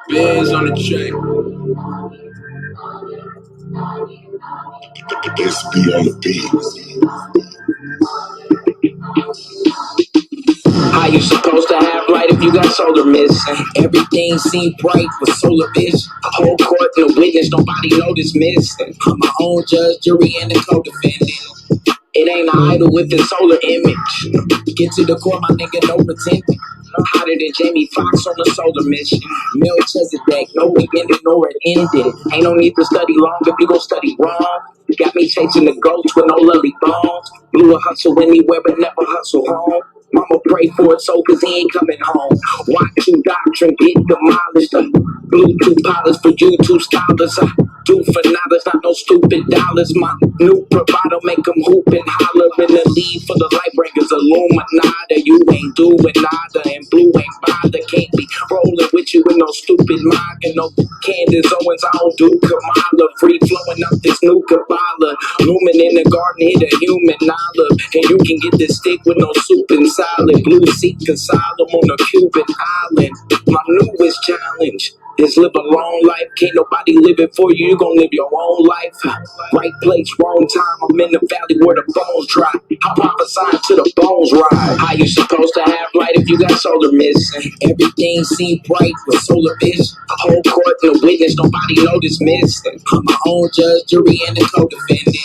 Biz on the track. This be on the beat. How you supposed to have light if you got solar missing? Everything seemed bright with solar vision. Whole court no witness, nobody know this missing. I'm my own judge, jury, and the co-defendant. It ain't an idol with the solar image. Get to the core, my nigga, no pretending. Hotter than Jamie Foxx on a solar mission. Melchizedek, no beginning nor an ending. Ain't no need to study long if you gon' study wrong. Got me chasing the ghost with no lovely bones. Blew a hustle anywhere but never hustle home. Mama pray for it so cause he ain't coming home. Watch you doctrine get demolished. Bluetooth pilots for YouTube scholars. Do for dollars, not no stupid dollars. My new bravado make them hoop and holler. In the lead for the light bringers, Illuminati. You ain't doing nada and blue ain't bother. Can't be rolling with you with no stupid mock and no Candace Owens. I don't do Kamala. Free flowing up this new Kabbalah. Lumen in the garden, hit a human olive. And you can get this stick with no soup and salad. Blue seat asylum on a Cuban island. My newest challenge is live a long life. Can't nobody live it for you. You gon' live your own life. Right place, wrong time. I'm in the valley where the bones dry. I prophesy to the bones rise. How you supposed to have light if you got solar missing? Everything seem bright with solar vision. Whole court no witness, nobody know this missing. I'm my own judge, jury, and the co-defendant.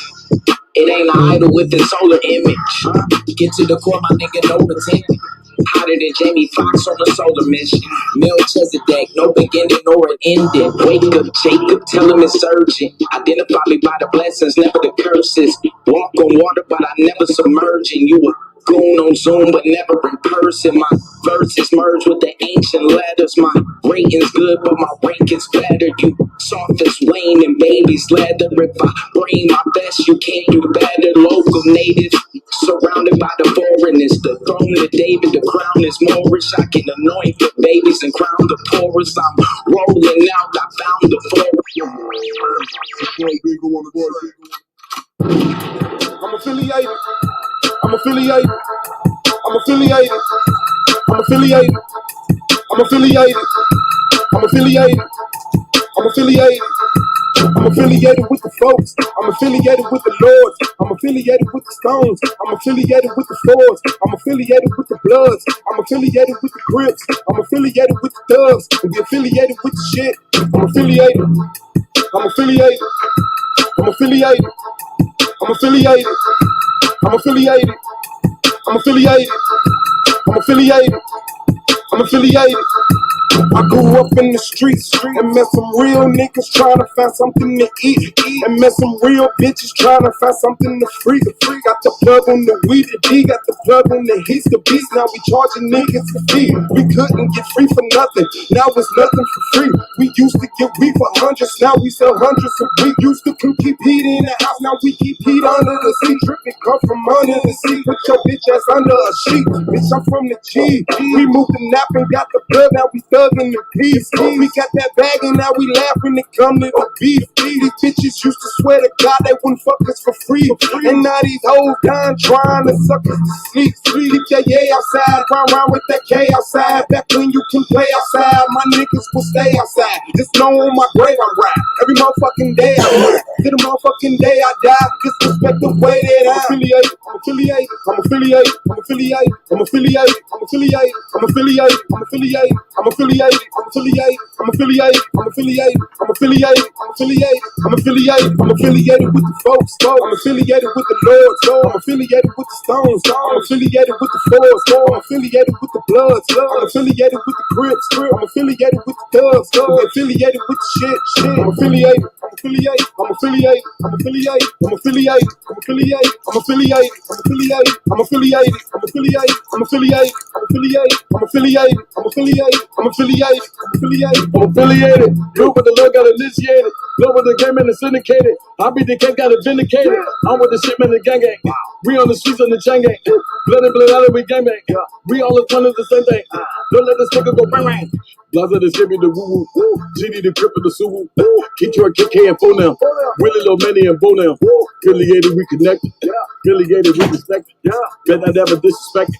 It ain't an idol with the solar image. Get to the core, my nigga, no pretending. Hotter than Jamie Foxx on a solar mission. Melchizedek, no beginning nor an ending. Wake up, Jacob, tell him it's urgent. Identify me by the blessings, never the curses. Walk on water, but I never submerging. You a goon on Zoom, but never in person. My verses merge with the ancient letters. My rating's good, but my rank is better. You soft as Wayne and baby's leather. If I bring my best, you can't do better. Local natives, surrounded by the foreigners. The throne of David, the crown is Moorish. I can anoint the babies and crown the poorest. I'm rolling out, I found the forest. I'm affiliated. I'm affiliated. I'm affiliated. I'm affiliated. I'm affiliated. I'm affiliated. I'm affiliated. I'm affiliated with the folks. I'm affiliated with the Lords. I'm affiliated with the Stones. I'm affiliated with the Fords. I'm affiliated with the Bloods. I'm affiliated with the Crips. I'm affiliated with the Thugs. And be affiliated with the shit. I'm affiliated. I'm affiliated. I'm affiliated. I'm affiliated. I'm affiliated. I'm affiliated. I'm affiliated. I'm affiliated. I grew up in the streets and met some real niggas trying to find something to eat. And met some real bitches trying to find something to free. Got the plug on the weed, the D got the plug on the heat. The beast, now we charging niggas for fee. We couldn't get free for nothing, now it's nothing for free. We used to get weed for hundreds, now we sell hundreds of weed. Used to keep heat in the house, now we keep heat under the seat. Dripping come from under the seat, put your bitch ass under a sheet. Bitch, I'm from the G. We moved the nap and got the plug, now we thugging the peace. We got that bag and now we laughing and come to the beef. These bitches used to swear to God they wouldn't fuck us for free. And now these hoes dying trying to suck us to sleep. Keep your yay outside, run around with that K outside. Back when you can play outside, my niggas will stay outside. Just know on my grave I ride. Every motherfucking day I ride. To the motherfucking day I die. Disrespect the way that I'm affiliated. I'm affiliated. I'm affiliated. I'm affiliated. I'm affiliated. I'm affiliated. I'm affiliated. I'm affiliated. I'm affiliated. I'm affiliated. I'm affiliated. I'm affiliated. I'm affiliated. I'm affiliated. I'm affiliated. I'm affiliated with the folks. I'm affiliated with the Lords. I'm affiliated with the Stones. I'm affiliated with the Fords. I'm affiliated with the Bloods. I'm affiliated with the Crips. I'm affiliated with the Thugs. I'm affiliated with the shit. I'm affiliated. I'm affiliated. I'm affiliated. I'm affiliated. I'm affiliated. I'm affiliated. I'm affiliated. I'm affiliated. I'm affiliated. I'm affiliated. I'm affiliated. I'm affiliated. I'm affiliated. I'm affiliated. I'm affiliated. I'm affiliated. I'm affiliated. Group with the Lord got initiated. Blow with the game and it's syndicated. I be the king, got it vindicated. I'm with the shit, man, the gang gang. We on the streets on the chain gang. Blood and blood out of we gang bang. We all is one of the same thing. Don't let this nigga go bang bang. Blaza the Jimmy the woo woo. GD the cripple the suwu. Keep you a KK and phone now. Willie Lil Manny and Bo now. Affiliated, we connected. Affiliated, we respected. Better never disrespect.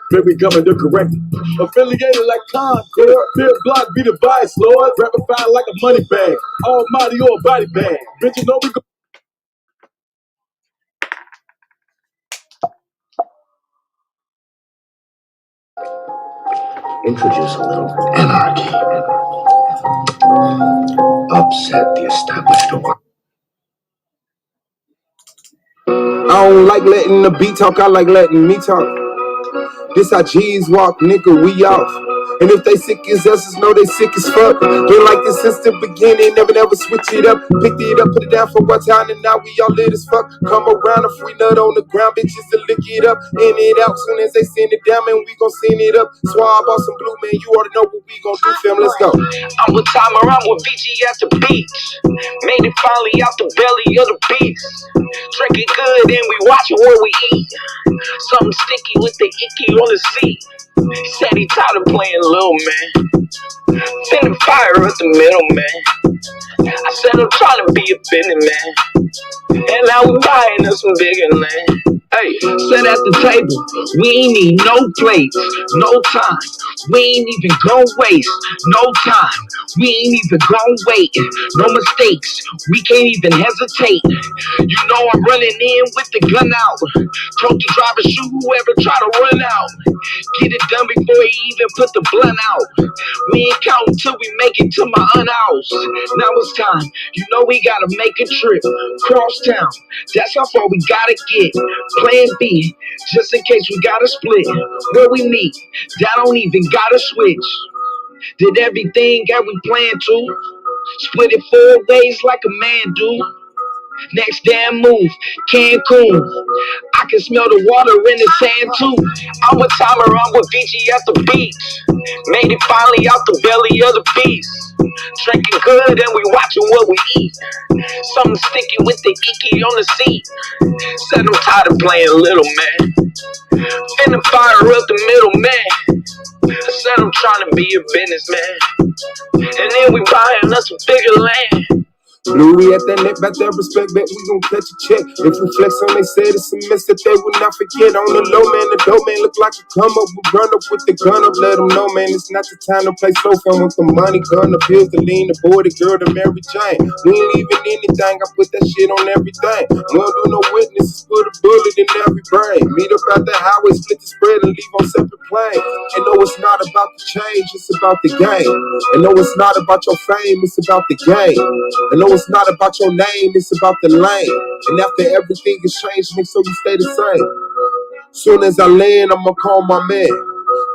Baby coming to correct it. Affiliated like Concord. Big block be the vice, Lord. Rapid fire like a money bag. Almighty or a body bag. Bitch, you know we go. Introduce a little anarchy. Upset the established order. I don't like letting the beat talk, I like letting me talk. This how G's walk, nigga, we off. And if they sick as us, just know they sick as fuck. Been like this since the beginning, never switch it up. Picked it up, put it down for one time, and now we all lit as fuck. Come around, a free nut on the ground, bitches to lick it up. In it out, soon as they send it down, man, we gon' send it up. Swab off some blue, man, you already know what we gon' do, fam, let's go. I'm with Timer, I'm with VG at the beach. Made it finally out the belly of the beast. Drinking good and we watching what we eat. Something sticky with the icky on the seat. He said he tired of playing little man. Sending fire at the middle man. I said I'm trying to be a business man. And now we buying us some bigger land. Hey, sit at the table. We ain't need no plates, no time. We ain't even gon' waste no time. We ain't even gon' wait. No mistakes. We can't even hesitate. You know I'm running in with the gun out. Told the driver shoot whoever try to run out. Get it done before he even put the blunt out. We ain't counting till we make it to my aunt house. Now it's time. You know we gotta make a trip. Cross town. That's how far we gotta get. Plan B, just in case we gotta split. Where we meet, that don't even gotta switch. Did everything that we planned to. Split it 4 ways like a man do. Next damn move, Cancun. I can smell the water in the sand too. I'm with Timer, I'm with VG at the beach. Made it finally out the belly of the beast. Drinking good and we watching what we eat. Something sticky with the icky on the seat. Said I'm tired of playing little man. Finna fire up the middle man. I said I'm trying to be a businessman. And then we buying us some bigger land. Louis at that net, about that respect, bet we gon' catch a check. If we flex on they said it's a mess that they would not forget. On the low man, the dope man look like a come up. We run up with the gun up, let them know, man, it's not the time to play slow fam with the money, gun, the bills, the lean, the boy, the girl, the Mary Jane. We ain't leaving anything, I put that shit on everything. We don't do no witnesses, put a bullet in every brain. Meet up out the highway, split the spread and leave on separate planes. And no, it's not about the change, it's about the game. And no, it's not about your fame, it's about the game. And no, it's not about your name, it's about the lane. And after everything is changed, make sure you stay the same. Soon as I land, I'ma call my man.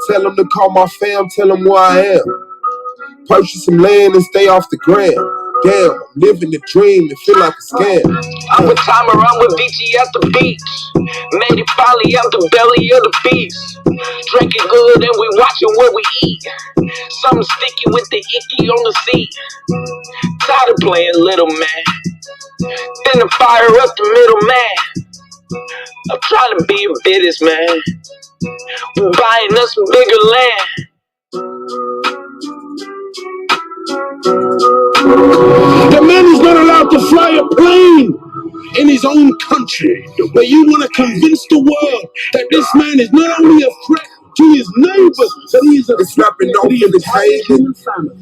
Tell him to call my fam, tell him where I am. Purchase some land and stay off the gram. Damn, I'm living the dream, it feel like a scam. I'm with Timer, I'm with VG at the beach. Made it finally out the belly of the beast. Drinking good and we watching what we eat. Something sticky with the icky on the seat. Tired of playing little man. Finna fire up the middle man. I'm trying to be a businessman. We're buying us some bigger land. The man is not allowed to fly a plane in his own country. But you want to convince the world that this man is not only a threat to his neighbors, but he is a threat to the entire human family.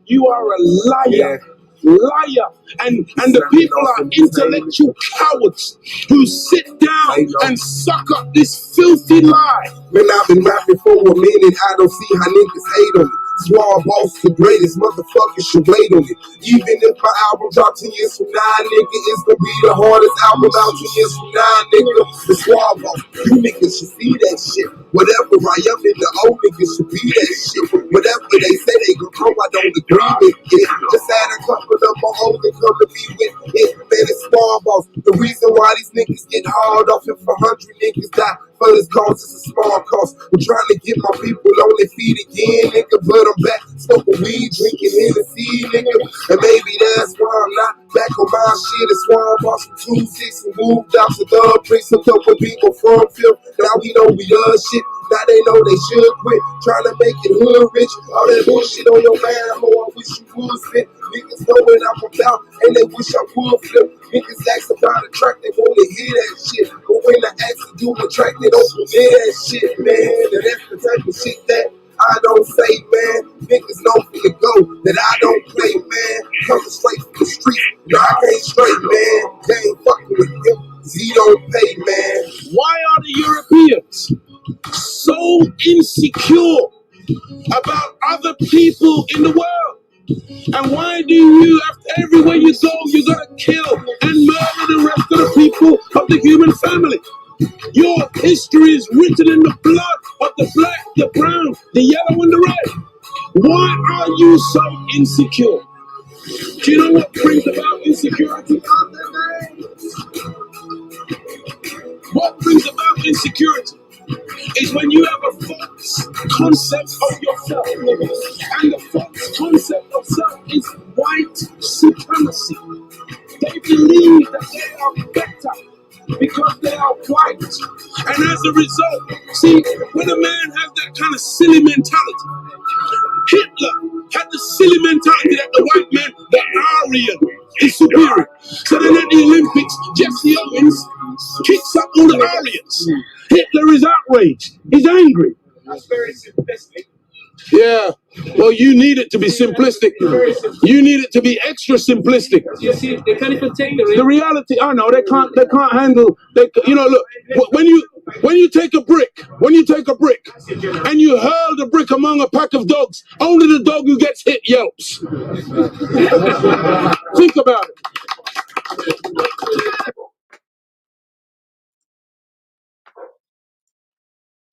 You are a liar. Liar. And the people are intellectual cowards who sit down and suck up this filthy lie. Man, I've been rapping for a minute, I don't see how niggas hate on it. Swab Boss, the greatest motherfucker, should wait on it. Even if my album drops 10 years from now, nigga, it's gonna be the hardest album out 10 years from now, nigga. The Swab Boss, you niggas should see that shit. Whatever I am in, the old niggas should be that shit. Whatever they say they gon' come, I don't agree with it. Just add a couple of my old and come to be with it. Man, it's Swab Boss. The reason why these niggas get hard off if 100 niggas die for this cause, it's a small cost. I'm trying to get my people on their feet again, nigga, but I'm back smoking weed, drinking Hennessy, nigga. And maybe that's why I'm not back on my shit. It's why I bought some 2-6 and moved out to the bricks. A couple people from Phil, now we know we shit. Now they know they should quit. Trying to make it hood rich. All that bullshit on your mind, oh, I wish you would spit. Niggas know what I'm about, and they wish I would flip. Niggas ask about a track, they wanna hear that shit. But when I ask to do a track, they don't hear that shit, man. And that's the type of shit that I don't say, man. Niggas know from the go that I don't play, man. Coming straight from the street, no, I can't straight, man. They ain't fucking with him, 'cause he don't pay, man. Why are the Europeans so insecure about other people in the world? And why do you, after everywhere you go, you gotta kill and murder the rest of the people of the human family? Your history is written in the blood of the black, the brown, the yellow, and the red. Why are you so insecure? Do you know what brings about insecurity? What brings about insecurity is when you have a false concept of yourself. And the false concept of self is white supremacy. They believe that they are better because they are white. And as a result, see, when a man has that kind of silly mentality, Hitler had the silly mentality that the white man, the Aryan, is superior. So then at the Olympics, Jesse Owens kicks up all the Aryans. Hitler is outraged. He's angry. That's very simplistic. Yeah. Well, you need it to be simplistic. You need it to be extra simplistic. You see, they can't even take the The reality, I know they can't handle. You know, look, when you take a brick, and you hurl the brick among a pack of dogs, only the dog who gets hit yelps. Think about it.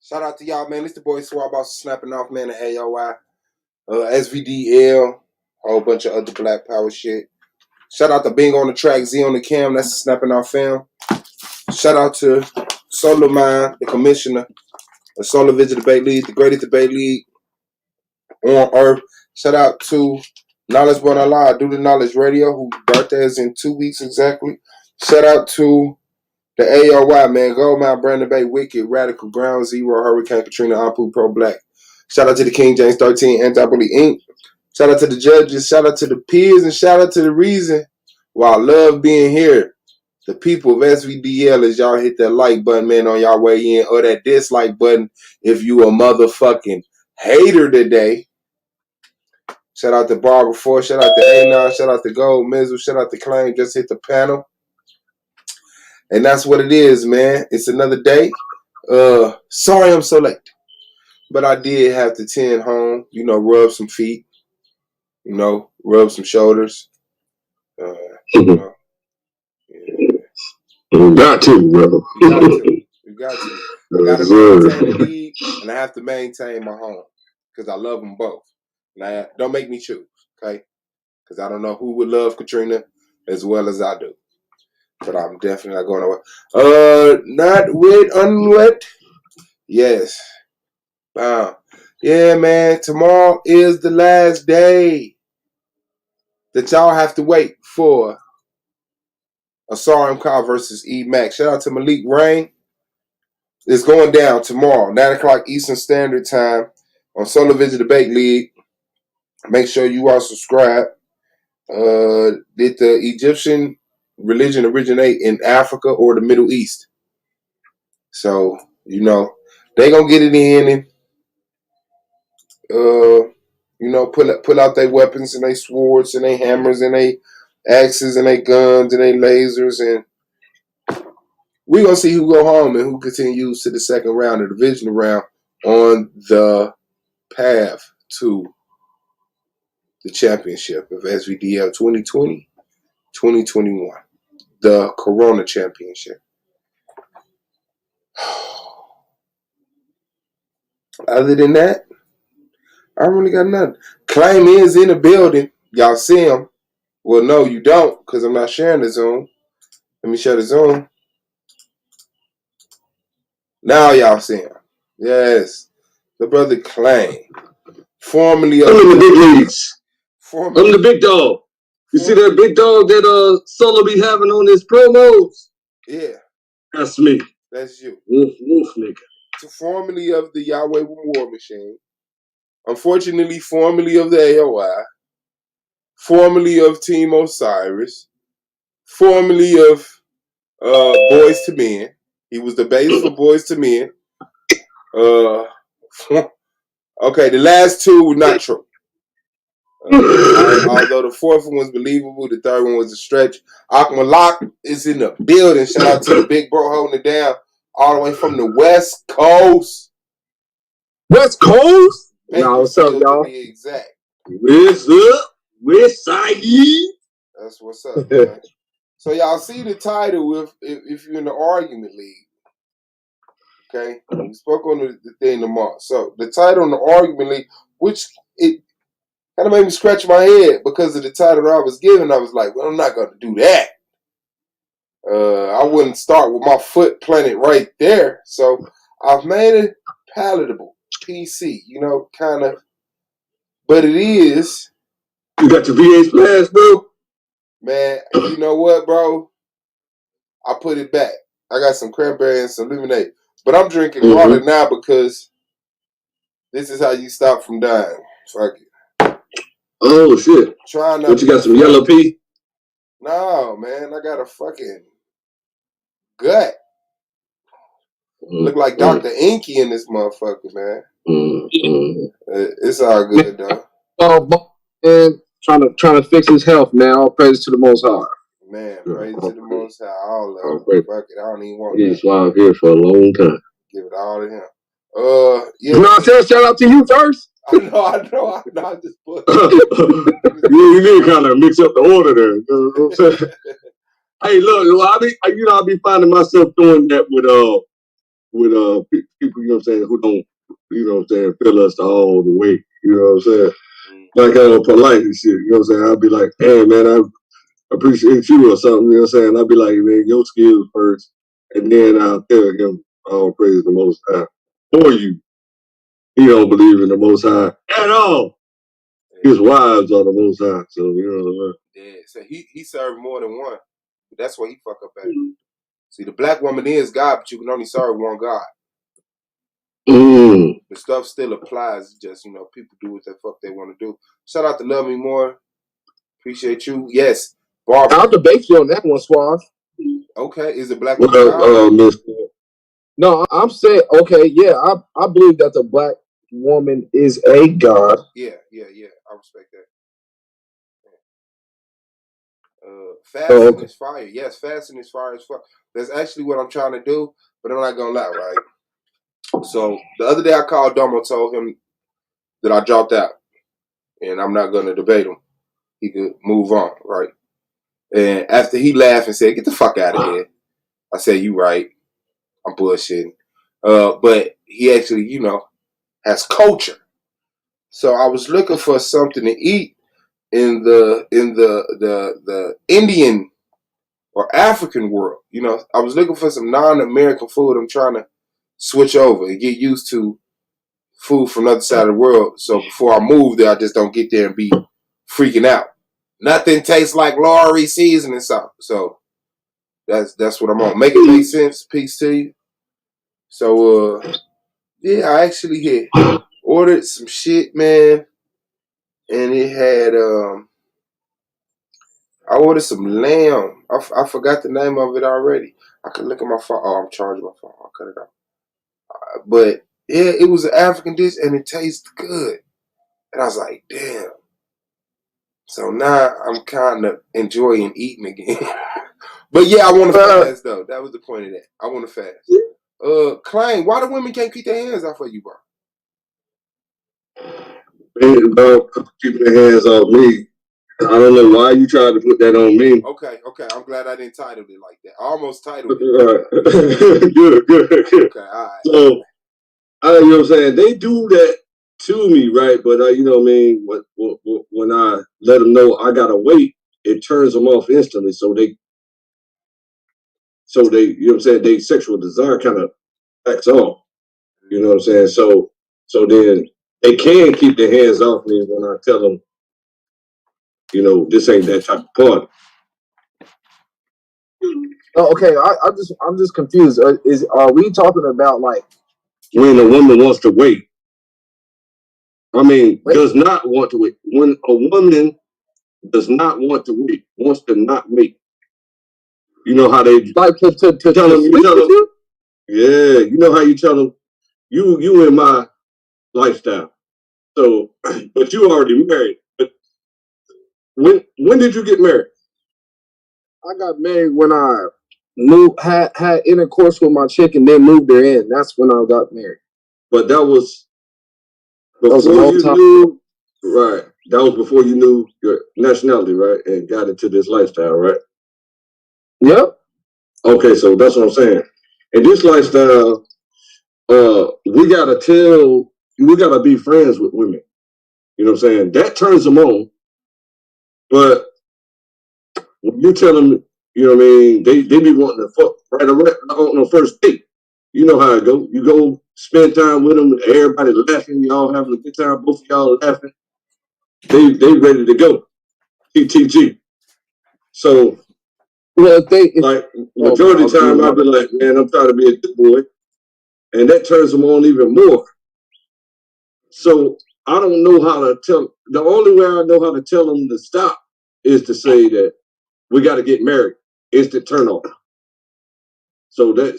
Shout out to y'all, man. It's the boy Swab Boss snapping off, man, at AOI. SVDL, a whole bunch of other Black Power shit. Shout out to Bing on the track, Z on the cam, that's a snapping off film. Shout out to Solar Mind, the commissioner, the Solar Vision Debate League, the greatest debate league on earth. Shout out to Knowledge Born Allah, Do the Knowledge Radio, whose birthday is in 2 weeks exactly. Shout out to the AOY, man, Goldmount, Brandon Bay, Wicked, Radical, Ground Zero, Hurricane Katrina, Ampu, Pro Black. Shout out to the King James 13, Anti-Bully Inc. Shout out to the judges, shout out to the peers, and shout out to the reason why I love being here. The people of SVDL, as y'all hit that like button, man, on y'all way in, or that dislike button if you a motherfucking hater today. Shout out to Barbara Ford, shout out to A9, shout out to Gold Mizzle, shout out to Claim, just hit the panel. And that's what it is, man. It's another day. Sorry I'm so late. But I did have to tend home, you know, rub some feet, you know, rub some shoulders. You know, yeah. You got to, brother. You got to. I got to maintain the league, and I have to maintain my home because I love them both. Now, don't make me choose, okay? Because I don't know who would love Katrina as well as I do. But I'm definitely not going away. Not wet, unwet. Yes. Wow. Yeah, man. Tomorrow is the last day that y'all have to wait for Asar Mkar versus E-Mac. Shout out to Malik Rain. It's going down tomorrow, 9 o'clock Eastern Standard Time on Solar Vision Debate League. Make sure you are subscribed. Did the Egyptian religion originate in Africa or the Middle East? So, you know, they gonna get it in and you know, pull out their weapons and their swords and their hammers and their axes and their guns and their lasers, and we're gonna see who go home and who continues to the second round, the divisional round, on the path to the championship of SVDL 2020-2021, the Corona Championship. Other than that, I really got nothing. Claim is in the building. Y'all see him. Well, no, you don't, because I'm not sharing the Zoom. Let me share the Zoom. Now y'all see him. Yes. The brother Claim. Formerly of I'm in the big leagues. I'm the big dog. You see that big dog that Solo be having on his promos? Yeah. That's me. That's you. Wolf nigga. formerly of the Yahweh War Machine, unfortunately, formerly of the AOI, formerly of Team Osiris, formerly of Boys to Men. He was the bass for Boys to Men. Okay, the last two were not true. Although the fourth one was believable, the third one was a stretch. Akmalak is in the building. Shout out to the big bro holding it down all the way from the West Coast. West Coast? Y'all, what's up, y'all? To be exact. What's up? West Side? That's what's up, man. So y'all see the title if you're in the argument league. Okay? We spoke on the thing tomorrow. So the title in the argument league, which it kind of made me scratch my head because of the title that I was given. I was like, well, I'm not going to do that. I wouldn't start with my foot planted right there. So I've made it palatable, PC, kind of. But it is. You got your VA splash, bro? Man, you know what, bro? I put it back. I got some cranberry and some lemonade. But I'm drinking water now because this is how you stop from dying. Fuck it. Oh, shit. Trying not But you got some yellow pea? No, man. I got a fucking gut. Look like Dr. Inky in this motherfucker, man. It's all good, though. And trying to fix his health now. Praise to the Most High. Man, praise to the Most High. All of it. Fuck it. I don't even want He's out here for a long time. Give it all to him. Yeah. You know what I'm saying? Shout out to you first. I know. I just put you need to kind of mix up the order there. You know what I'm saying? Hey, look, I be finding myself doing that with people, you know what I'm saying, who don't, you know what I'm saying, feel us all the way. You know what I'm saying? Like polite and shit. You know what I'm saying? I'll be like, hey man, I appreciate you or something. You know what I'm saying? I'll be like, man, your skills first, and then I'll tell him, all praise the Most High for you. He don't believe in the Most High at all. His wives are the Most High, so you know what I'm saying? Yeah, so he served more than one. That's why he fuck up at it. See, the black woman is God, but you can only serve one God. The stuff still applies. It's just, people do what the fuck they want to do. Shout out to Love Me More. Appreciate you. Yes. Barbara. I'll debate you on that one, Suave. Okay. Is it black woman? No, I'm saying, okay, yeah, I believe that the black woman is a God. Yeah. I respect that. Fasting is fire. Yes, fasting is fire as fuck. That's actually what I'm trying to do, but I'm not gonna lie, right? So the other day I called Domo, told him that I dropped out, and I'm not gonna debate him. He could move on, right? And after he laughed and said, "Get the fuck out of here," I said, "You right. I'm bullshitting." But he actually, has culture. So I was looking for something to eat in the Indian or African world. I was looking for some non-American food. I'm trying to switch over and get used to food from the other side of the world. So before I move there, I just don't get there and be freaking out. Nothing tastes like Lowry seasoning salt. So that's what I'm on. Make it make sense. Peace to you. So yeah, I actually had ordered some shit, man, and it had I ordered some lamb. I forgot the name of it already. I could look at my phone. Oh, I'm charging my phone. I'll cut it off. But yeah, it was an African dish and it tastes good. And I was like, damn. So now I'm kind of enjoying eating again. But yeah, I want to fast though. That was the point of that. I want to fast. Klein, why the women can't keep their hands off of you, bro? Man, bro, keeping their hands off me. I don't know why you tried to put that on me. Okay. I'm glad I didn't title it like that. I almost titled it. Good. Okay, all right. So, you know what I'm saying? They do that to me, right? But, you know what I mean? When I let them know I got to wait, it turns them off instantly. So they, you know what I'm saying? Their sexual desire kind of backs off. You know what I'm saying? So then they can keep their hands off me when I tell them, this ain't that type of party. Oh, okay, I'm just confused. Are we talking about like when a woman wants to wait. I mean, Wait. does not want to wait. When a woman does not want to wait, wants to not wait. You know how they Like to tell them, sleep with you? yeah, you know how you tell them, you in my lifestyle. So, but you already married. But when did you get married? I got married when I had intercourse with my chick and then moved her in. That's when I got married. But that was That was a before long you time. knew, right? That was before you knew your nationality, right? And got into this lifestyle, right? Yep. Okay, so that's what I'm saying. In this lifestyle, we gotta be friends with women. You know what I'm saying? That turns them on. But when you tell them, you know what I mean, they be wanting to fuck right on the first date. You know how it go. You go spend time with them, everybody laughing, y'all having a good time, both of y'all laughing. They ready to go. TTG. So, well, like, majority of the time, I'll be like, man, I'm trying to be a good boy. And that turns them on even more. So, I don't know how to tell. The only way I know how to tell them to stop is to say that we got to get married. Instant turn off. So they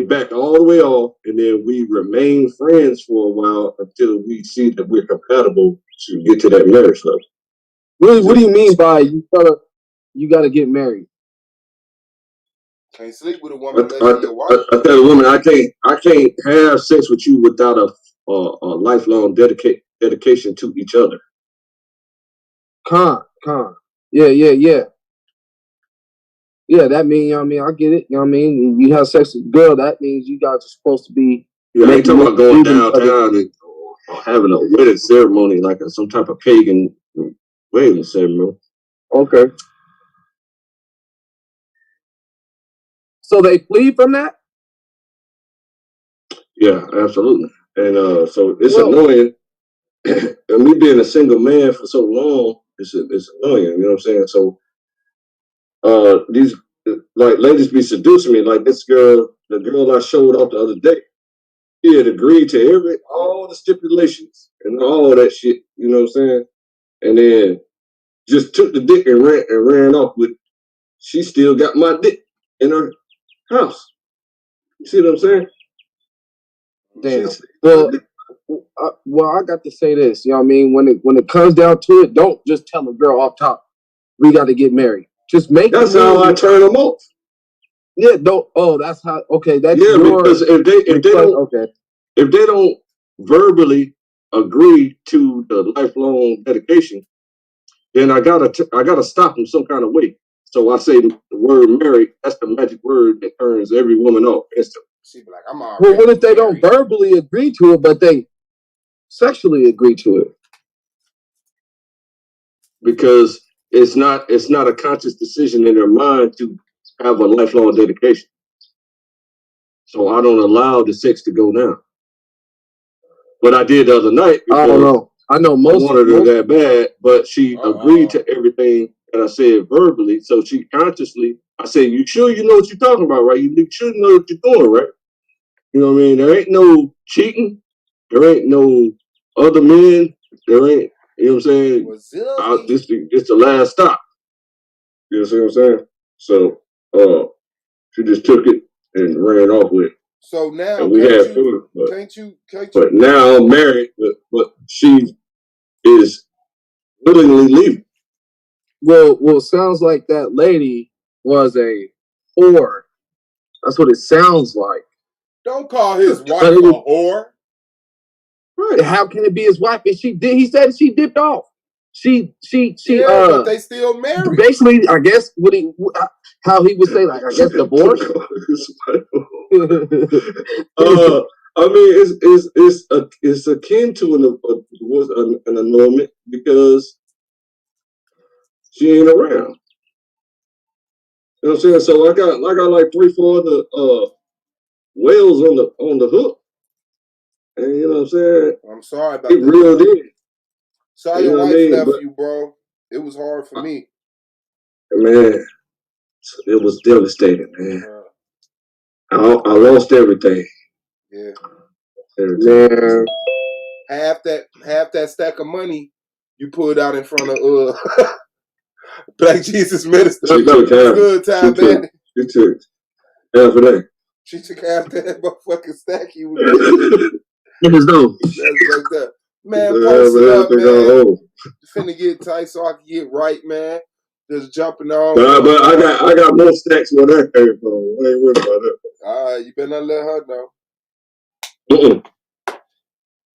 back all the way off, and then we remain friends for a while until we see that we're compatible to get to that marriage level. What do you mean by you gotta get married? Can't sleep with a woman unless I she's your wife. tell a woman I can't have sex with you without a lifelong dedication to each other. Con. Yeah. Yeah, that means, you know what I mean, I get it. You know what I mean? You have sex with a girl, that means you guys are supposed to be. Yeah, I ain't talking about going downtown and or having a wedding ceremony like some type of pagan wedding ceremony. Okay. So they flee from that? Yeah, absolutely. And so it's annoying. And me being a single man for so long, it's annoying. You know what I'm saying? So these like ladies be seducing me. Like this girl, the girl I showed off the other day, he had agreed to all the stipulations and all that shit. You know what I'm saying? And then just took the dick and ran off with. She still got my dick in her house. You see what I'm saying? Damn. Well, I got to say this. You know what I mean? When it comes down to it, don't just tell a girl off top, we got to get married. Just make. That's how I turn them off. Yeah. Don't. Oh, that's how. Okay. That's because if they don't verbally agree to the lifelong dedication, then I gotta stop them some kind of way. So I say the word married. That's the magic word that turns every woman off instantly. She be like, I'm already. Well, what if they don't verbally agree to it, but they sexually agree to it? Because it's not a conscious decision in their mind to have a lifelong dedication. So I don't allow the sex to go down. But I did the other night. I don't know. I know most. I wanted her that bad, but she agreed to everything that I said verbally. So she consciously, I said, "You sure you know what you're talking about, right? You sure you know what you're doing, right? You know what I mean? There ain't no cheating. There ain't no other men. There ain't. You know what I'm saying? This the last stop. You know what I'm saying? So she just took it and ran off with it. So now and we had fun, but now I'm married, but she is willingly leaving. Well, sounds like that lady was a whore. That's what it sounds like. Don't call his wife a whore. Right. How can it be his wife? And he said she dipped off. But they still married. Basically, I guess how he would say, like, I guess divorce. I mean, it's akin to an annulment because she ain't around. You know what I'm saying? So I got like 3-4 other whales on the hook, and you know what I'm saying? I'm sorry about it. Reeled in. Sorry your wife left you, bro. It was hard for me. Man, it was devastating, man. I lost everything. Yeah. Man, Half that stack of money you pulled out in front of Black Jesus Minister. She took half. Good time, man. She took half of that. She took half that motherfucking stack you was niggas though. That's fucked up. Man, post it up, man. Finna get tight so I can get right, man. Just jumping on. Nah, but I got more stacks where that came from. I ain't worried about that. Alright, you better not let her know.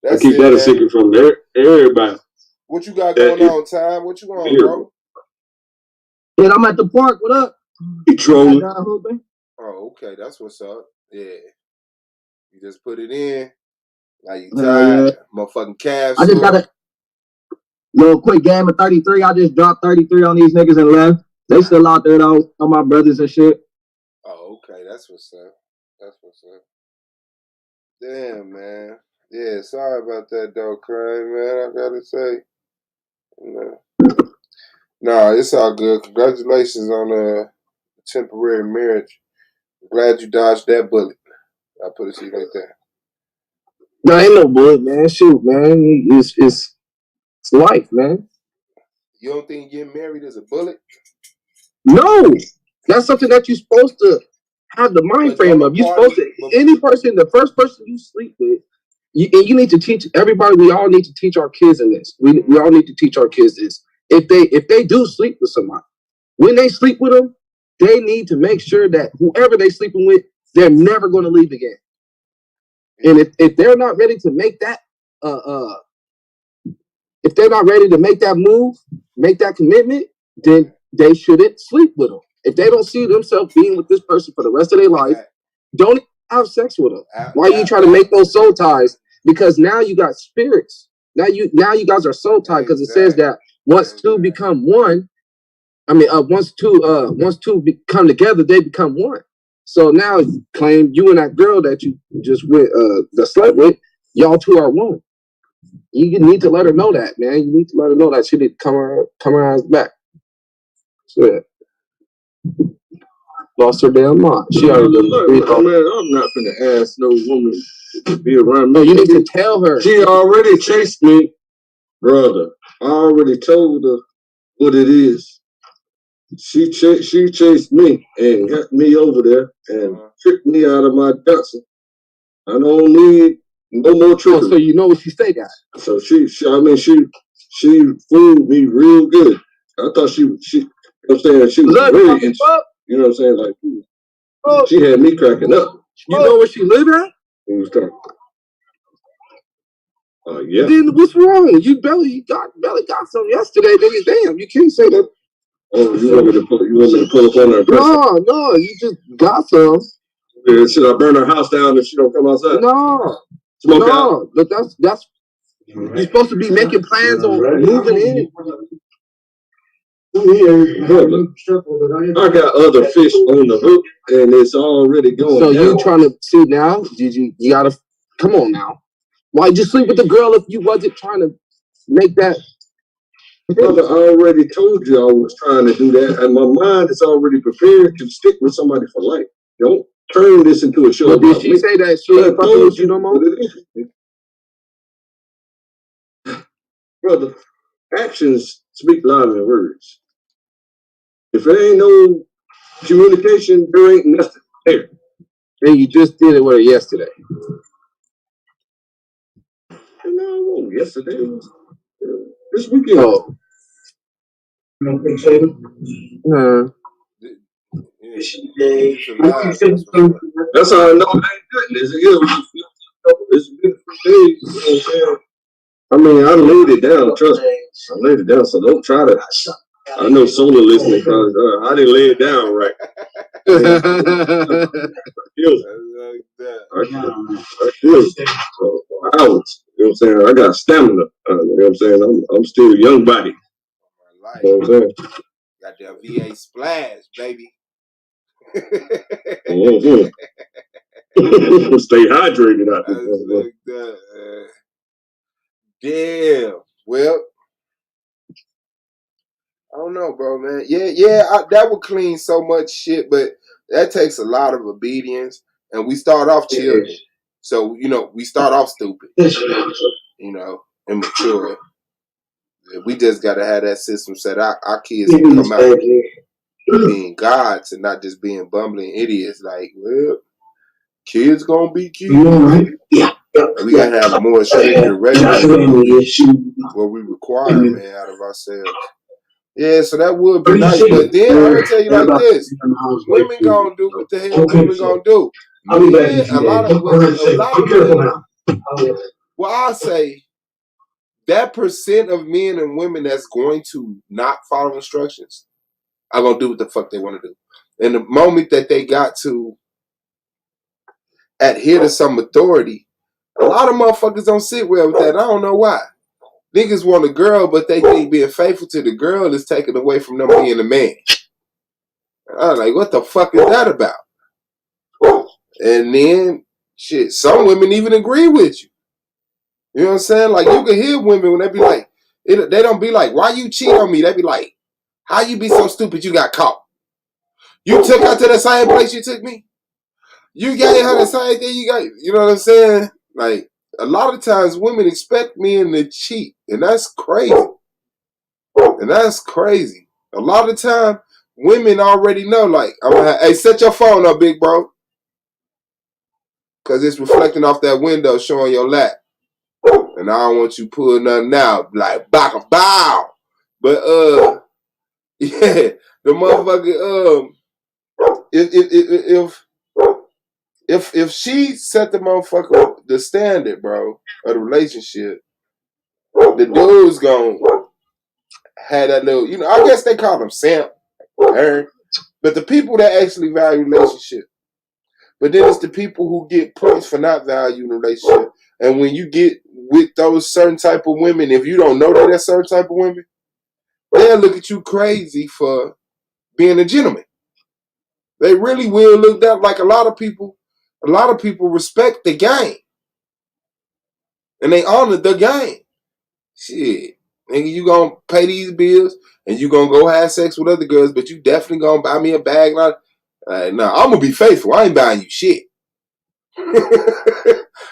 I keep that a secret from everybody. What you got going on, Time? What you on, bro? Yeah, I'm at the park. What up? You trolling? Oh, okay. That's what's up. Yeah. You just put it in. Now you tired. Motherfucking calves. I just got a little quick game of 33. I just dropped 33 on these niggas and left. They still out there though, on my brothers and shit. Oh, okay. That's what's up. That's what's up. Damn, man. Yeah, sorry about that though, Crane, man. I gotta say. Nah, it's all good. Congratulations on a temporary marriage. Glad you dodged that bullet. I put it to you like that. No, ain't no bullet, man. Shoot, man. It's life, man. You don't think getting married is a bullet? No. That's something that you're supposed to have the mind frame of. You're supposed to, any person, the first person you sleep with, you need to teach everybody. We all need to teach our kids in this. We all need to teach our kids this. If they do sleep with somebody, when they sleep with them, they need to make sure that whoever they sleeping with, they're never going to leave again. And if they're not ready to make that, if they're not ready to make that move, make that commitment, then they shouldn't sleep with them. If they don't see themselves being with this person for the rest of their life, don't have sex with them. Why are you trying to make those soul ties? Because now you got spirits. Now you guys are soul tied because it says that once two become one. I mean, once two come together, they become one. So now you claim you and that girl that you just went that slept with, y'all two are one. You need to let her know that, man. You need to let her know that she need to come her ass back. Shit. Lost her damn mind. She already man, I'm not gonna ask no woman to be around me. No, you need to tell her. She already chased me, brother. I already told her what it is. She chased me and got me over there and tricked me out of my Johnson. I don't need no more trickery. Oh, so you know what she say, guys? So she fooled me real good. I thought she you know what I'm saying, she was really interested. You know what I'm saying? Like, she had me cracking up. You know where she live at? Who was talking? Yeah. Then what's wrong? You barely got some yesterday, nigga. Damn, you can't say that. Oh, you want me to pull up on her? No, you just got some. Yeah, should I burn her house down if she don't come outside? No, Smoke out? But that's you're supposed to be making plans on moving in. I got other fish on the hook, and it's already going. So down. You trying to see now? You gotta come on now. Why'd you sleep with the girl if you wasn't trying to make that? Brother, I already told you I was trying to do that, and my mind is already prepared to stick with somebody for life. Don't turn this into a show. But did she say that she ain't fucking with you no more? Brother, actions speak louder than words. If there ain't no communication, there ain't nothing there. And you just did it with her yesterday. No, yesterday was this weekend. Oh. That's how I know it ain't good. It's a beautiful day. You know what I'm saying? I mean, I laid it down. Trust me, I laid it down. So don't try to. I know Solar listening because I didn't lay it down right. I feel it for hours. You know what I'm saying? I got stamina. You know what I'm saying? I'm still a young body. You know what I'm saying? Got that VA splash, baby. Stay hydrated out there. Like that, damn. Well, I don't know, bro, man. That would clean so much shit, but that takes a lot of obedience. And we start off children. So, you know, we start off stupid, you know, immature. We just got to have that system set. Our kids can come out being gods and not just being bumbling idiots. Like, well, kids gonna be kids. Yeah. We gotta have more stricter regulations what we require, man, out of ourselves. Yeah, so that would be nice. But then I'm gonna tell you like this: women gonna do what the hell women gonna do. Men, a lot of men. Well, I'll say that percent of men and women that's going to not follow instructions are gonna do what the fuck they want to do. And the moment that they got to adhere to some authority, a lot of motherfuckers don't sit well with that. I don't know why. Niggas want a girl, but they think being faithful to the girl is taken away from them being a man. I'm like, what the fuck is that about? And then, shit, some women even agree with you. You know what I'm saying? Like, you can hear women when they be like, they don't be like, why you cheat on me? They be like, how you be so stupid you got caught? You took her to the same place you took me? You gave her the same thing you got? You know what I'm saying? Like, a lot of times women expect men to cheat, and that's crazy. And that's crazy. A lot of time, women already know, like, hey, set your phone up, big bro. Because it's reflecting off that window showing your lap. And I don't want you pulling nothing out. Like, back a bow. But, yeah, the motherfucker, if she set the motherfucker, the standard, bro, of the relationship, the dude's gonna have that little, you know, I guess they call them simp, but the people that actually value relationship. But then it's the people who get points for not valuing a relationship. And when you get with those certain type of women, if you don't know that certain type of women, they'll look at you crazy for being a gentleman. They really will look down. Like a lot of people respect the game. And they honor the game. Shit. Nigga, you gonna pay these bills and you gonna go have sex with other girls, but you definitely gonna buy me a bag. Nah, I'm gonna be faithful. I ain't buying you shit.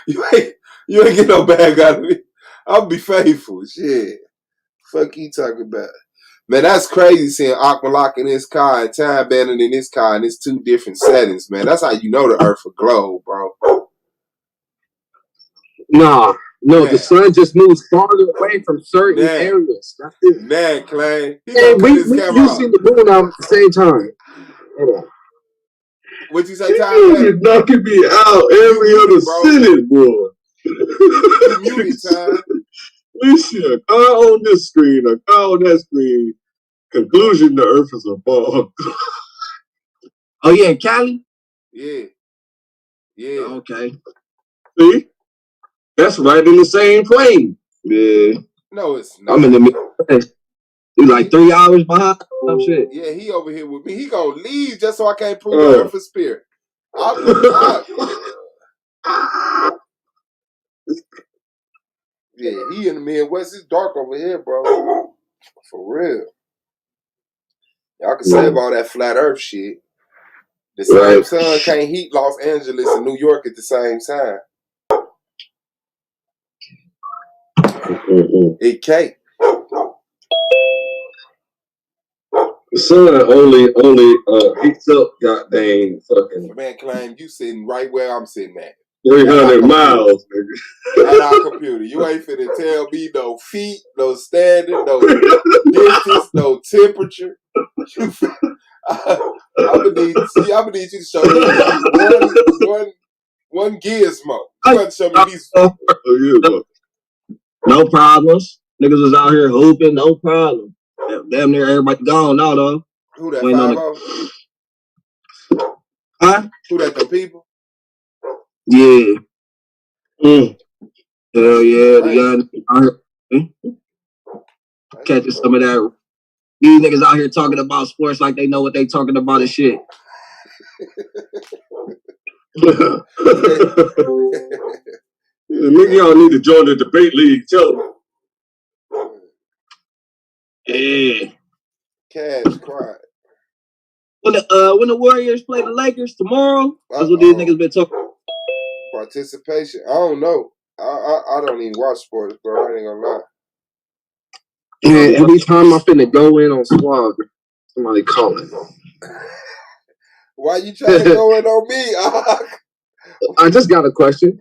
you ain't get no bag out of me. I'll be faithful. Shit. Fuck you talking about? Man, that's crazy seeing Aqualock in his car and Time Bandit in his car and it's two different settings, man. That's how you know the earth will glow, bro. No, the sun just moves farther away from certain areas. That's it. Man, Clay. Hey, we using the moon out at the same time. Hold on. What'd you say, Time? You're knocking me out every other sentence, boy. You muted, Time. Listen, a car on this screen, a car on that screen. Conclusion: the Earth is a ball. Oh yeah, Cali. Yeah. Okay. See, that's right in the same plane. Yeah. No, it's not. I'm in the middle. He's like 3 hours behind. Oh shit. Yeah, he over here with me. He gonna leave just so I can't prove the Earth is spirit. Yeah, he in the Midwest. It's dark over here, bro. For real. Y'all can save all that flat Earth shit. The same sun can't heat Los Angeles and New York at the same time. It can't. The sun only heats up goddamn fucking. The man claim you sitting right where I'm sitting at. 300 miles, nigga. At our computer. You ain't finna tell me no feet, no standard, no distance, no temperature. I'm gonna need you to show me one gizmo. You got to show me these. No problems. Niggas was out here hooping, no problem. Damn near everybody gone now though. Who that 5-0? Huh? Who that, them people? Yeah. Hell yeah, the young out here catching some of that. These niggas out here talking about sports like they know what they talking about and shit. Nigga, y'all need to join the debate league. Tell them. Yeah. Cash quiet. When the Warriors play the Lakers tomorrow, that's what these niggas been talking. Participation. I don't know. I don't even watch sports, bro. I ain't gonna lie. And every time I finna go in on Suave, somebody calling. Why you trying to go in on me? I just got a question.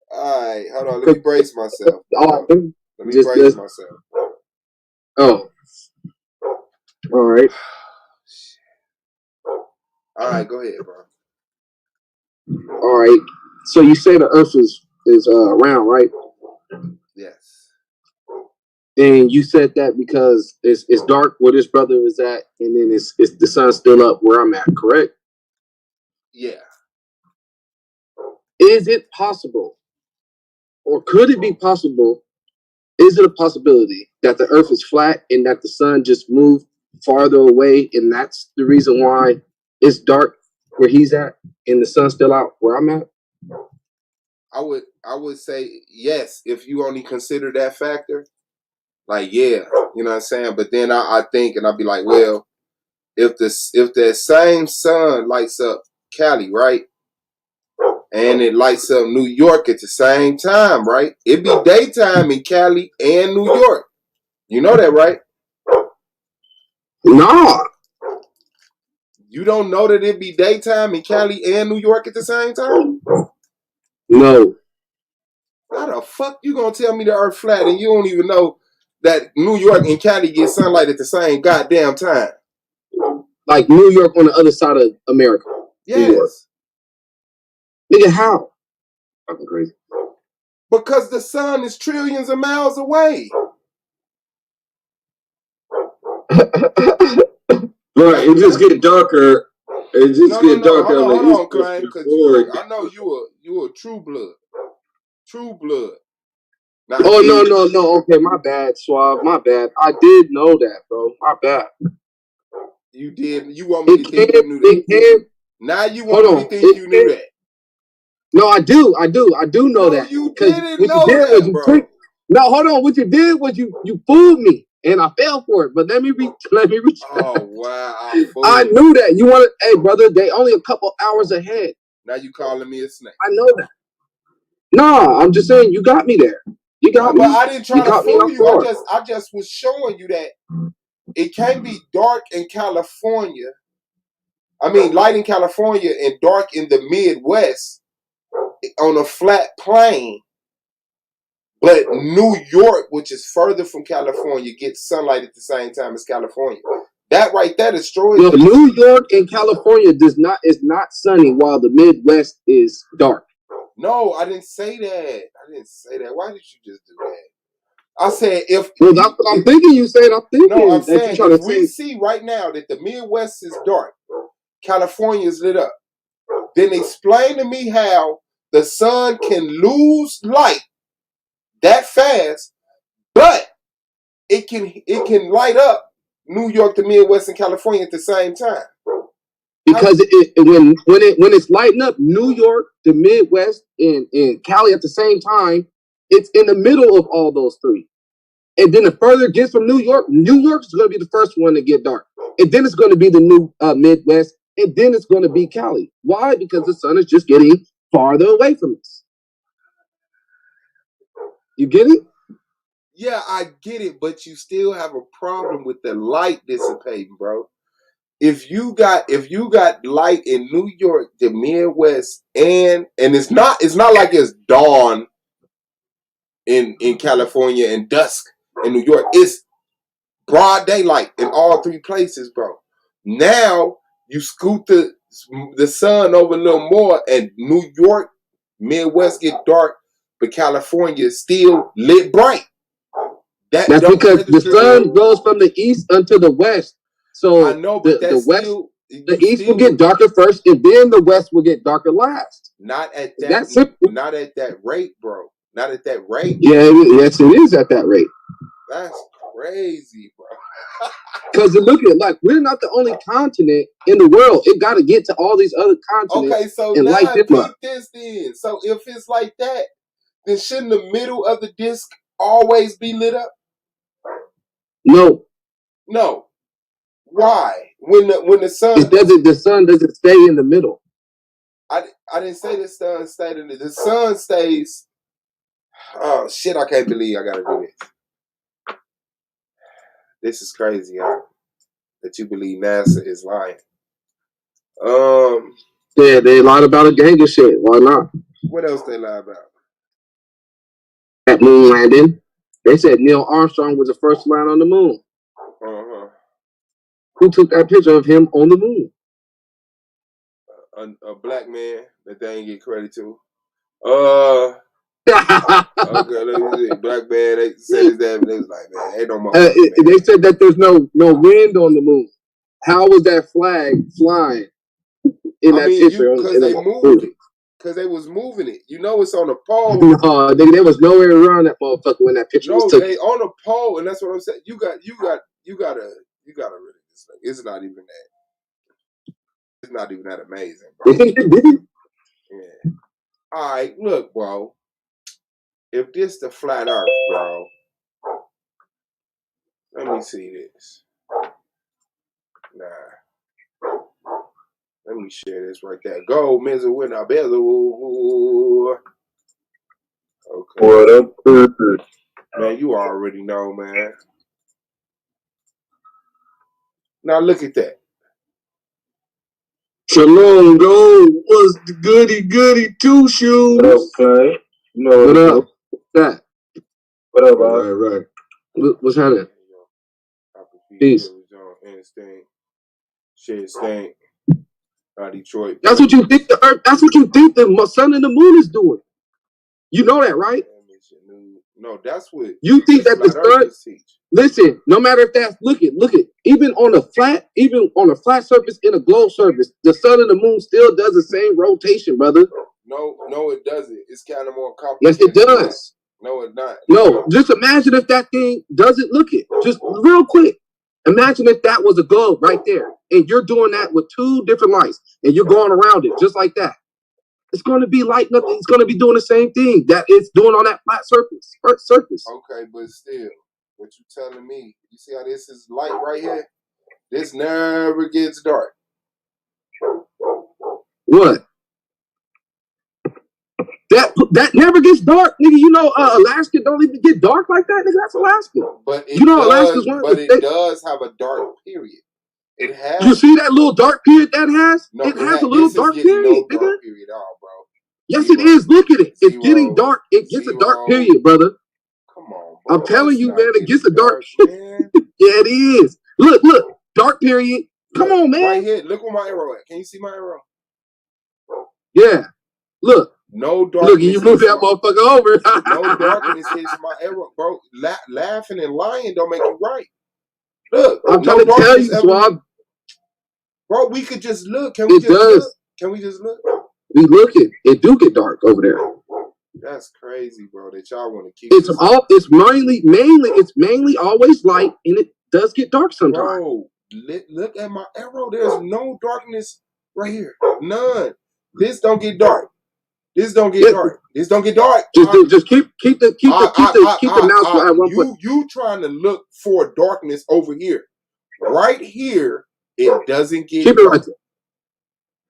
Alright, hold on. Let me brace myself. Oh, Let me brace myself. Oh. Alright. Alright, go ahead, bro. Alright. So you say the earth is round, right? Yes. And you said that because it's dark where this brother is at, and then it's the sun's still up where I'm at, correct? Yeah. Is it possible, or could it be possible? Is it a possibility that the earth is flat and that the sun just moved farther away, and that's the reason why it's dark where he's at and the sun's still out where I'm at? I would say yes if you only consider that factor. Like, yeah, you know what I'm saying? But then I think, and I'll be like, well, if that same sun lights up Cali, right? And it lights up New York at the same time, right? It'd be daytime in Cali and New York. You know that, right? Nah. You don't know that it'd be daytime in Cali and New York at the same time? No. How the fuck you gonna tell me the earth flat and you don't even know that New York and Cali get sunlight at the same goddamn time? Like New York on the other side of America. Yes. Nigga, how? Fucking crazy. Because the sun is trillions of miles away. Right, it just get darker. It just get darker. Hold on, Clay, because I know you a true blood. True blood. Now, no. Okay, my bad, Suave. My bad. I did know that, bro. My bad. You did. You want me to think you knew that. Now you want me to think you knew that. No, I do know that. You didn't know that, bro. No, hold on. What you did was you fooled me, and I fell for it. But let me reach. Oh wow! I knew that. You wanted, hey brother, they only a couple hours ahead. Now you calling me a snake? I know that. No, I'm just saying you got me there. You got me. But I didn't try to fool you. I just was showing you that it can't be dark in California. I mean, light in California and dark in the Midwest on a flat plane. But New York, which is further from California, gets sunlight at the same time as California. That right there destroys. Well, New York and California is not sunny, while the Midwest is dark. No, I didn't say that. Why did you just do that? I said if. Well, that's what I'm thinking. You said I'm thinking. No, I'm saying if we see right now that the Midwest is dark, California is lit up, then explain to me how the sun can lose light that fast, but it can light up New York, the Midwest, and California at the same time. Because when it's lighting up New York, the Midwest, and Cali at the same time, it's in the middle of all those three. And then the further it gets from New York is going to be the first one to get dark. And then it's going to be the new Midwest, and then it's going to be Cali. Why? Because the sun is just getting farther away from us. You get it? Yeah, I get it, but you still have a problem with the light dissipating, bro. If you got light in New York, the Midwest, and it's not like it's dawn in California and dusk in New York. It's broad daylight in all three places, bro. Now you scoot the sun over a little more, and New York, Midwest get dark, but California is still lit bright. That's because the sun goes from the east unto the west. So I know, but the west, the east will get darker first, and then the west will get darker last. Not at that rate, bro. Not at that rate. Yeah, yes, it is at that rate. That's crazy, bro. Because look at like we're not the only continent in the world. It got to get to all these other continents. Okay, so now peep this then. So if it's like that, then shouldn't the middle of the disc always be lit up? No. Why? When the sun the sun doesn't stay in the middle. I didn't say the sun stayed in it. The sun stays. Oh shit! I can't believe I gotta do this. This is crazy, huh? That you believe NASA is lying. Yeah, they lied about a gang of shit. Why not? What else they lie about? That moon landing. They said Neil Armstrong was the first to land on the moon. Who took that picture of him on the moon? A black man that they ain't get credit to. Okay, let me see. Black man, they said his name, and they was like, man, ain't no more. They said that there's no wind on the moon. How was that flag flying in that picture? Because they moved it. Because they was moving it. You know it's on a pole. No, there was nowhere around that motherfucker when that picture was taken. No, they on a pole, and that's what I'm saying. You gotta really this thing. It's not even that. It's not even that amazing, bro. Yeah. All right, look, bro. If this the flat Earth, bro, let me see this. Nah. Let me share this right there. Go, Mizzle, with our bezel. Okay. What up? Man, you already know, man. Now look at that. Shalom, go. What's the goody two shoes? What up, Clay? You know what up? What's that? What up, right? What's happening? Peace. Instinct. Shit stink. Detroit. That's what you think the Earth. That's what you think the sun and the moon is doing. You know that, right? No, that's what you think that the sun. Listen, no matter if that's look at even on a flat surface in a globe surface, the sun and the moon still does the same rotation, brother. No, it doesn't. It's kind of more complicated. Yes, it does. No, it's not. No, just imagine if that thing doesn't look it. Just real quick. Imagine if that was a globe right there, and you're doing that with two different lights, and you're going around it just like that. It's going to be like nothing. It's going to be doing the same thing that it's doing on that flat surface. Okay, but still, what you telling me? You see how this is light right here? This never gets dark. What? That never gets dark, nigga. You know, Alaska don't even get dark like that, nigga. That's Alaska. But it Alaska's one of the it does have a dark period. It has. You see that little dark period that has? No, it has a little dark period, no dark period at all, bro. Yes, it is. Look at it. It's getting dark. It gets a dark period, brother. Come on, bro. I'm telling you, man. It gets a dark. Yeah, it is. Look, dark period. Come on, man. Right here. Look where my arrow at. Can you see my arrow? Yeah. Look. No darkness. Look, you move that motherfucker over. No darkness hits my arrow, bro. Laughing and lying don't make it right. Look, I'm trying to tell you, Swab. Bro, we could just look. Can we just look? Can we just look? We looking. It do get dark over there. That's crazy, bro. That y'all want to keep. It's mainly always light, and it does get dark sometimes. Bro, look at my arrow. There's no darkness right here. None. This don't get dark. This don't get dark. This don't get dark. Just keep the mouse at one point. You trying to look for darkness over here? Right here, it doesn't get dark. It right there.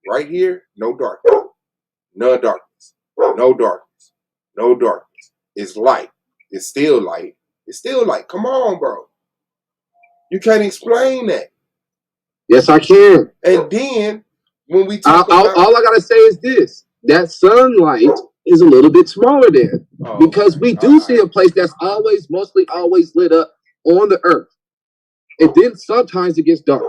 Right here, no darkness. No darkness. No darkness. No darkness. It's light. It's still light. It's still light. Come on, bro. You can't explain that. Yes, I can. And then when we talk about all I gotta say is this: that sunlight is a little bit smaller there because we do see a place that's mostly always lit up on the earth, and then sometimes it gets dark.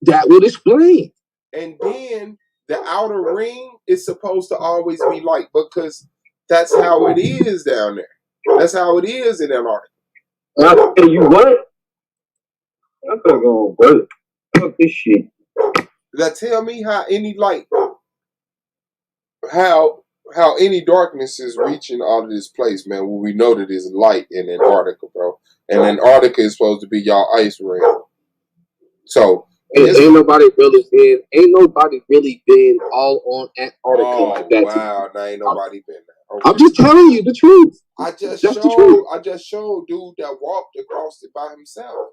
That would explain. And then the outer ring is supposed to always be light because that's how it is down there. That's how it is in Antarctica. I'll tell you what. I'm gonna go work. Fuck this shit. Now tell me how any light, how any darkness is reaching out of this place, man, when we know that there's light in Antarctica, bro. And Antarctica is supposed to be y'all ice ring. So ain't nobody really been all on Antarctica like that. Wow, now ain't nobody been there. Okay. I'm just telling you the truth. I just showed dude that walked across it by himself.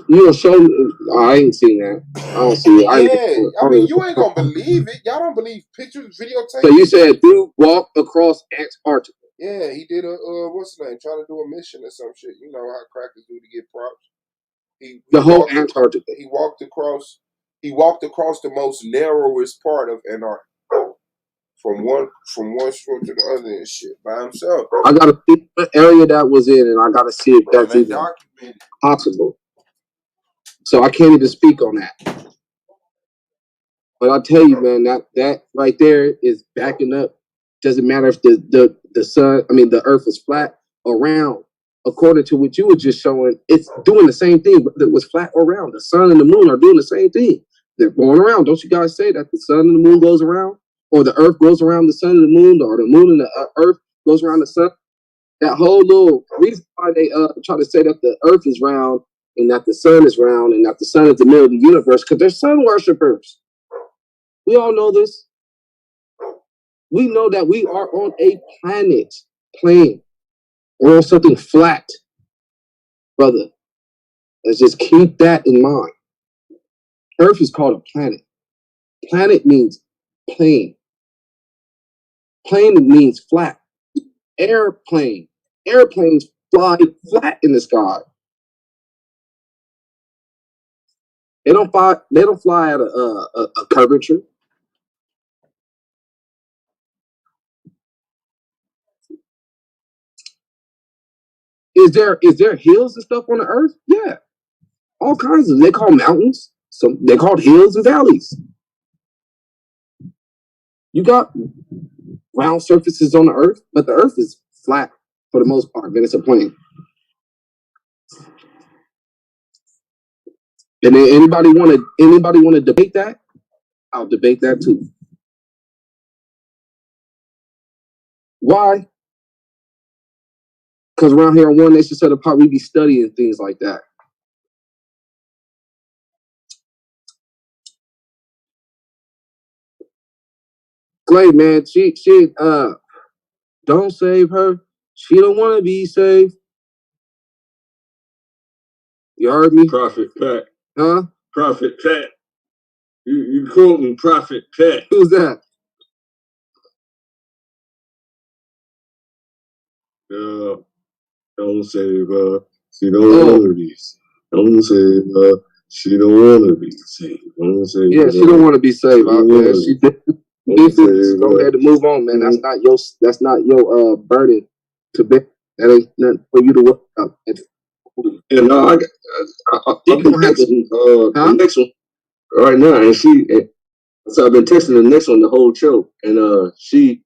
You know, show. I ain't seen that. I don't see it. I mean, you ain't gonna believe it. Y'all don't believe pictures, videotapes. So you said dude walked across Antarctica. Yeah, he did a what's the name? Trying to do a mission or some shit. You know how crackers do to get props. The whole Antarctica. He walked across the most narrowest part of Antarctica. From one shore to the other and shit by himself. I gotta see the area that was in, and I gotta see if that's even possible. So I can't even speak on that. But I tell you, man, that right there is backing up. Doesn't matter if the sun, I mean the earth is flat or round. According to what you were just showing, it's doing the same thing, whether it was flat or round. The sun and the moon are doing the same thing. They're going around. Don't you guys say that the sun and the moon goes around? Or the earth goes around the sun and the moon, or the moon and the earth goes around the sun? That whole little reason why they try to say that the earth is round and that the sun is round and that the sun is the middle of the universe, because they're sun worshipers. We all know this. We know that we are on a plane, or on something flat. Brother, let's just keep that in mind. Earth is called a planet. Planet means plane. Plane means flat. Airplane. Airplanes fly flat in the sky. They don't fly at a curvature. Is there hills and stuff on the earth? Yeah. All kinds of. They call mountains. They called hills and valleys. You got round surfaces on the earth, but the earth is flat for the most part. Then it's a plane. And then anybody want to debate that? I'll debate that too. Why? Because around here on One Nation Set Apart, we be studying things like that. Clay, man, she don't save her. She don't want to be saved. You heard me? Prophet Pat. Huh? Prophet Pat. You quoting Prophet Pat. Who's that? Don't save her. She don't want to be saved. Don't save her. She don't want to be saved. Don't save her. Yeah, she don't want to be saved. She did. Go ahead and move on, man. That's not your burden to bear. That ain't nothing for you to work out. And I'm texting the next one right now, and so I've been texting the next one the whole show, and she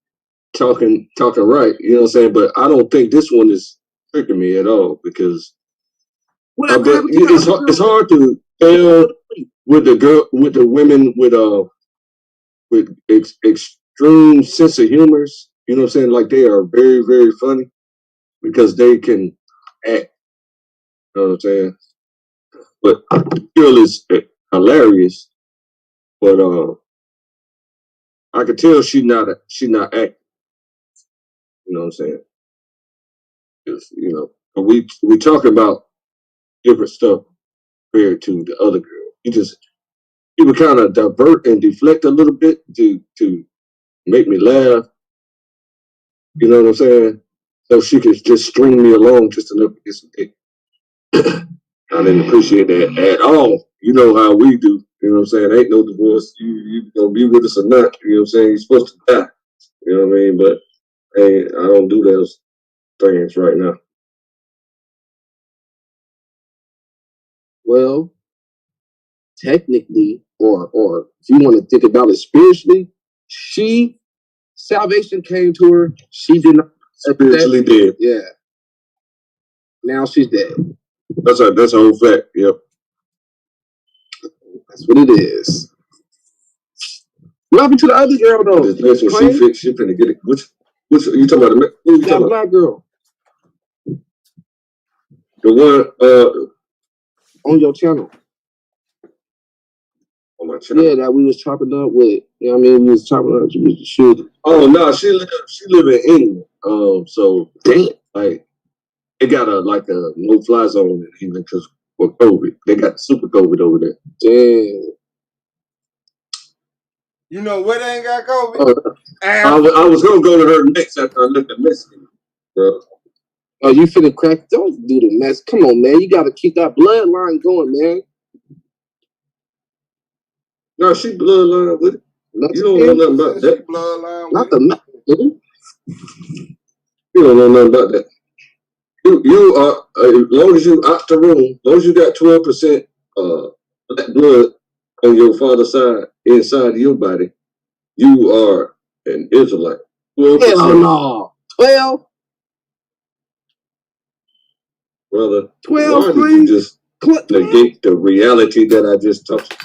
talking right, you know what I'm saying? But I don't think this one is tricking me at all, because it's hard to tell with the women with extreme sense of humors. You know what I'm saying? Like, they are very, very funny because they can act. You know what I'm saying? But the girl is hilarious. But I could tell she not acting. You know what I'm saying? You know, but we talking about different stuff compared to the other girl. He would kind of divert and deflect a little bit to make me laugh. You know what I'm saying? So she could just string me along just enough to get some dick. I didn't appreciate that at all. You know how we do. You know what I'm saying? Ain't no divorce. You gonna be with us or not. You know what I'm saying? You're supposed to die. You know what I mean? But hey, I don't do those things right now. Well, technically, or if you want to think about it spiritually, salvation came to her. She did not spiritually dead. Yeah. Now she's dead. That's a whole fact. Yep. That's what it is. What happened to the other girl though? She finna get it. Which you talking about? That black girl. The one on your channel. On my channel. Yeah, that we was chopping up with. You know what I mean? We was chopping up. She was shooting. Oh no, she live in England. So damn, like it got a no-fly zone in England because for COVID. They got the super COVID over there. Damn. You know where they ain't got COVID? I was gonna go to her next after I looked at Mexican, bro. Oh, you finna crack? Don't do the mess. Come on, man. You gotta keep that bloodline going, man. No, she bloodline with it. You don't know nothing about that. Bloodline Not with the Mexican. You don't know nothing about that. You are as long as you out the room, as long as you got 12% black blood on your father's side inside of your body, you are an Israelite. 12%. Hell no. 12? Brother, 12, why did you please? just negate the reality that I just talked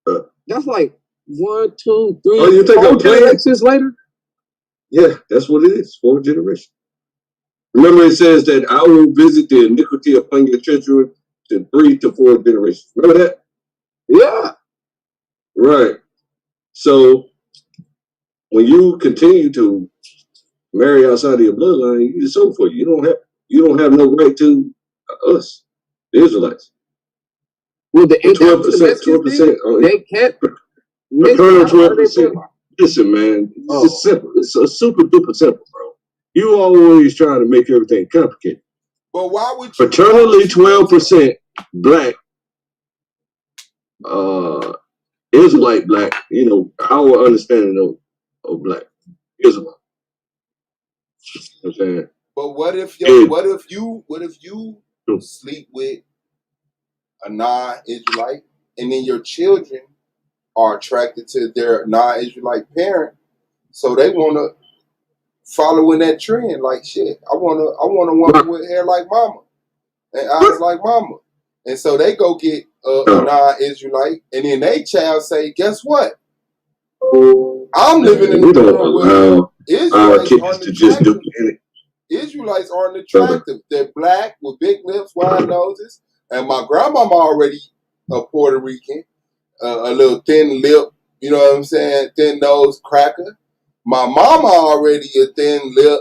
about? That's like 1, 2, 3, Oh, you think 4 I'm playing? generations later? Yeah, that's what it is. 4 generations. Remember, it says that I will visit the iniquity upon your children to 3 to 4 generations. Remember that? Yeah. Right. So when you continue to marry outside of your bloodline, it's over for you. You don't have no right to us, the Israelites. Well, the 12%. They can't. Paternal 12%. Listen, man, it's simple. It's a super duper simple, bro. You always trying to make everything complicated. But why would you? Paternally 12% black, Israelite black. You know our understanding of black Israelite. You know what I'm saying. But what if you sleep with a non-Israelite, and then your children are attracted to their non-Israelite parent, so they want to follow in that trend? Like, shit, I want a woman with hair like mama and eyes like mama, and so they go get a non-Israelite, and then they child say, guess what? I'm living in the world where Israelites aren't attractive. Israelites aren't attractive. They're black with big lips, wide noses, and my grandmama already a Puerto Rican, a little thin lip, you know what I'm saying, thin nose cracker. My mama already a thin lip,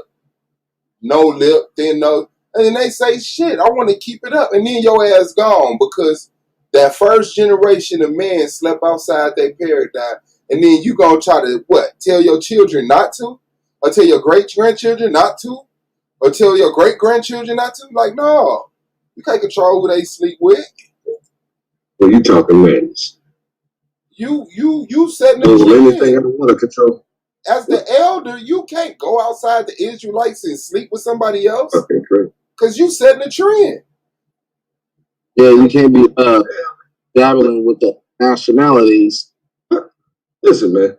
no lip, thin nose, and then they say, shit, I want to keep it up, and then your ass gone because that first generation of men slept outside their paradigm, and then you gonna try to tell your children not to, or tell your great grandchildren not to, or tell your great grandchildren not to? Like, no, you can't control who they sleep with. Well, you talking madness. You setting the trend. Anything I don't want to control. As the elder, you can't go outside the Israelites and sleep with somebody else. Okay, great. Because you setting the trend. Yeah, you can't be dabbling with the nationalities. Listen, man.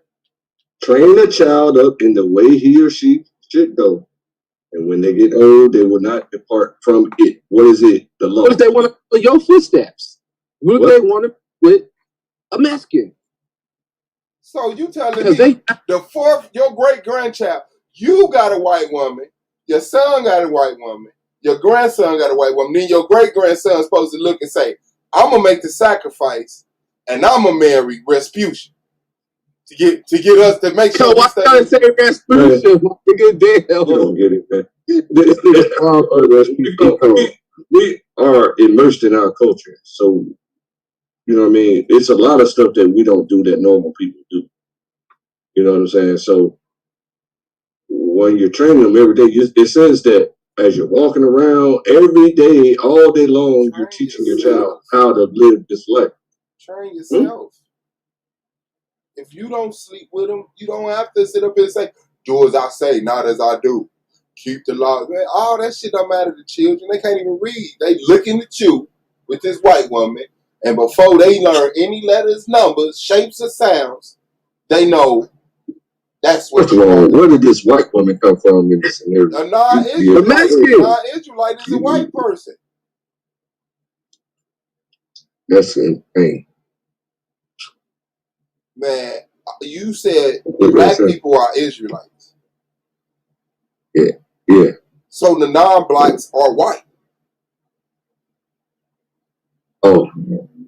Train a child up in the way he or she should go. And when they get old, they will not depart from it. What is it? The law. What if they want to follow your footsteps? What if they want to with a Mexican? So you telling me your great grandchild, you got a white woman, your son got a white woman, your grandson got a white woman, then your great grandson is supposed to look and say, I'm gonna make the sacrifice and I'm gonna marry Rasputin to get us to make sure. Why gotta say Rasputin? You don't get it, man. We are immersed in our culture, so you know what I mean. It's a lot of stuff that we don't do that normal people do. You know what I'm saying? So when you're training them every day, it says that as you're walking around every day, all day long, you're teaching your child how to live this life. Train yourself. If you don't sleep with them, you don't have to sit up and say, do as I say, not as I do. Keep the law. Man, all that shit don't matter to children. They can't even read. They looking at you with this white woman, and before they learn any letters, numbers, shapes, or sounds, they know that's what. First of all, where did this white woman come from in this scenario? A non-Israelite is a white person. That's insane. Man, you said black people are Israelites. Yeah. So the non-blacks are white. Oh,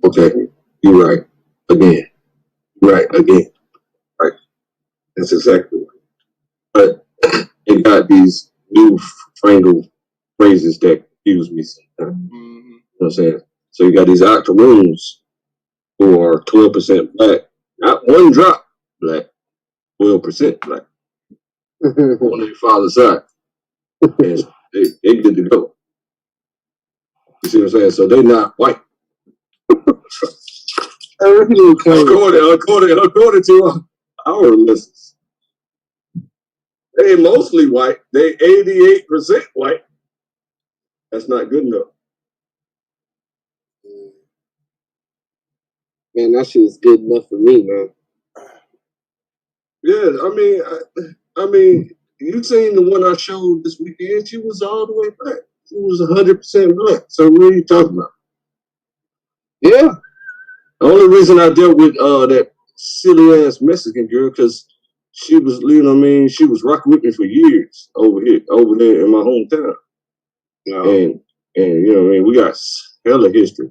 okay. You're right. Again. Right. That's exactly right. But it got these new fangled phrases that confuse me sometimes. You know what I'm saying? So you got these octoroons who are 12% black, not one drop black, 12% black on their father's side, and they good to go. You see what I'm saying? So they're not white. according to our lists, they mostly white. They 88% white. That's not good enough. Man, that shit is good enough for me, man. Yeah, I mean, you seen the one I showed this weekend? She was all the way black. She was 100% black. So what are you talking about? Yeah. The only reason I dealt with that silly ass Mexican girl because she was, you know what I mean, she was rocking with me for years over there in my hometown. No. And you know what I mean, we got hella history.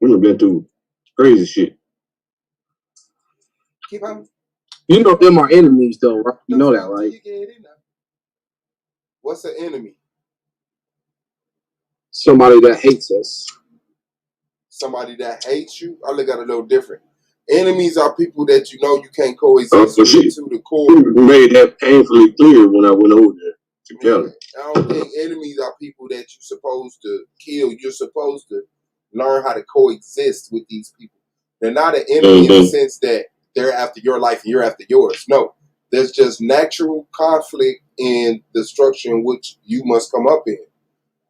We've been through crazy shit. Keep on. You know them are enemies though, right? You know that, right? What's an enemy? Somebody that hates us. Somebody that hates you? I look at it a little different. Enemies are people that you know you can't coexist with to the core. You made that painfully clear when I went over there to Cali. I don't think enemies are people that you're supposed to kill. You're supposed to learn how to coexist with these people. They're not an enemy in the sense that they're after your life and you're after yours. No, there's just natural conflict in the structure in which you must come up in.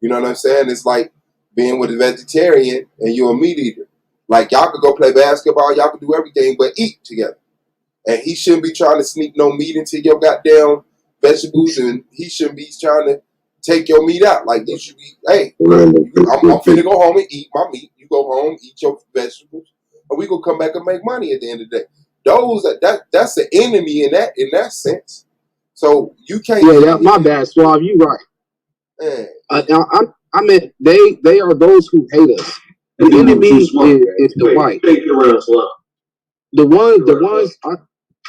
You know what I'm saying? It's like being with a vegetarian and you're a meat eater. Like, y'all could go play basketball, y'all could do everything but eat together. And he shouldn't be trying to sneak no meat into your goddamn vegetables, and he shouldn't be trying to take your meat out. Like, you should be, hey, I'm finna go home and eat my meat. You go home, eat your vegetables, and we gonna come back and make money at the end of the day. That's the enemy in that sense. So you can't. Yeah, my bad, Suave. You right. I meant they are those who hate us. The enemy is the white. The ones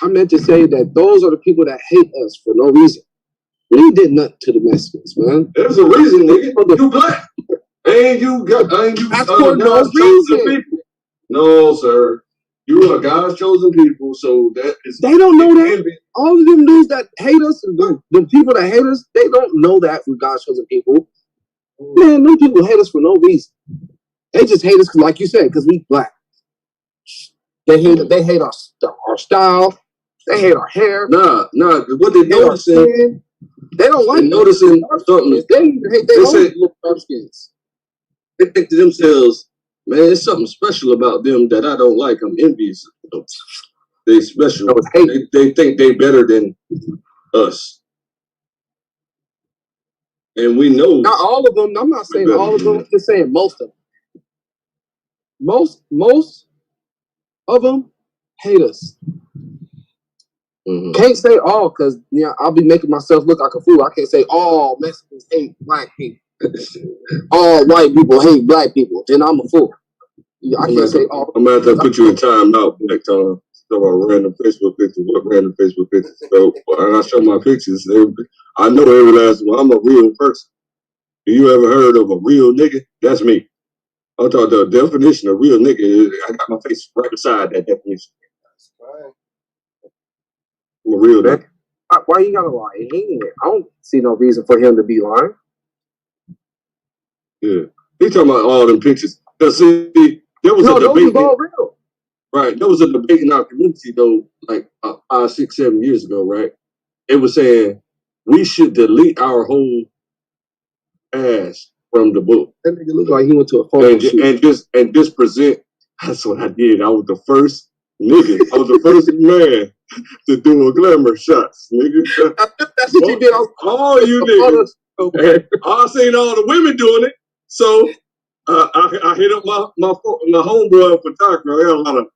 I meant to say that those are the people that hate us for no reason. We did nothing to the Mexicans, man. There's a reason, nigga. You black. That's for no reason. People. No, sir. You are God's chosen people, so that is. They don't know that. All of them dudes that hate us, the people that hate us, they don't know that we're God's chosen people. Man, them people hate us for no reason. They just hate us, like you said, because we black. They hate our style. They hate our hair. Nah. What they noticing? They don't like noticing something. They hate their own dark skins. They think to themselves, man, there's something special about them that I don't like. I'm envious of them. They special. They think they better than us. And we know. Not all of them. I'm not saying all of them. I'm just saying most of them. Most of them hate us. Mm-hmm. Can't say all because I'll be making myself look like a fool. I can't say all Mexicans hate black people. All white people hate black people. Then I'm a fool. I can't say all. I'm going to have to put you in time out next time. So random Facebook pictures. What random Facebook pictures? So when I show my pictures, I know every last one. I'm a real person. Have you ever heard of a real nigga? That's me. I thought the definition of real nigga is I got my face right beside that definition. I'm a real nigga. Why you gotta lie? I don't see no reason for him to be lying. Yeah. He talking about all them pictures. See, there was a debate. Those all real. Right. There was a debate in our community though, like 5, 6, 7 years ago, right? It was saying we should delete our whole ass from the book. That nigga looked like he went to a photo shoot. And just present. That's what I did. I was the first nigga. I was the first man to do a glamour shots, nigga. That's what you did. All you niggas. I seen all the women doing it. So I hit up my homeboy photographer. I got a lot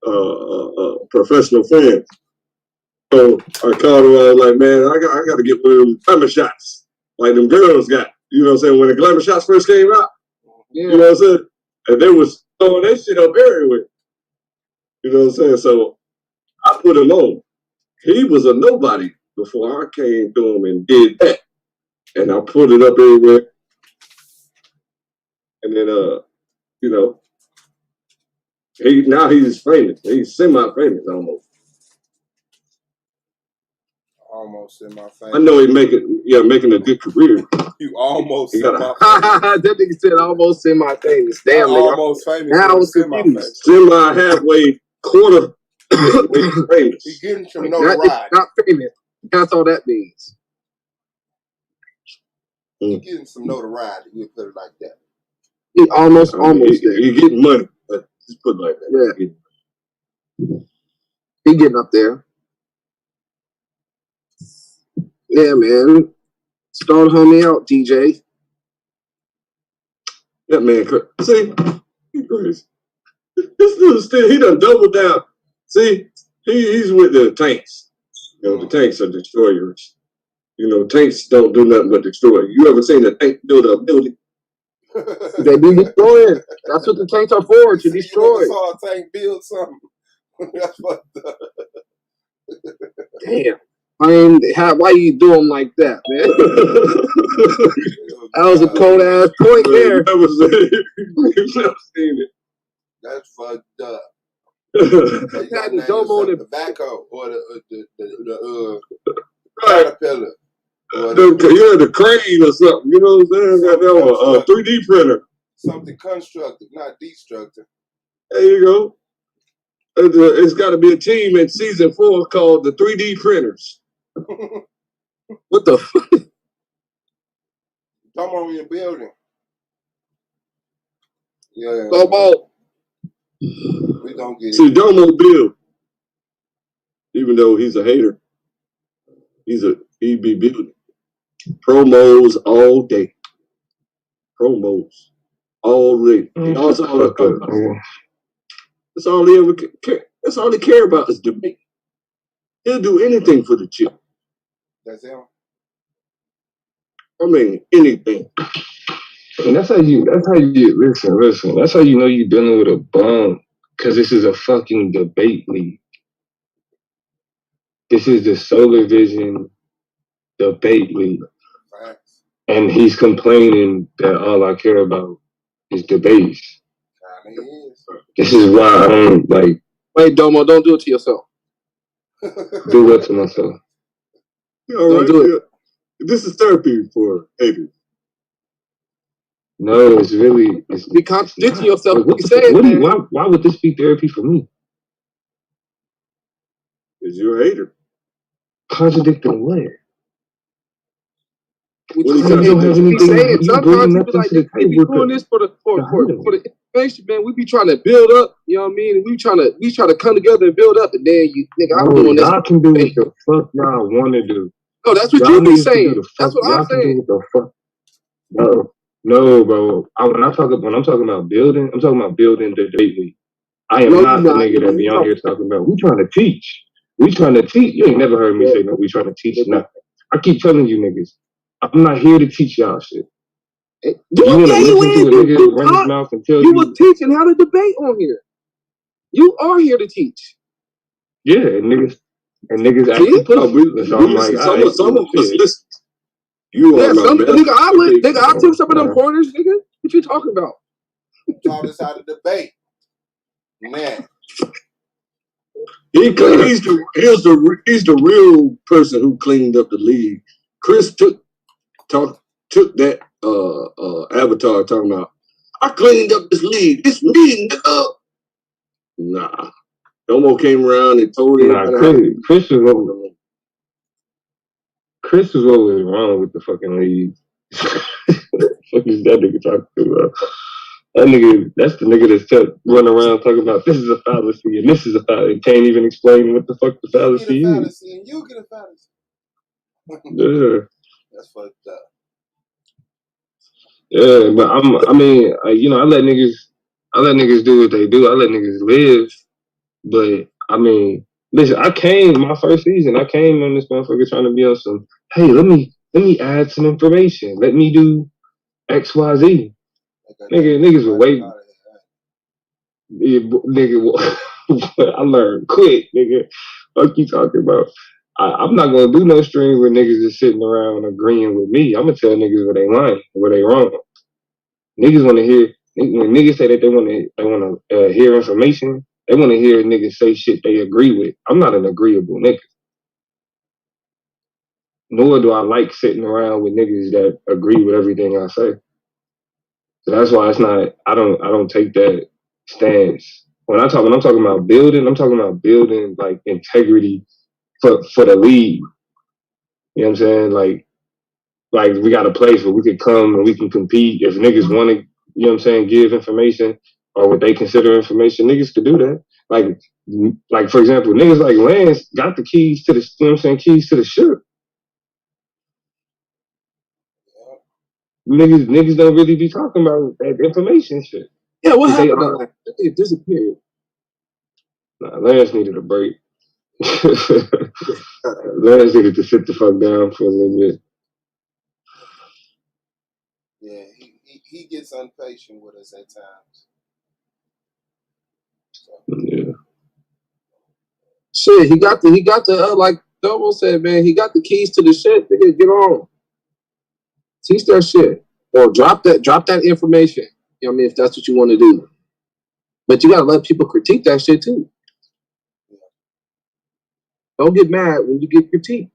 of professional fans. So I called him. I was like, man, I got to get one of them glamour shots like them girls got. You know what I'm saying? When the glamour shots first came out, you know what I'm saying? And they was throwing that shit up everywhere. You know what I'm saying? So I put him on. He was a nobody before I came to him and did that. And I put it up everywhere. And then you know, he's famous. He's semi-famous almost. Almost semi-famous. I know he's making a good career. You almost semi-famous. That nigga said almost semi-famous. Damn, nigga. Almost famous. Now I was confused. Semi, halfway, quarter famous. He's getting some notoriety. Not famous. That's all that means. He's getting some notoriety. We'll put it like that. He almost there. You're getting money. But just put it like that. Yeah. He getting up there. Yeah, man. Start homie out, DJ. That man, see, he crazy. This dude still, he done doubled down. See, he's with the tanks. You know, the tanks are destroyers. You know, tanks don't do nothing but destroy. You ever seen a tank build a building? They be destroying. That's what the tanks are for, to destroy. You saw a tank build something. That's fucked up. Damn. I mean, why you do them like that, man? That was a cold ass point there. You've never seen it. That's fucked up. You had the domo the tobacco or the caterpillar. The crane or something. You know what I'm saying? That was a 3D printer. Something constructive, not destructive. There you go. It's got to be a team in season 4 called the 3D Printers. What the fuck? Come on your building. Yeah. Domo. We don't get See, Domo build. Even though he's a hater, he be building. Promos all day. Promos all day. That's all he ever care. That's all he care about is debate. He'll do anything for the chip. That's him. I mean, anything. And that's how you listen. That's how you know you're dealing with a bum. Because this is a fucking debate league. This is the Solar Vision debate league. Right. And he's complaining that all I care about is debates. This is why I don't like. Wait, Domo, don't do it to yourself. Do what to myself? Don't do it. This is therapy for haters. No, it's really. Be contradicting yourself. Why would this be therapy for me? Because you're a hater. Contradicting what? Sometimes you be like, we be doing this for the information, man. We be trying to build up, you know what I mean? We trying to come together and build up, and then I'm doing this. Y'all can do what the fuck y'all want to do. No, that's what you be saying. That's what I'm saying. What the fuck? No, bro. When I'm talking about building, I'm talking about building the debate league. I am not the nigga that be on here talking about we trying to teach. We trying to teach. You ain't never heard me say no. We trying to teach nothing. I keep telling you niggas, I'm not here to teach y'all shit. You was teaching how to debate on here. You are here to teach. Yeah, and niggas actually push. So I'm like, some of us listen. You are I took some of them corners, nigga. What you talking about? Taught us how to debate. Man. He's the real person who cleaned up the league. Chris took that avatar talking about, I cleaned up this league. It's me, nigga. Nah. Domo came around and told him. Chris was always wrong with the fucking league. What is that nigga talking about? That's the nigga that's running around talking about this is a fallacy and this is a fallacy. He can't even explain what the fuck the fallacy is. You get a fallacy. Yeah. That's fucked up. Yeah, but I let niggas do what they do. I let niggas live. But I mean, listen, my first season, I came on this motherfucker trying to be on some, hey, let me add some information. Let me do XYZ. Niggas were waiting. Yeah, nigga, I learned quick, nigga. Fuck you talking about? I'm not gonna do no stream where niggas is sitting around agreeing with me. I'm gonna tell niggas where they lying, where they wrong. Niggas want to hear when niggas say that they want to hear information. They want to hear niggas say shit they agree with. I'm not an agreeable nigga. Nor do I like sitting around with niggas that agree with everything I say. So that's why it's not. I don't take that stance. When I'm talking about building, I'm talking about building like integrity for the league. You know what I'm saying? Like we got a place where we could come and we can compete. If niggas want to, you know what I'm saying, give information or what they consider information, niggas could do that. Like for example, niggas like Lance got the keys to the, you know what I'm saying, keys to the ship. Niggas don't really be talking about that information shit. Yeah, what happened to Lance? It disappeared. Nah, Lance needed a break. Lance needed to sit the fuck down for a little bit. Yeah, he gets impatient with us at times. So. Yeah. Shit, he got the like Double said, man, he got the keys to the shit. Nigga, get on. Teach that shit. Or drop that information. You know what I mean? If that's what you want to do. But you gotta let people critique that shit too. Don't get mad when you get critiqued.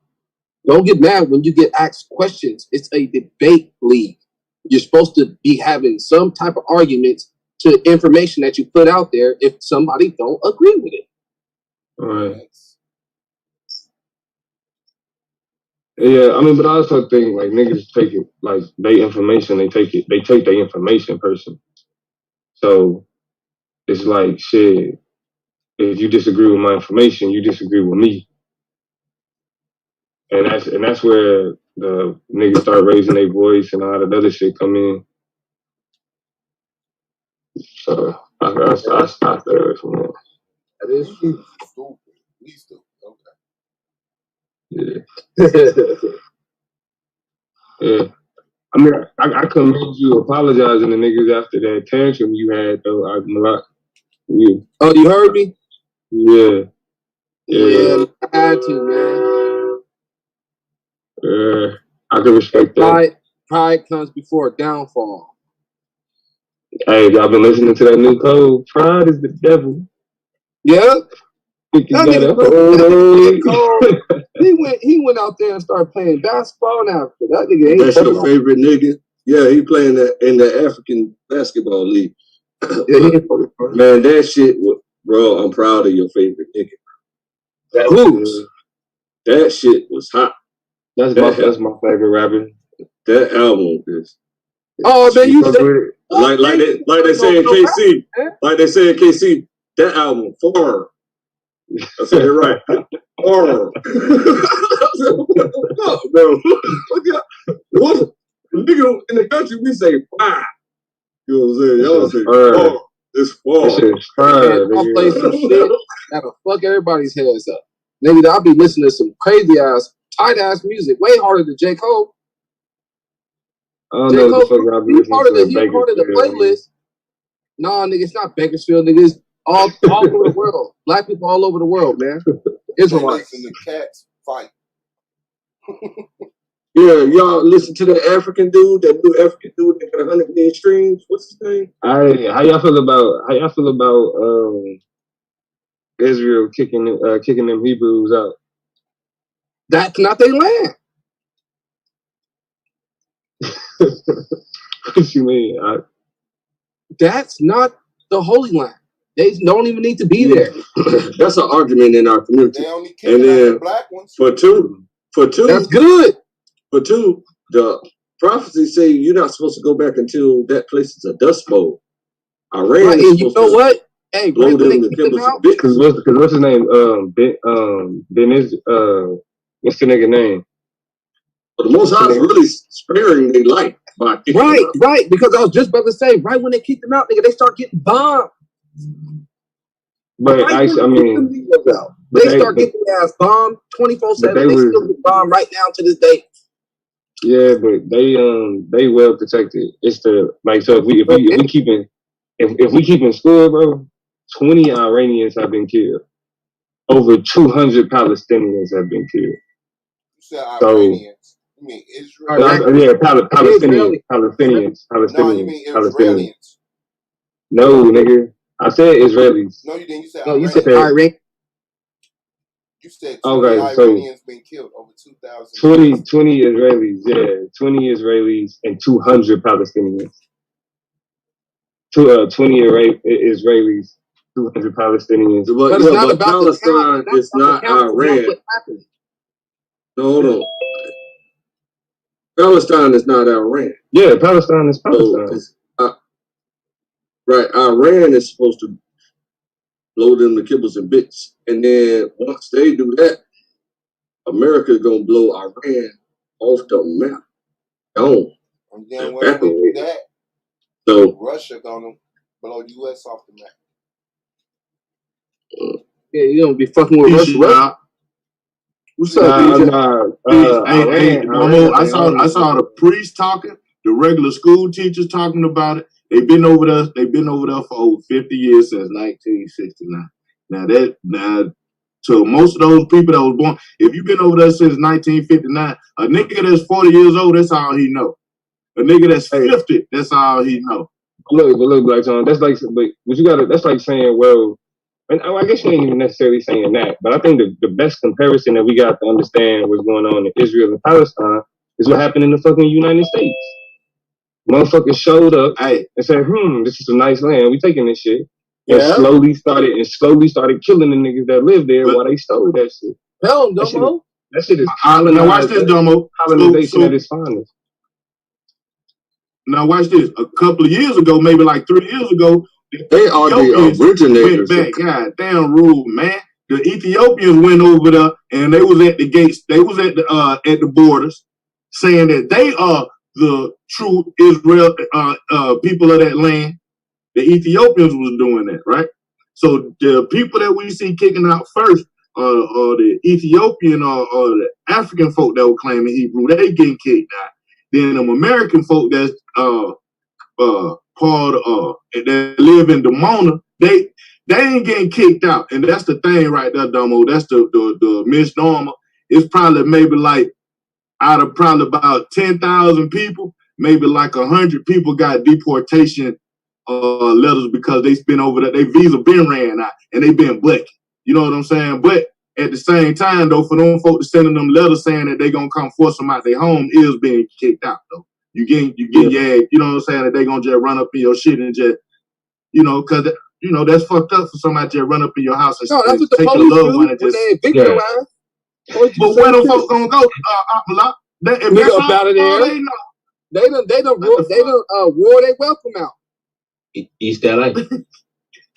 Don't get mad when you get asked questions. It's a debate league. You're supposed to be having some type of arguments to information that you put out there if somebody don't agree with it. All right. Yeah, I mean, but I also think like niggas take it like they information, they take their information personally. So it's like shit. If you disagree with my information, you disagree with me, and that's where the niggas start raising their voice and all that other shit come in. So I stopped there from that. That is true. Stupid. We stupid. Okay. Yeah. Yeah. I mean, I commend you apologizing to niggas after that tantrum you had, though. Yeah. Oh, you heard me? Yeah. Yeah, I had to, man. I can respect that. Pride comes before downfall. Hey, y'all been listening to that new code? Pride is the devil. Yeah. He went out there and started playing basketball in Africa. That nigga ain't. That's your favorite nigga? Yeah, he playing in the African basketball league. Man, that shit, bro. I'm proud of your favorite nigga. That hoops. That shit was hot. That's my favorite rapper. That album is. Oh man, you said like they say in KC, like they say in KC, that album far. I said it right. Far. Bro, what nigga in the country we say fire. You know what I'm saying? Y'all say far. It's far. It's fire. I'll play some shit that'll fuck everybody's heads up. Nigga, I'll be listening to some crazy ass, tight ass music, way harder than J. Cole. I don't know what the fuck I'll be listening to. He's part of the playlist. Nah, nigga, it's not Bakersfield, nigga. It's all over the world. Black people all over the world, man. Israelites. And the cats fight. Yeah, y'all listen to the African dude, that new African dude that got 100 million streams. What's his name? How y'all feel about Israel kicking them Hebrews out? That's not their land. What you mean? That's not the Holy Land. They don't even need to be there. That's an argument in our community. They only kick out the black ones. For two, that's good. For two, the prophecies say you're not supposed to go back until that place is a dust bowl. Iran right, and you know what? Hey, blow them to kibbles a bit. Because what's his name? What's the nigga name? But the Most High is really sparing their life by kicking them out. Right. Because I was just about to say, right when they kicked them out, nigga, they start getting bombed. But right I mean, they start getting their ass bombed 24/7. They still get bombed right now to this day. Yeah, but they well protected. It's the like so if we keeping score, bro, 20 Iranians have been killed. Over 200 Palestinians have been killed. You said Iranians. You mean Israel? Palestinians. No, you mean Palestinians. Israelis. No, nigga. I said Israelis. No, you didn't. You said No, you Iranians. said Iraq. You said 20 Iranians been killed, over 2,000. 20 Israelis, yeah. 20 Israelis and 200 Palestinians. 20 Israelis, 200 Palestinians. But Palestine is not Iran. No, hold on. Palestine is not Iran. Yeah, Palestine is Palestine. So right, Iran is supposed to blow them to kibbles and bits. And then once they do that, America is going to blow Iran off the map. Gone. And then when we do that, so Russia going to blow the U.S. off the map. Yeah, you don't be fucking with Russia. What's up, DJ? I saw the priest talking, the regular school teachers talking about it. They've been over there for over 50 years, since 1969. Now, so most of those people that was born, if you've been over there since 1959, a nigga that's 40 years old, that's all he know. A nigga that's 50, that's all he know. Look, Black John, that's like, that's like saying, well, and I guess you ain't even necessarily saying that, but I think the best comparison that we got to understand what's going on in Israel and Palestine is what happened in the fucking United States. Motherfuckers showed up and said, this is a nice land, we taking this shit. And slowly started killing the niggas that lived there while they stole that shit. Hell, Domo. That shit is now watch this, Domo. Colonization at its finest. Now watch this. A couple of years ago, maybe like 3 years ago, they are the originators. Went back. God damn rule, man. The Ethiopians went over there and they was at the gates. They was at the borders, saying that they are the true Israel people of that land. The Ethiopians was doing that, right? So the people that we see kicking out first are the Ethiopian or the African folk that were claiming Hebrew. They getting kicked out. Then them American folk that's part of that live in Dimona, they ain't getting kicked out. And that's the thing right there, Domo. That's the misnomer. It's probably maybe like out of probably about 10,000 people, maybe like 100 people got deportation letters because they been over there. Their visa been ran out and they been black. You know what I'm saying? But at the same time, though, for them folks sending them letters saying that they gonna come force them out their home is being kicked out, though. You get you know what I'm saying, that they gonna just run up in your shit and just, cause that's fucked up for somebody to run up in your house and take your loved one and just But where them folks gonna go? If that's all they know. They done wore their welcome out. East LA.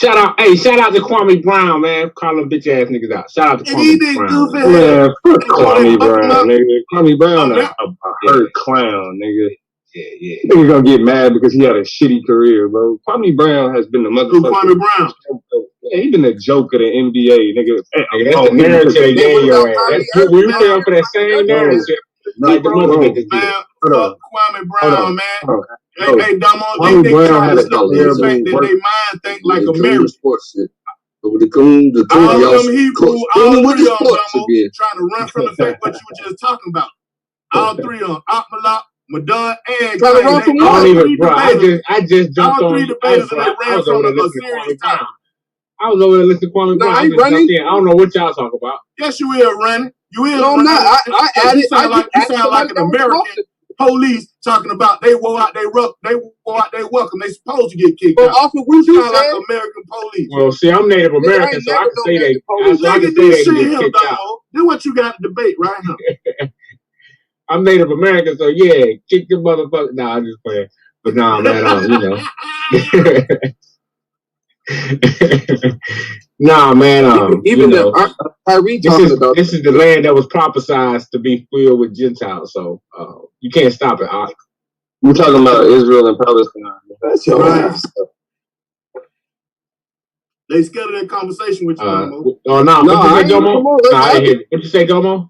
Shout out to Kwame Brown, man. Call them bitch ass niggas out. Shout out to Kwame Brown. Man, fuck Kwame Brown, nigga. Kwame Brown a hurt clown, nigga. Yeah. Nigga gonna get mad because he had a shitty career, bro. Kwame Brown has been the motherfucker. Kwame Brown? Yeah, he been the joke of the NBA, nigga. That's the narrative they gave your ass. We fell for that same narrative. Like the motherfuckers did. Fuck Kwame Brown, man. Hey, Domo, they try to stop the fact that they mind think like American. All them Hebrew, all three of them, Domo, trying to run from the fact what you were just talking about. All three of them, Akmalak, Madon, and trying to run from I just jumped on. All three debaters and they ran from the serious time. I was over there listening to Kwame Brown. I running. I don't know what y'all talk about. Yes, you is running. You is. No, I'm not. I added. You sound like an American police talking about they wore out their welcome. They supposed to get kicked out. Off of what you sound like American police. Well, see, I'm Native American, so I can say they. I can say they get kicked out. Do what you got to debate right now. I'm Native American, so yeah, kick the motherfucker. Nah, I'm just playing. But nah, man, nah, man, even Kyrie talking about this is the land that was prophesized to be filled with Gentiles, so you can't stop it. We're talking about Israel and Palestine. That's your ass. They scared of that conversation with you, Domo. Oh no, what you say, Domo? I didn't hear. What you say, Domo?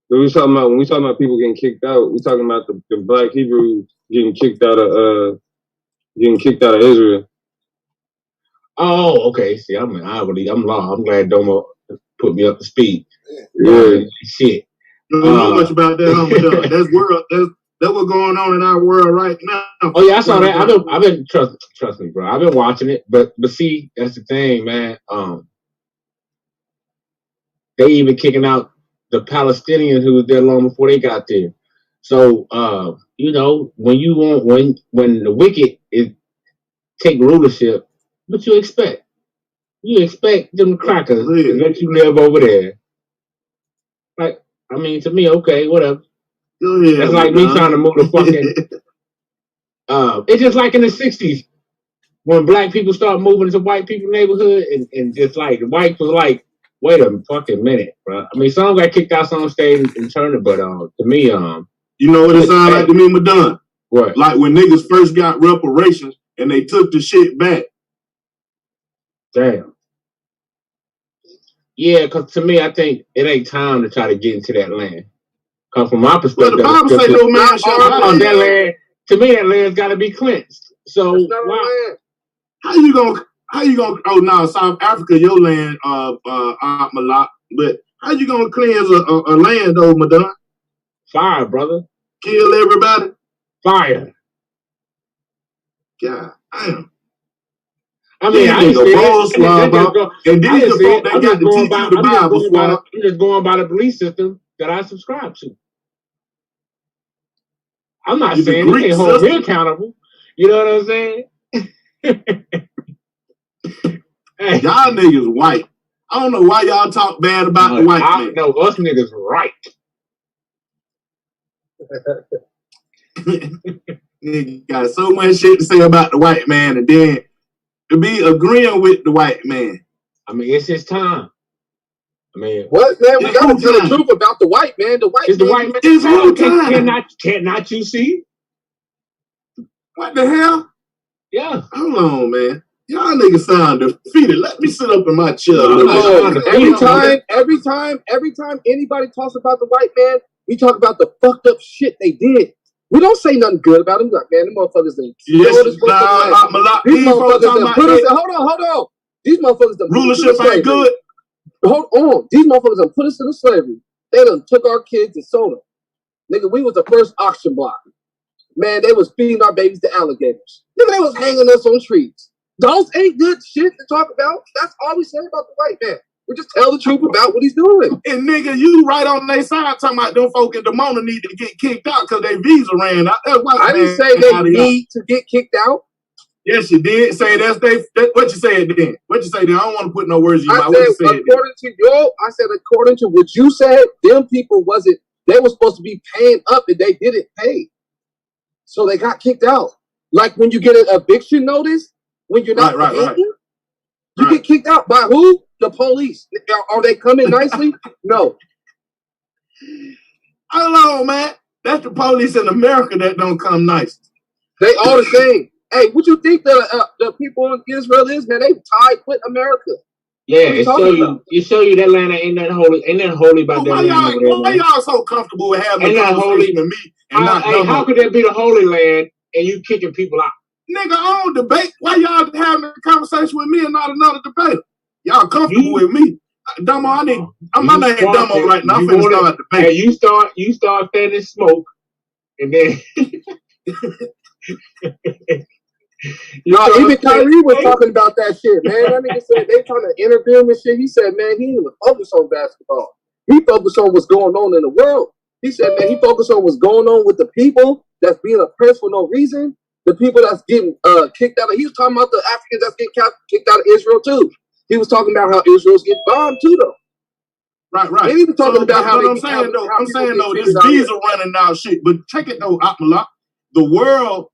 When we talking about people getting kicked out, we talking about the black Hebrews getting kicked out of Israel. Oh, okay. See, I'm law. I'm glad Domo put me up to speed. Yeah. Shit. You don't know much about that, huh? That's world. That's what's going on in our world right now. Oh yeah, I saw that. I've been trust me, bro. I've been watching it, but see, that's the thing, man. They even kicking out the Palestinians who was there long before they got there. So you know, when you want when the wicked is take rulership, what you expect? You expect them crackers to let you live over there. Like, I mean, to me, okay, whatever. That's like me trying to move the fucking. It's just like in the 60s when black people start moving to white people's neighborhood, and just like the whites was like, wait a fucking minute, bro. I mean, some got kicked out, some stayed and turned it, but to me, you know what it sounds like to me, Madonna? What? Like when niggas first got reparations and they took the shit back. Damn. Yeah, because to me, I think it ain't time to try to get into that land. Because from my perspective, well, the Bible say no man shall that land. To me, that land's got to be cleansed. So why? How you gonna? Oh no, South Africa, your land, Malak. But how you gonna cleanse a land, though, Madonna? Fire, brother. Kill everybody. Fire. God damn. I mean, I ain't and these the folk that got to teach you the Bible. I'm just going by the belief system that I subscribe to. I'm not saying they can't hold me accountable. You know what I'm saying? Hey. Y'all niggas white. I don't know why y'all talk bad about the white man. No, us niggas right. Nigga got so much shit to say about the white man, and then to be agreeing with the white man. I mean, it's his time. I mean, what, man? We gotta tell the truth about the white man. The white man is whole time. Cannot you see? What the hell? Yeah. Hold on, man. Y'all niggas sound defeated. Let me sit up in my chair. Every time anybody talks about the white man, we talk about the fucked up shit they did. We don't say nothing good about them. Like, man, them motherfuckers done these motherfuckers done put us. Hold on. These motherfuckers done rulership ain't good. Hold on. These motherfuckers done put us into slavery. They done took our kids and sold them. Nigga, we was the first auction block. Man, they was feeding our babies to alligators. Nigga, they was hanging us on trees. Those ain't good shit to talk about. That's all we say about the white man. We just tell the truth about what he's doing. And nigga, you right on their side talking about them folk in Demona need to get kicked out because their visa ran out. I didn't say they need to get kicked out. Yes, you did say that's what you said then. What you say then? I don't want to put no words in your mouth. I said according to what you said, them people they were supposed to be paying up and they didn't pay. So they got kicked out. Like when you get an eviction notice, when you're not paying, you get kicked out by who? The police. Are they coming nicely? No. Hello, man. That's the police in America that don't come nice. They all the same. Hey, what you think the people in Israel is, man? They tied with America. Yeah, it show you that land ain't nothing holy. Ain't nothing holy about that land. Why y'all so comfortable with having a conversation with me? And how could that be the holy land and you kicking people out? Nigga, I don't debate. Why y'all having a conversation with me and not another debater? Y'all comfortable with me? Dumbo, my name Dumbo right now. I'm finna start debating. Hey, you start fanning smoke, and then even Kyrie was talking about that shit, man. That nigga said they trying to interview him and shit. He said, man, he didn't even focus on basketball. He focused on what's going on in the world. He said, man, he focused on what's going on with the people that's being oppressed for no reason. The people that's getting kicked out of. He was talking about the Africans that's getting kicked out of Israel too. He was talking about how Israel's getting bombed too, though. Right. He was talking about how I'm saying though, this visa running out shit. But check it though, Akmalak. The world,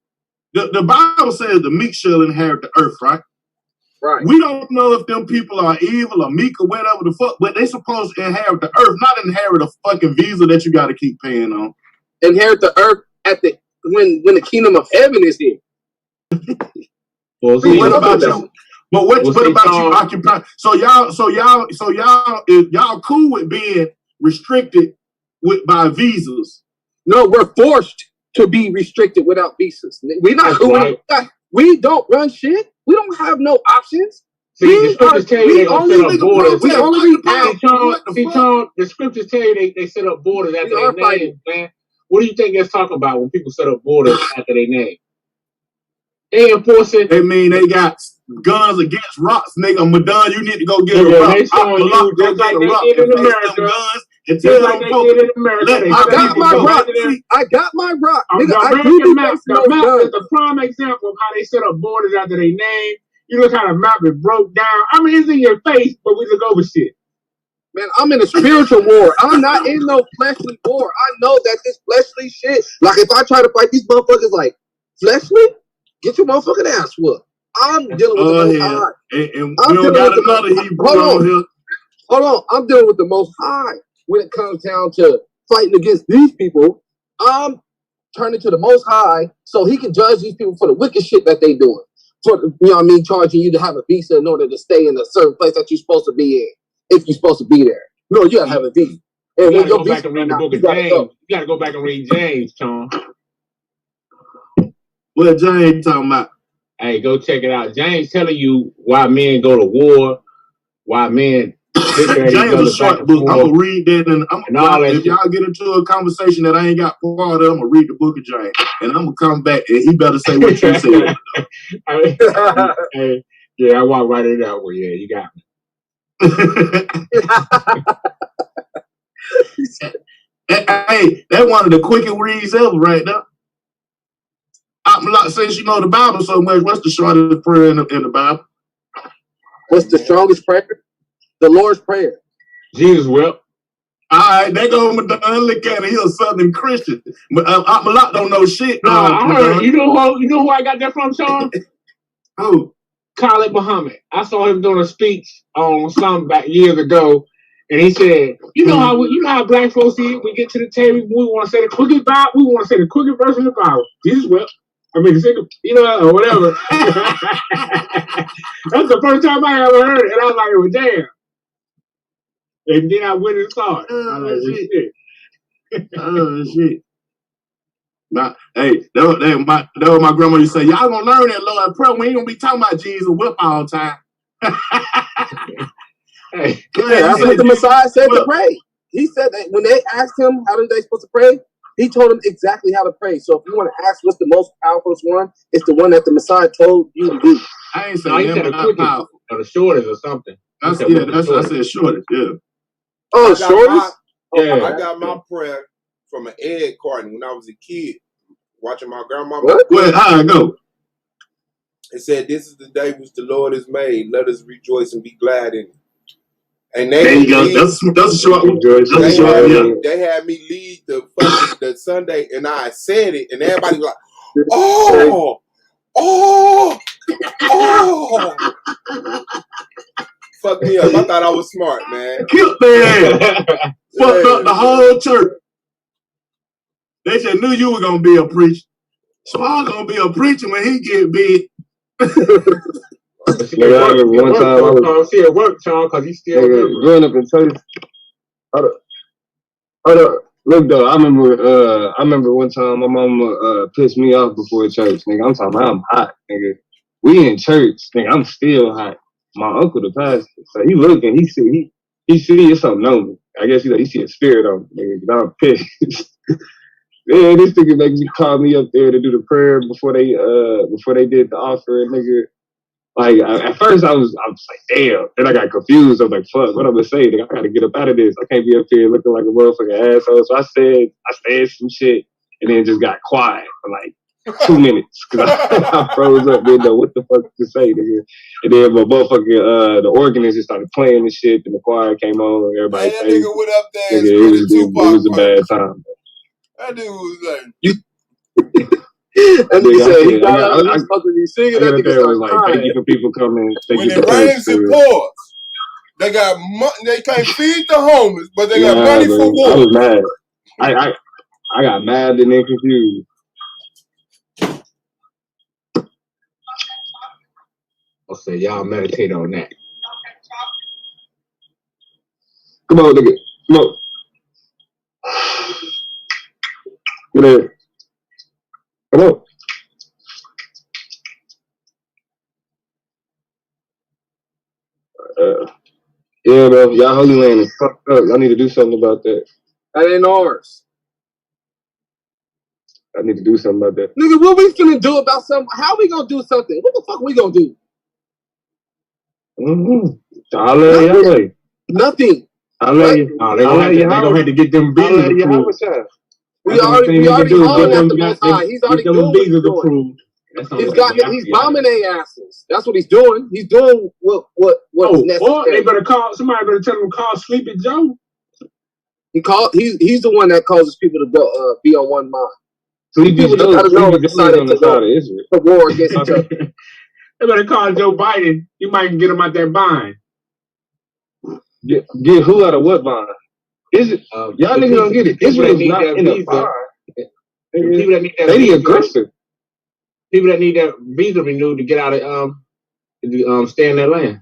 the Bible says the meek shall inherit the earth, right? Right. We don't know if them people are evil or meek or whatever the fuck, but they supposed to inherit the earth, not inherit a fucking visa that you got to keep paying on. Inherit the earth when the kingdom of heaven is here. What about you? But what about you occupy? So y'all cool with being restricted by visas? No, we're forced to be restricted without visas. We're not. We don't run shit. We don't have no options. See, the scriptures tell you they gonna set up borders. We only read past. Sean, the scriptures tell you they set up borders after their name, man. What do you think that's talking about when people set up borders after their name? They enforcing. They mean they got guns against rocks, nigga. Madonna, you need to go get a rock. They showing you just like they did in America. Just like they did in America. I got my rock. I got my rock. Nigga, I do the map. The map is the prime example of how they set up borders after their name. You look how the map is broke down. I mean, it's in your face, but we look over shit. Man, I'm in a spiritual war. I'm not in no fleshly war. I know that this fleshly shit, like if I try to fight these motherfuckers like fleshly, get your motherfucking ass whooped. I'm dealing with the Most High. And we don't got another Hebrew on here. Hold on. I'm dealing with the Most High when it comes down to fighting against these people. I'm turning to the Most High so he can judge these people for the wicked shit that they doing. For, you know what I mean, charging you to have a visa in order to stay in a certain place that you're supposed to be in. If you're supposed to be there. No, you gotta have a visa. And you gotta go back and read the book of James. You gotta go back and read James, Sean. What James talking about? Hey, go check it out. James telling you why men go to war, why men James is a short book. I'm gonna read that and if y'all get into a conversation that I ain't got part of, I'm gonna read the book of James. And I'm gonna come back and he better say what you said. Hey, yeah, I walk right in that way. Yeah, you got me. Hey, that's one of the quickest reads ever right now. Since you know the Bible so much, what's the shortest prayer in the Bible? What's the strongest prayer? The Lord's Prayer. Jesus wept. All right, they go Madonna. Look at it. He a Southern Christian. But Malak don't know shit. No, I heard. You know who I got that from, Sean? Who? Khalid Muhammad. I saw him doing a speech on something back years ago, and he said, "You know how black folks see it. We get to the table, we want to say the quickest Bible. We want to say the quickest verse of the Bible. Jesus wept. I mean, or whatever." That's the first time I ever heard it, and I was like, "It was damn." And then I went and saw it. I was like, shit. Oh shit. Hey, that was my grandma used to say, y'all gonna learn that Lord prayer. We ain't gonna be talking about Jesus whip all the time. Hey, that's what the Messiah said to pray. He said that when they asked him how are they supposed to pray, he told them exactly how to pray. So if you want to ask what's the most powerful one, it's the one that the Messiah told you to do. I ain't saying he said the quickest or the shortest or something. I said shortest, yeah. Oh, shortest? Yeah. I got my prayer from an egg carton when I was a kid, watching my grandma. What? How I go? It said, "This is the day which the Lord has made. Let us rejoice and be glad in it." And there you go. That's a short one. They had me lead the Sunday, and I said it, and everybody was like, "Oh, oh, oh." Fuck me up. I thought I was smart, man. Killed their ass. Fucked up the whole church. They just knew you were gonna be a preacher. So I'm gonna be a preacher when he get big. One time I was see it work, Sean, because he's still growing up in church. Look though, I remember one time my mama pissed me off before church. Nigga, I'm talking about I'm hot, nigga. We in church, nigga, I'm still hot. My uncle the pastor, so he looking, he see it's something on me. I guess he see a spirit on me, nigga, 'cause I'm pissed. Man, this nigga make me call me up there to do the prayer before they did the offering, nigga. Like at first I was like, damn. Then I got confused. I was like, fuck, what I'm gonna say? Nigga, I gotta get up out of this. I can't be up here looking like a motherfucking asshole. So I said some shit and then just got quiet for like 2 minutes because I froze up, didn't know what the fuck to say, nigga. And then my motherfucking the organist just started playing and shit, and the choir came on, and everybody that nigga went up there and it was a bad time. That dude was like, and he said, he got out of these singing. That nigga was like, thank you for people coming. When it rains, it pours. They got they can't feed the homeless, but they got money for war. I was mad. I got mad and then confused. I'll say y'all meditate on that. Come on, nigga. Come on. Get in. Come on. Yeah, bro. Y'all Holy Land is fucked up. Y'all need to do something about that. That ain't ours. I need to do something about that. Nigga, what we finna do about something? How we gonna do something? What the fuck we gonna do? Nothing. They gonna have to get them visas approved. We already hollering at the Most High. He's already doing what he's visas doing. approved. He's bombing their asses. That's what he's doing. He's doing what's necessary. Or they better somebody better tell them to call Sleepy Joe. He's the one that causes people to go be on one mind. Sleepy People Joe just gotta know decided on the side of Israel. The war against each other. They better call Joe Biden. You might get him out that bind. Get who out of what bind? Is it y'all niggas don't get it? Israel's not in a bind. People that need that they visa, aggressive. People that need that visa renewed to get out of stay in their land.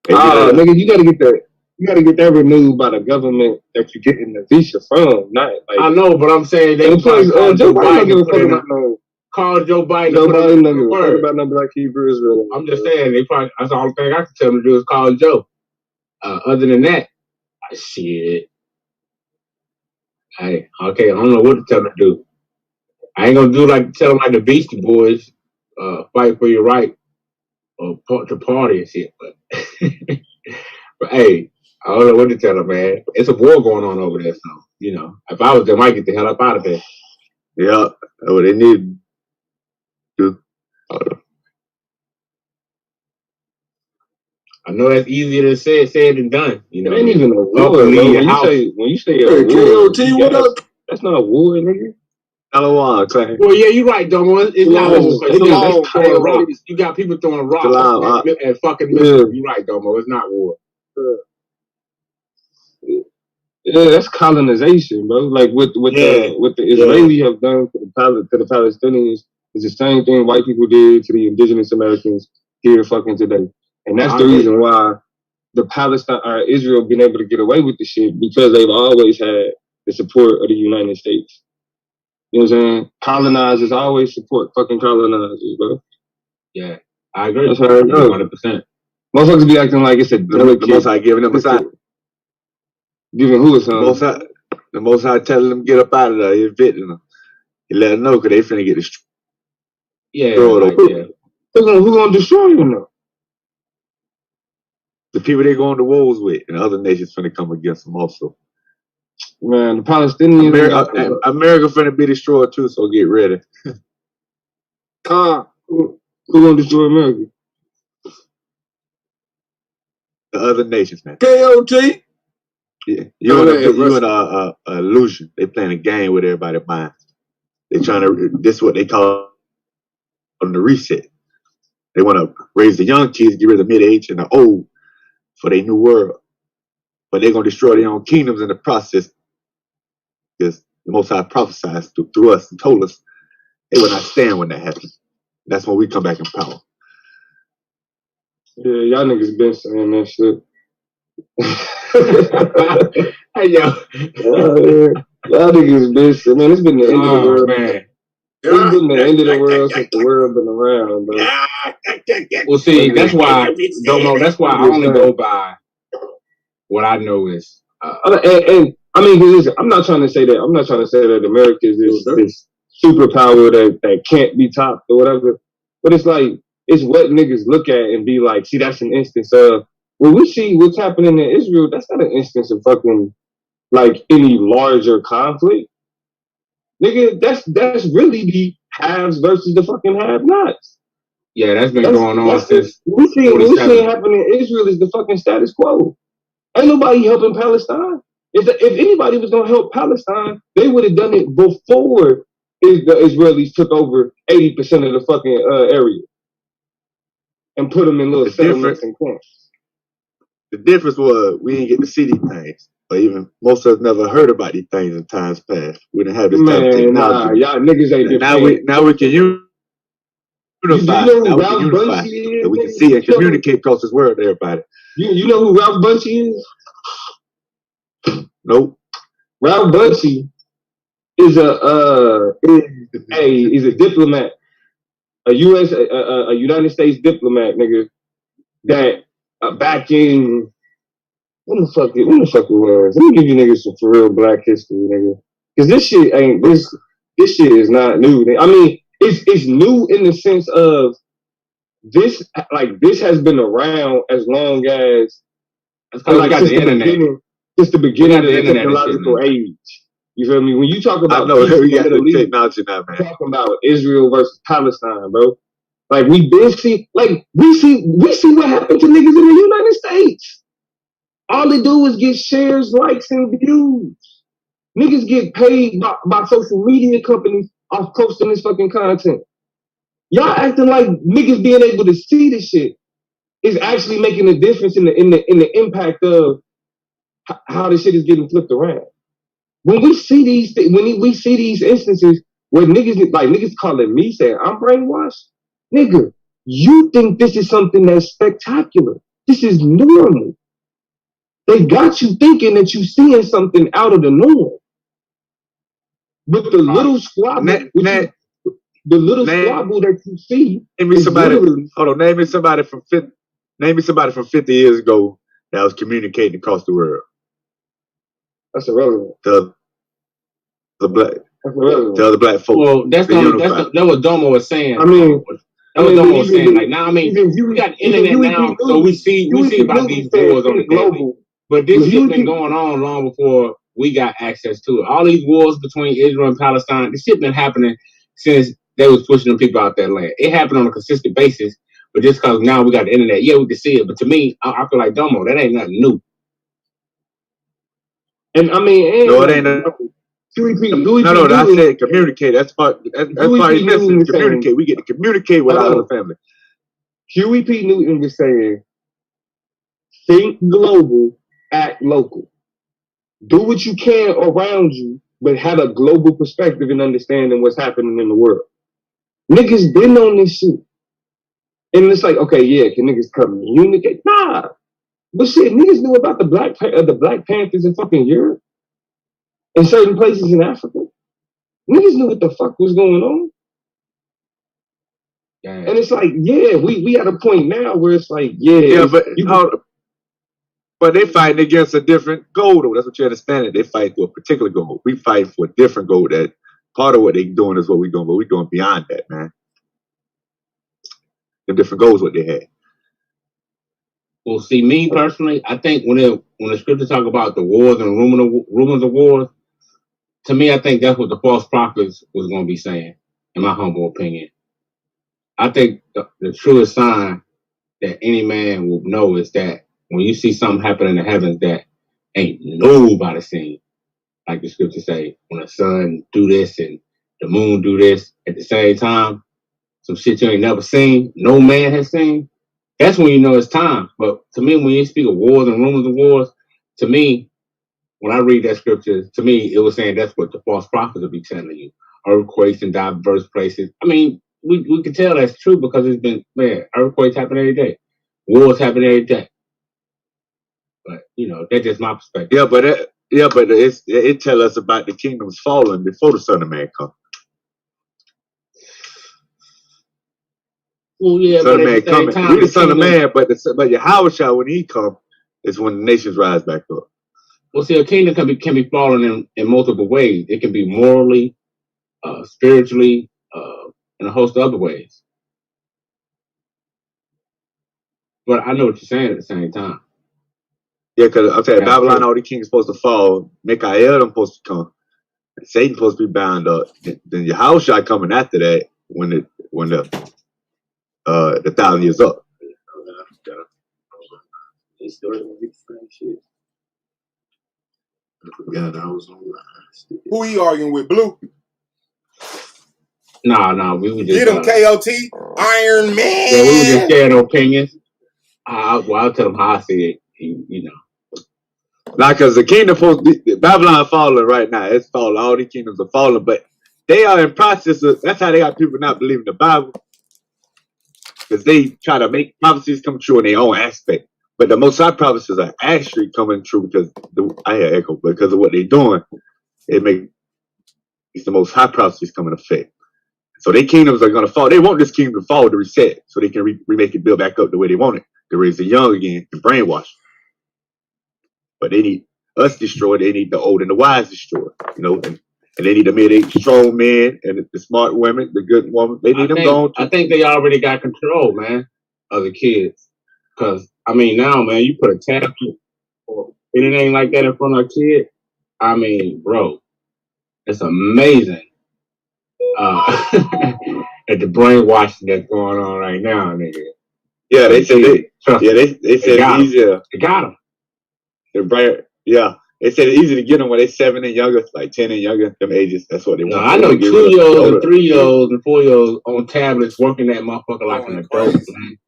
Nigga, you gotta get that. You gotta get that renewed by the government that you're getting the visa from. Not like I know, but I'm saying they call Joe Biden. Call Joe Biden. Joe Biden don't give a fuck about no black Hebrew Israel. I'm just saying that's the only thing I can tell them to do is call Joe. Other than that, shit. I don't know what to tell them to do. I ain't gonna tell them like the Beastie Boys, fight for your right to party and shit. But but hey, I don't know what to tell them, man. It's a war going on over there, so if I was them, I'd get the hell up out of there. Yeah, what they need to do. I know that's easier to say than done. It ain't even a war, bro. When you say a war, KOT, what up? That's not a war, nigga. Well, yeah, you're right, Domo. It's not a war. You got people throwing rocks and fucking missiles. You're right, Domo. It's not war. Yeah, that's colonization, bro. Like what the Israeli have done to the Palestinians is the same thing white people did to the indigenous Americans here fucking today. And that's the reason why Israel been able to get away with the shit, because they've always had the support of the United States. You know what I'm saying? Colonizers always support fucking colonizers, bro. Yeah, I agree. That's how it goes. 100%. Motherfuckers be acting like it's a delicate. The Most High giving them a sign. Giving who a sign? The Most High telling them get up out of there. He's evicting them. He let them know because they finna get destroyed. Yeah. Who gonna destroy them though? The people they going to wars with, and other nations finna come against them also. Man, the Palestinians. America finna be destroyed too, so get ready. Who gonna destroy America? The other nations, man. KOT. Yeah, you in a illusion. They playing a game with everybody's mind. They trying to. This is what they call on the reset. They want to raise the young kids, get rid of the mid-age and the old for their new world. But they're gonna destroy their own kingdoms in the process. Because the Most High prophesied through us and told us they will not stand when that happens. That's when we come back in power. Yeah, y'all niggas been saying that shit. Hey, yo. Y'all niggas been saying, man, it's been the end of the world. Man. It's been the end of the world since the world been around, bro. Well, see, that's why I only go by what I know is. And I mean, listen, I'm not trying to say that. I'm not trying to say that America is this superpower that can't be topped or whatever. But it's like, it's what niggas look at and be like, see, that's an instance of, when we see what's happening in Israel, that's not an instance of fucking, like, any larger conflict. Nigga, that's really the haves versus the fucking have-nots. Yeah, that's been going on since. What we see happening in Israel is the fucking status quo. Ain't nobody helping Palestine. If anybody was gonna help Palestine, they would have done it before the Israelis took over 80% of the fucking area and put them in little settlements and camps. The difference was we didn't get to see these things, or even most of us never heard about these things in times past. We didn't have this type of technology. Y'all niggas ain't been now we can unify. Now we can unify, so we can see and communicate across this world to everybody. You know who Ralph Bunchy is? Nope. Ralph Bunchy is a diplomat, a United States diplomat, nigga, that back in when the fuck it was. Let me give you niggas some for real Black history, nigga. Because this shit ain't this shit is not new. I mean, it's new in the sense of this has been around as long as like since the internet. Since the beginning of the technological age. You feel me? When you talk about we got the technology now, man. Talking about Israel versus Palestine, bro. Like we see what happened to niggas in the United States. All they do is get shares, likes, and views. Niggas get paid by social media companies off posting this fucking content. Y'all acting like niggas being able to see this shit is actually making a difference in the impact of how this shit is getting flipped around. When we see these instances where niggas calling me saying I'm brainwashed, nigga, you think this is something that's spectacular. This is normal. They got you thinking that you seeing something out of the norm. But the little squabble, squabble that you see. Name me somebody from 50 years ago that was communicating across the world. That's irrelevant. The other black folks. Well, that's what Domo was saying. I mean, Domo was saying. Like now, I mean, we got internet now, so we see about these wars on the daily. But this shit been going on long before we got access to it. All these wars between Israel and Palestine, this shit been happening since they was pushing them people out that land. It happened on a consistent basis, but just because now we got the internet, yeah, we can see it. But to me, I feel like Domo, that ain't nothing new. And I mean, no, it ain't. I said communicate. That's part of missing. Communicate. We get to communicate with our family. Huey P. Newton was saying, think global, act local. Do what you can around you, but have a global perspective and understanding what's happening in the world. Niggas been on this shit. And it's like, okay, yeah, can niggas communicate? Nah. But shit, niggas knew about the Black Panthers in fucking Europe. In certain places in Africa. Niggas knew what the fuck was going on. Yeah. And it's like, yeah, we at a point now where it's like, but they fighting against a different goal, though. That's what you understand. They fight for a particular goal. We fight for a different goal. That part of what they doing is what we doing, but we doing beyond that, man. The different goals what they had. Well, see, me personally, I think when the scriptures talk about the wars and rumors of wars, to me, I think that's what the false prophets was going to be saying, in my humble opinion. I think the truest sign that any man will know is that when you see something happen in the heavens that ain't nobody seen, like the scriptures say, when the sun do this and the moon do this at the same time, some shit you ain't never seen, no man has seen, that's when you know it's time. But to me, when you speak of wars and rumors of wars, to me, when I read that scripture, to me, it was saying that's what the false prophets will be telling you. Earthquakes in diverse places. I mean, we can tell that's true because it's been, man, earthquakes happen every day. Wars happen every day. But, that's just my perspective. Yeah, but it tell us about the kingdoms falling before the Son of Man comes. Well, yeah, Son of Man coming. We the Son of Man, but Yahushua, when he comes, is when the nations rise back up. Well, see, a kingdom can be fallen in multiple ways. It can be morally, spiritually, and a host of other ways. But I know what you're saying at the same time. Yeah, because I'm saying Babylon, all the kings supposed to fall. Michael supposed to come. Satan supposed to be bound up. Then Yahushua coming after that when the 1,000 years up. I forgot I was online. Who you arguing with, Blue? Nah, we were just get him KOT, Iron Man. Yeah, we were just sharing opinions. I'll tell them how I see it. Like, because the kingdom Babylon falling right now. It's falling. All the kingdoms are falling, but they are in process of. That's how they got people not believing the Bible, because they try to make prophecies come true in their own aspect. But the Most High prophecies are actually coming true because I hear echo, because of what they're doing. It makes the Most High prophecies come into effect. So their kingdoms are going to fall. They want this kingdom to fall to reset, so they can remake it, build back up the way they want it. to raise the young again and brainwash. But they need us destroyed. They need the old and the wise destroyed. You know, and they need to make a strong men and the smart women, the good woman. They need them gone. I think they already got control, man, of the kids. Because I mean, now, man, you put a tablet or anything like that in front of a kid. I mean, bro, it's amazing. At the brainwashing that's going on right now, nigga. Yeah, they said they said it's easier. They got them. Yeah, they said it's easy to get them when they're 7 and younger, like 10 and younger, them ages. That's what they want. I know 2-year-olds and 3-year-olds and 4-year-olds on tablets working that motherfucker like an adult, man.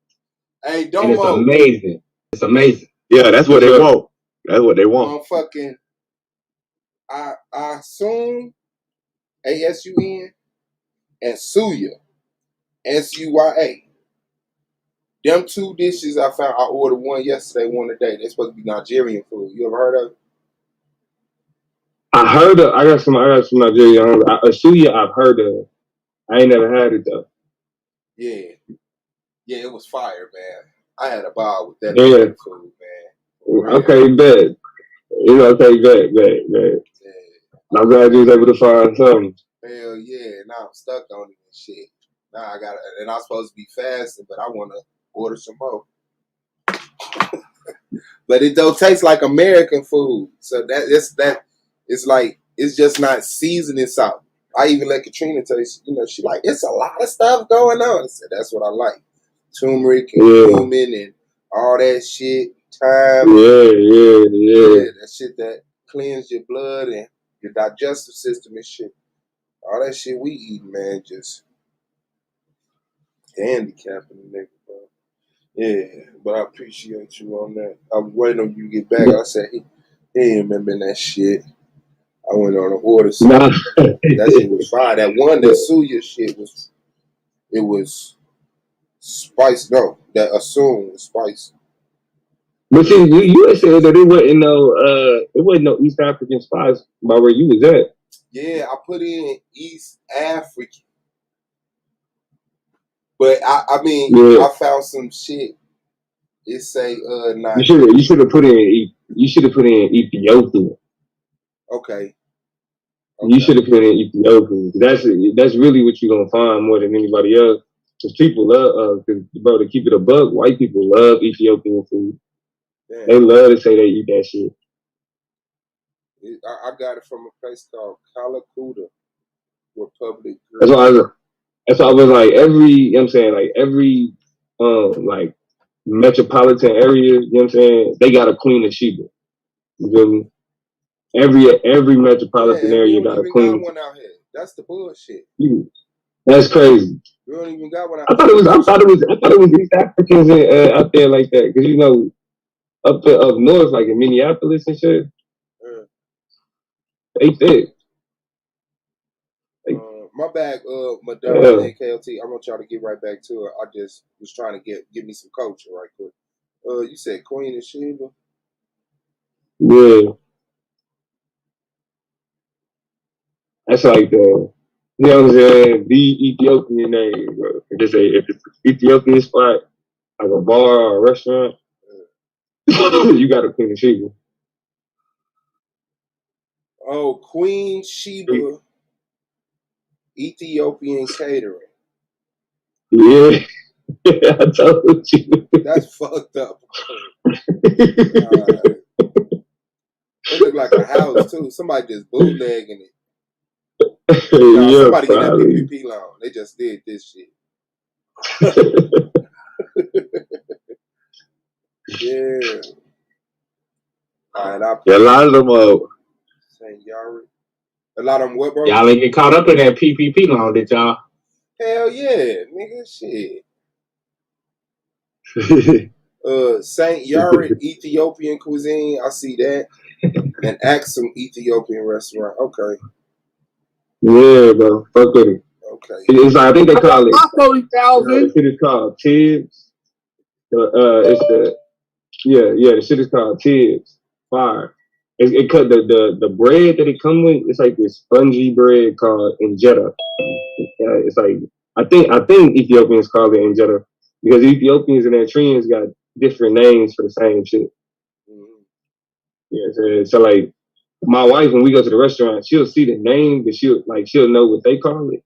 Hey, and it's amazing. It's amazing. Yeah, that's what they want. That's what they want. Fucking, I assume ASUN and Suya, SUYA. Them 2 dishes I found. I ordered one yesterday, one today. They're supposed to be Nigerian food. You ever heard of it? I heard of. I got some Nigerian. Suya, I've heard of. I ain't never had it though. Yeah, it was fire, man. I had a ball with that food, man. Okay, bet. Bet. Yeah. I'm glad you was able to find something. Hell yeah! Now I'm stuck on it and shit. Now I got, and I'm supposed to be fasting, but I want to order some more. But it don't taste like American food, so it's like it's just not seasoning salt. I even let Katrina taste. You know, she like it's a lot of stuff going on. I said that's what I like: turmeric and cumin and all that shit. Thyme. Yeah. That shit that cleans your blood and your digestive system and shit. All that shit we eat, man, just handicapping the nigga, bro. Yeah, but I appreciate you on that. I was waiting on you to get back. I said, he ain't remembering that shit. I went on the order. So that shit was fire. That one, that Suya shit was spice. No, that Assume was spicy. But see, you had said that it wasn't no East African spice by where you was at. Yeah, I put in East African. But I mean, I found some shit. It say You should have put in Ethiopian. Okay. You should have put in Ethiopian. That's really what you're gonna find more than anybody else. Because people love, bro, to keep it a buck, white people love Ethiopian food. Damn. They love to say they eat that shit. I got it from a place called Kalakuta Republic. That's why I was like every like metropolitan area, you know what I'm saying? They got a queen of Sheba. You feel me? Every metropolitan area got a queen. Got one out here. That's the bullshit. That's crazy. We don't even got one out I thought it was East Africans out there like that, because you know, up north, like in Minneapolis and shit, they thick. My bag, Madonna and KLT. I want y'all to get right back to it. I just was trying to get me some culture right quick. You said Queen of Sheba? Yeah. That's like the, you know what I'm saying, the Ethiopian name, bro. If it's an Ethiopian spot, like a bar or a restaurant, you got a Queen of Sheba. Oh, Queen Sheba Ethiopian catering. Yeah. I told you. That's fucked up. It looked like a house too. Somebody just bootlegging it. Somebody get that PPP loan. They just did this shit. Yeah. All right, a lot of them St. Yari. A lot of them what, bro? Y'all ain't get caught up in that PPP loan, did y'all? Hell yeah, nigga, shit. St. Yared Ethiopian cuisine, I see that. And Axum Ethiopian restaurant. Okay. Yeah, bro. Fuck with it. Okay. It's like, I think they call it. The shit is called Tibbs. The shit is called Tibbs. Fire. It cut the bread that it come with. It's like this spongy bread called injera. It's like I think Ethiopians call it injera because Ethiopians and Eritreans got different names for the same shit. Mhm. You know what I'm saying? So like my wife, when we go to the restaurant, she'll see the name, but she'll know what they call it.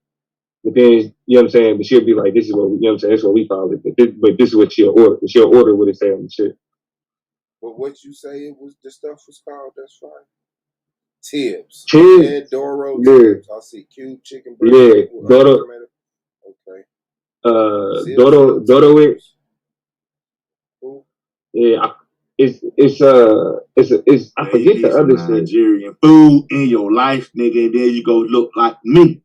But then, you know what I'm saying? But she'll be like, this is what, you know what I'm saying? This is what we call it. But this is what she'll order. She'll order what it say on the shit. But what you say it was, the stuff was called, that's fine. Tips. Tips. Ed Doro Yeah. tips. I see cube chicken breast. Yeah. Dodo. Okay. Dodo it. Yeah. It's I forget the other shit. Nigerian food in your life, nigga, and then you go look like me.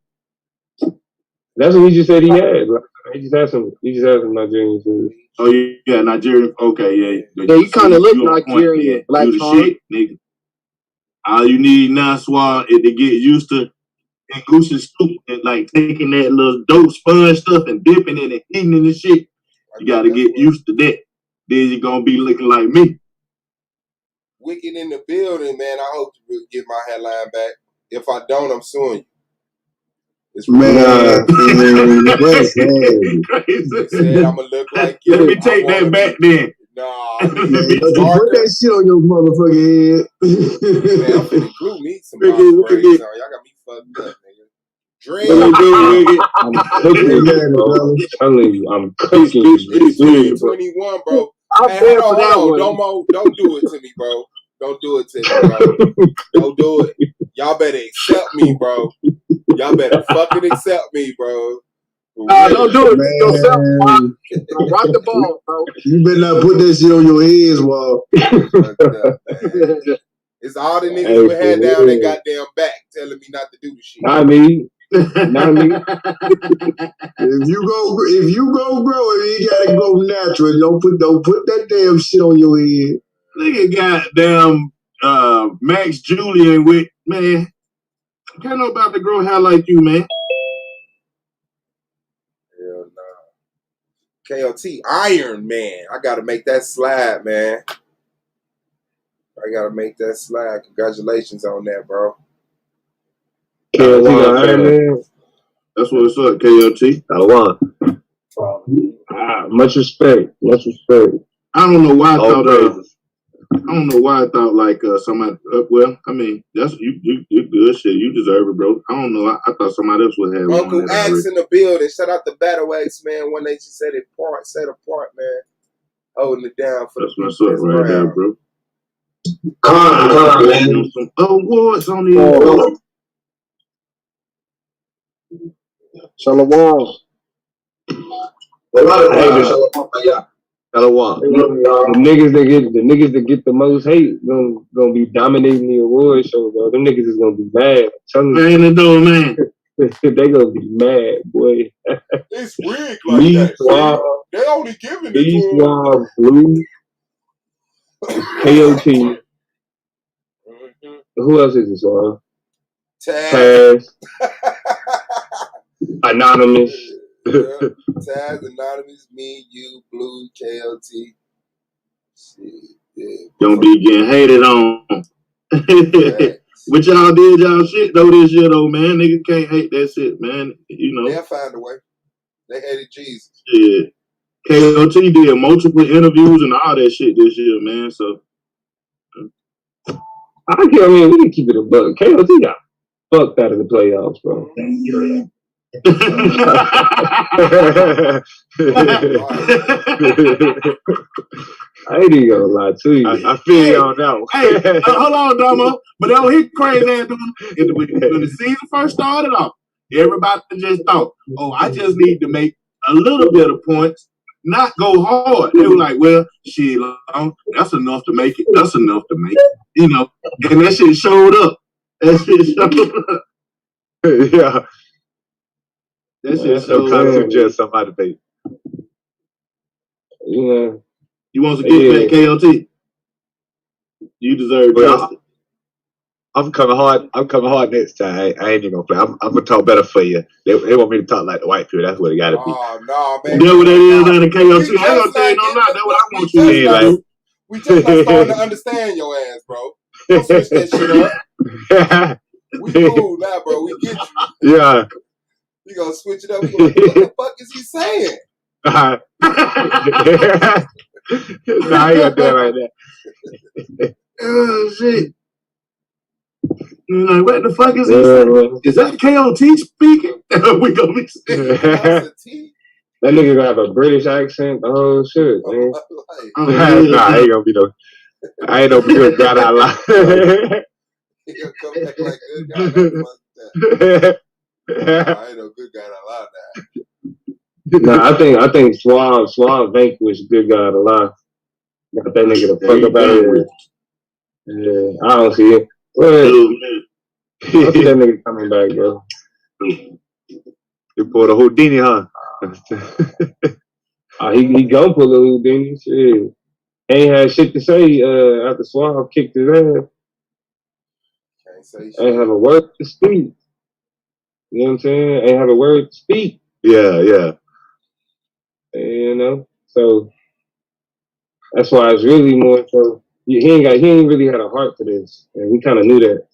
That's what he just said he had. Like, he just had some Nigerian food. Oh yeah, Nigerian. Okay, yeah. Yeah, you kind of look Nigerian. Black you the shit, nigga. All you need now, Swab, is to get used to and goose and stoop and like taking that little dope sponge stuff and dipping it and eating it and shit. You gotta get used to that. Then you're gonna be looking like me. Wicked in the building, man. I hope to get my headline back. If I don't, I'm suing you. It's Man, said I'm gonna look like you. Let me take that back then. Nah, put that shit on your motherfucking head. Man, I'm finna glue me some box braids on. Y'all got me fucked up, nigga. Dream. I'm cooking, bro. I'm telling you, I'm cooking. It's 2021, bro. Hey, hold on. Don't do it to me, bro. Don't do it to me, bro. Don't do it. Y'all better accept me, bro. Y'all better fucking accept me, bro. Don't do it yourself. Rock the ball, bro. You better not put that shit on your heads, Wall. It's all the niggas with head down their goddamn back telling me not to do the shit. Not me. Not me. If you go grow it, you gotta go natural. Don't put that damn shit on your head. Nigga goddamn Max Julian with, man. I can't know about to grow hair like you, man. Hell no. KLT Iron Man. I gotta make that slide, man. I gotta make that slide. Congratulations on that, bro. KLT Iron Man. That's what's up, KLT. Much respect. Much respect. I don't know why I thought like somebody. Well, I mean, that's you good shit. You deserve it, bro. I don't know. I thought somebody else would have. Uncle Axe in the building. Shout out to Battle Axe, man. When they just set apart, man. Holding it down for that's what's up right there, bro. Come man. Some awards on the Shalom. The niggas that get the most hate gonna be dominating the award show, bro. Them niggas is gonna be mad. Man. They gonna be mad, boy. It's rigged like that. They only giving it to Blue, KOT. Who else is this on? Taz. Anonymous. Taz, Anonymous, me, you, Blue, KLT. Shit, yeah. Don't be getting hated on. But y'all did y'all shit though this year though, man. Nigga can't hate that shit, man. You know. They'll find a way. They hated Jesus. Yeah. KLT did multiple interviews and all that shit this year, man. So I mean, we can keep it a buck. KLT got fucked out of the playoffs, bro. I ain't even gonna lie to you. I feel you on that one. Hey, hold on, Domo. But that was his crazy ass doing. When the season first started off, everybody just thought, oh, I just need to make a little bit of points, not go hard. They were like, well, shit, that's enough to make it. That's enough to make it. You know, and that shit showed up. Yeah. That shit so concept just somebody paid. Yeah. You want to get back KLT? You deserve justice. I'm coming hard next time. I ain't even gonna play. I'm gonna talk better for you. They want me to talk like the white people. That's what it gotta be. Oh no, man. That's what that is in the KLT. I ain't gonna tell you no lie. That's what I want you to do. We just not starting to understand your ass, bro. Don't switch that shit up. We cool now, bro. We get you. Yeah. You gonna switch it up? What the fuck is he saying? Nah, I ain't gonna do it like that. Oh shit! Like, what the fuck is he saying? Is that KOT speaking? We gonna be saying that nigga gonna have a British accent. The whole shit, man. Nah, I ain't gonna be no. I ain't no good God out loud. He'll come back like good God. I ain't no good God out loud now. Nah, I think Suave vanquished Good God alive. Got that nigga the fuck up out of here. Yeah, I don't see it. I see that nigga coming back, bro. You pulled a Houdini, huh? He gonna pull a Houdini. Shit. Ain't had shit to say after Suave kicked his ass. Can't say shit. Ain't have a word to speak. You know what I'm saying? Ain't have a word to speak. Yeah. You know? So that's why it's really more so he ain't really had a heart for this. And we kinda knew that.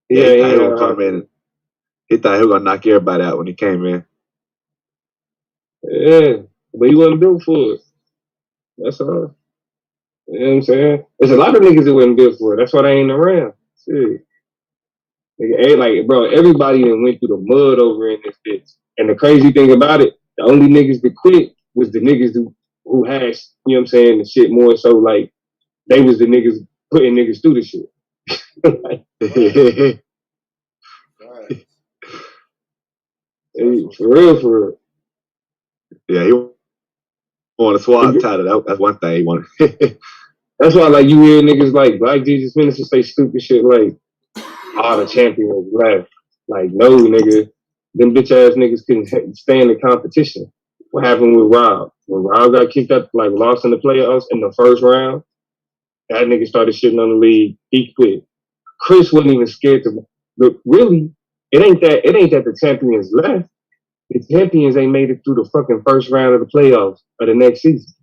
Yeah, he was come in. He thought he was gonna knock everybody out when he came in. Yeah. But he wasn't built for it. That's all. You know what I'm saying? There's a lot of niggas that wasn't built for it. That's why they ain't around. Shit. Nigga, like, bro, everybody that went through the mud over in this bitch. And the crazy thing about it, the only niggas that quit was the niggas who had, you know what I'm saying, the shit more so like they was the niggas putting niggas through the shit. Like, hey, for real. Yeah, he wanted a Suave title. That's one thing he wanted. That's why, like, you hear niggas like Black Jesus Minister say stupid shit like, the champion was black. Like, no, nigga. Them bitch ass niggas couldn't stand the competition. What happened with Rob? When Rob got kicked up, like, lost in the playoffs in the first round, that nigga started shitting on the league. He quit. Chris wasn't even scared to. But really, it ain't that the champions left. The champions ain't made it through the fucking first round of the playoffs of the next season.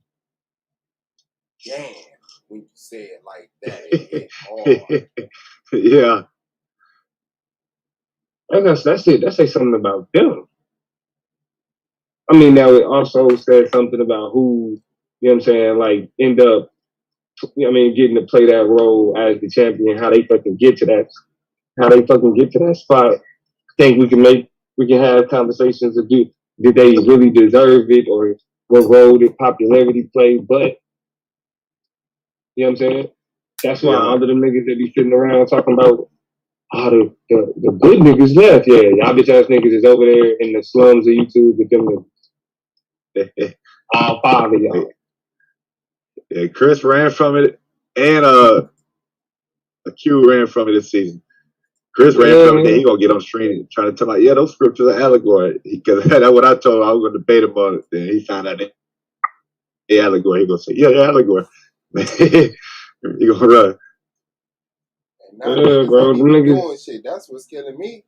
Damn, when you say it like that, it hit hard. Yeah. That's it. That says something about them. I mean, now it also says something about who, you know what I'm saying, like, end up, getting to play that role as the champion, how they fucking get to that spot. I think we can have conversations of did they really deserve it, or what role did popularity play, but, you know what I'm saying? That's why all of them niggas that be sitting around talking about, the good niggas left. Yeah, y'all bitch ass niggas is over there in the slums of YouTube with them niggas. All 5 of y'all. Yeah, Chris ran from it, and Q ran from it this season. Chris ran from it, then he gonna get on stream trying to tell me, those scriptures are allegory. Because that's what I told him. I was gonna debate him on it. Then he found out they allegory. He gonna say, yeah, allegory. He gonna run. And now bro, them niggas doing shit. That's what's killing me.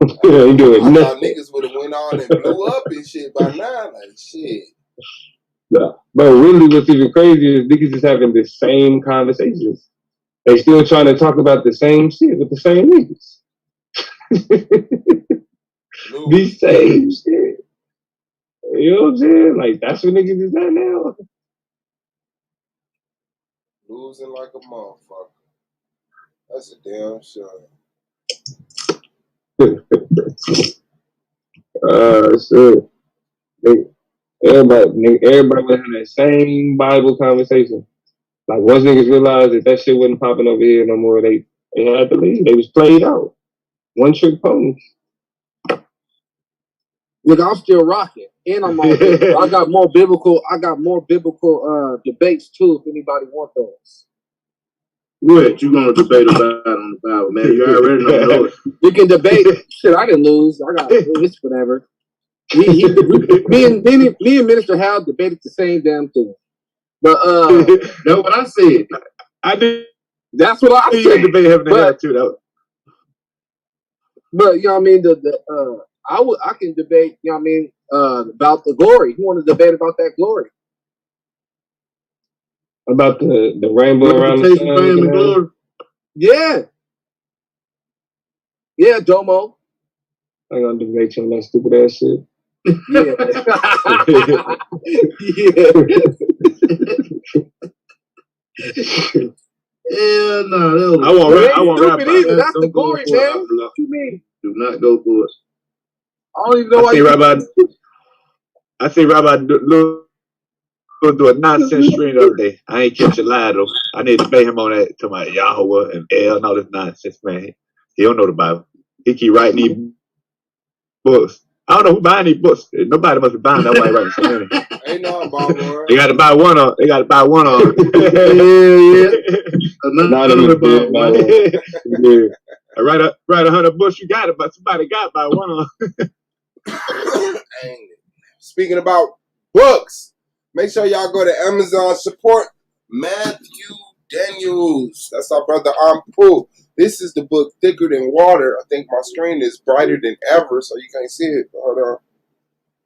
He doing I nothing. thought niggas would have went on and blew up and shit by now. Like, shit. Yeah. Bro, really what's even crazy is niggas is having the same conversations. They still trying to talk about the same shit with the same niggas. The same shit. You know what I'm saying? Like, that's what niggas is at now. Losing like a motherfucker. That's a damn shame. Shit. Everybody was having that same Bible conversation. Like, once niggas realized that shit wasn't popping over here no more, they had to leave. They was played out. One trick ponies. Look, I'm still rocking, and I'm on. I got more biblical debates too. If anybody want those, what you gonna debate about on the Bible, man? You already don't know it. We can debate. Shit, I didn't lose. I got it's whatever. Me and Minister Hal debated the same damn thing. But that's what I said. I did. That's what I said. Debate having to have too, though. But you know what I mean. I can debate. You know what I mean about the glory. You want to debate about that glory? About the rainbow around the sun. The glory. Yeah, Domo. I'm gonna debate you on that stupid ass shit. Yeah. Yeah, no, I won't rap. I ain't won't rap stupid about either. it. That's the Don't go glory, for it, man. Abdullah. What you mean? Do not go for it. I don't even know why I see you. Rabbi do a nonsense stream the other day. I ain't catch a lie though. I need to debate him on that to my Yahweh and El and all this nonsense, man. He don't know the Bible. He keep writing these books. I don't know who buying these books. Nobody must be buying. That's why he writing so many. Ain't no about They got to buy one on. They got to buy one on. Another about one. Yeah. I write 100 books. You got it, but somebody got to buy one on. Speaking about books, make sure y'all go to Amazon, support Matthew Daniels. That's our brother Ampu. This is the book Thicker Than Water. I think my screen is brighter than ever, so you can't see it. Hold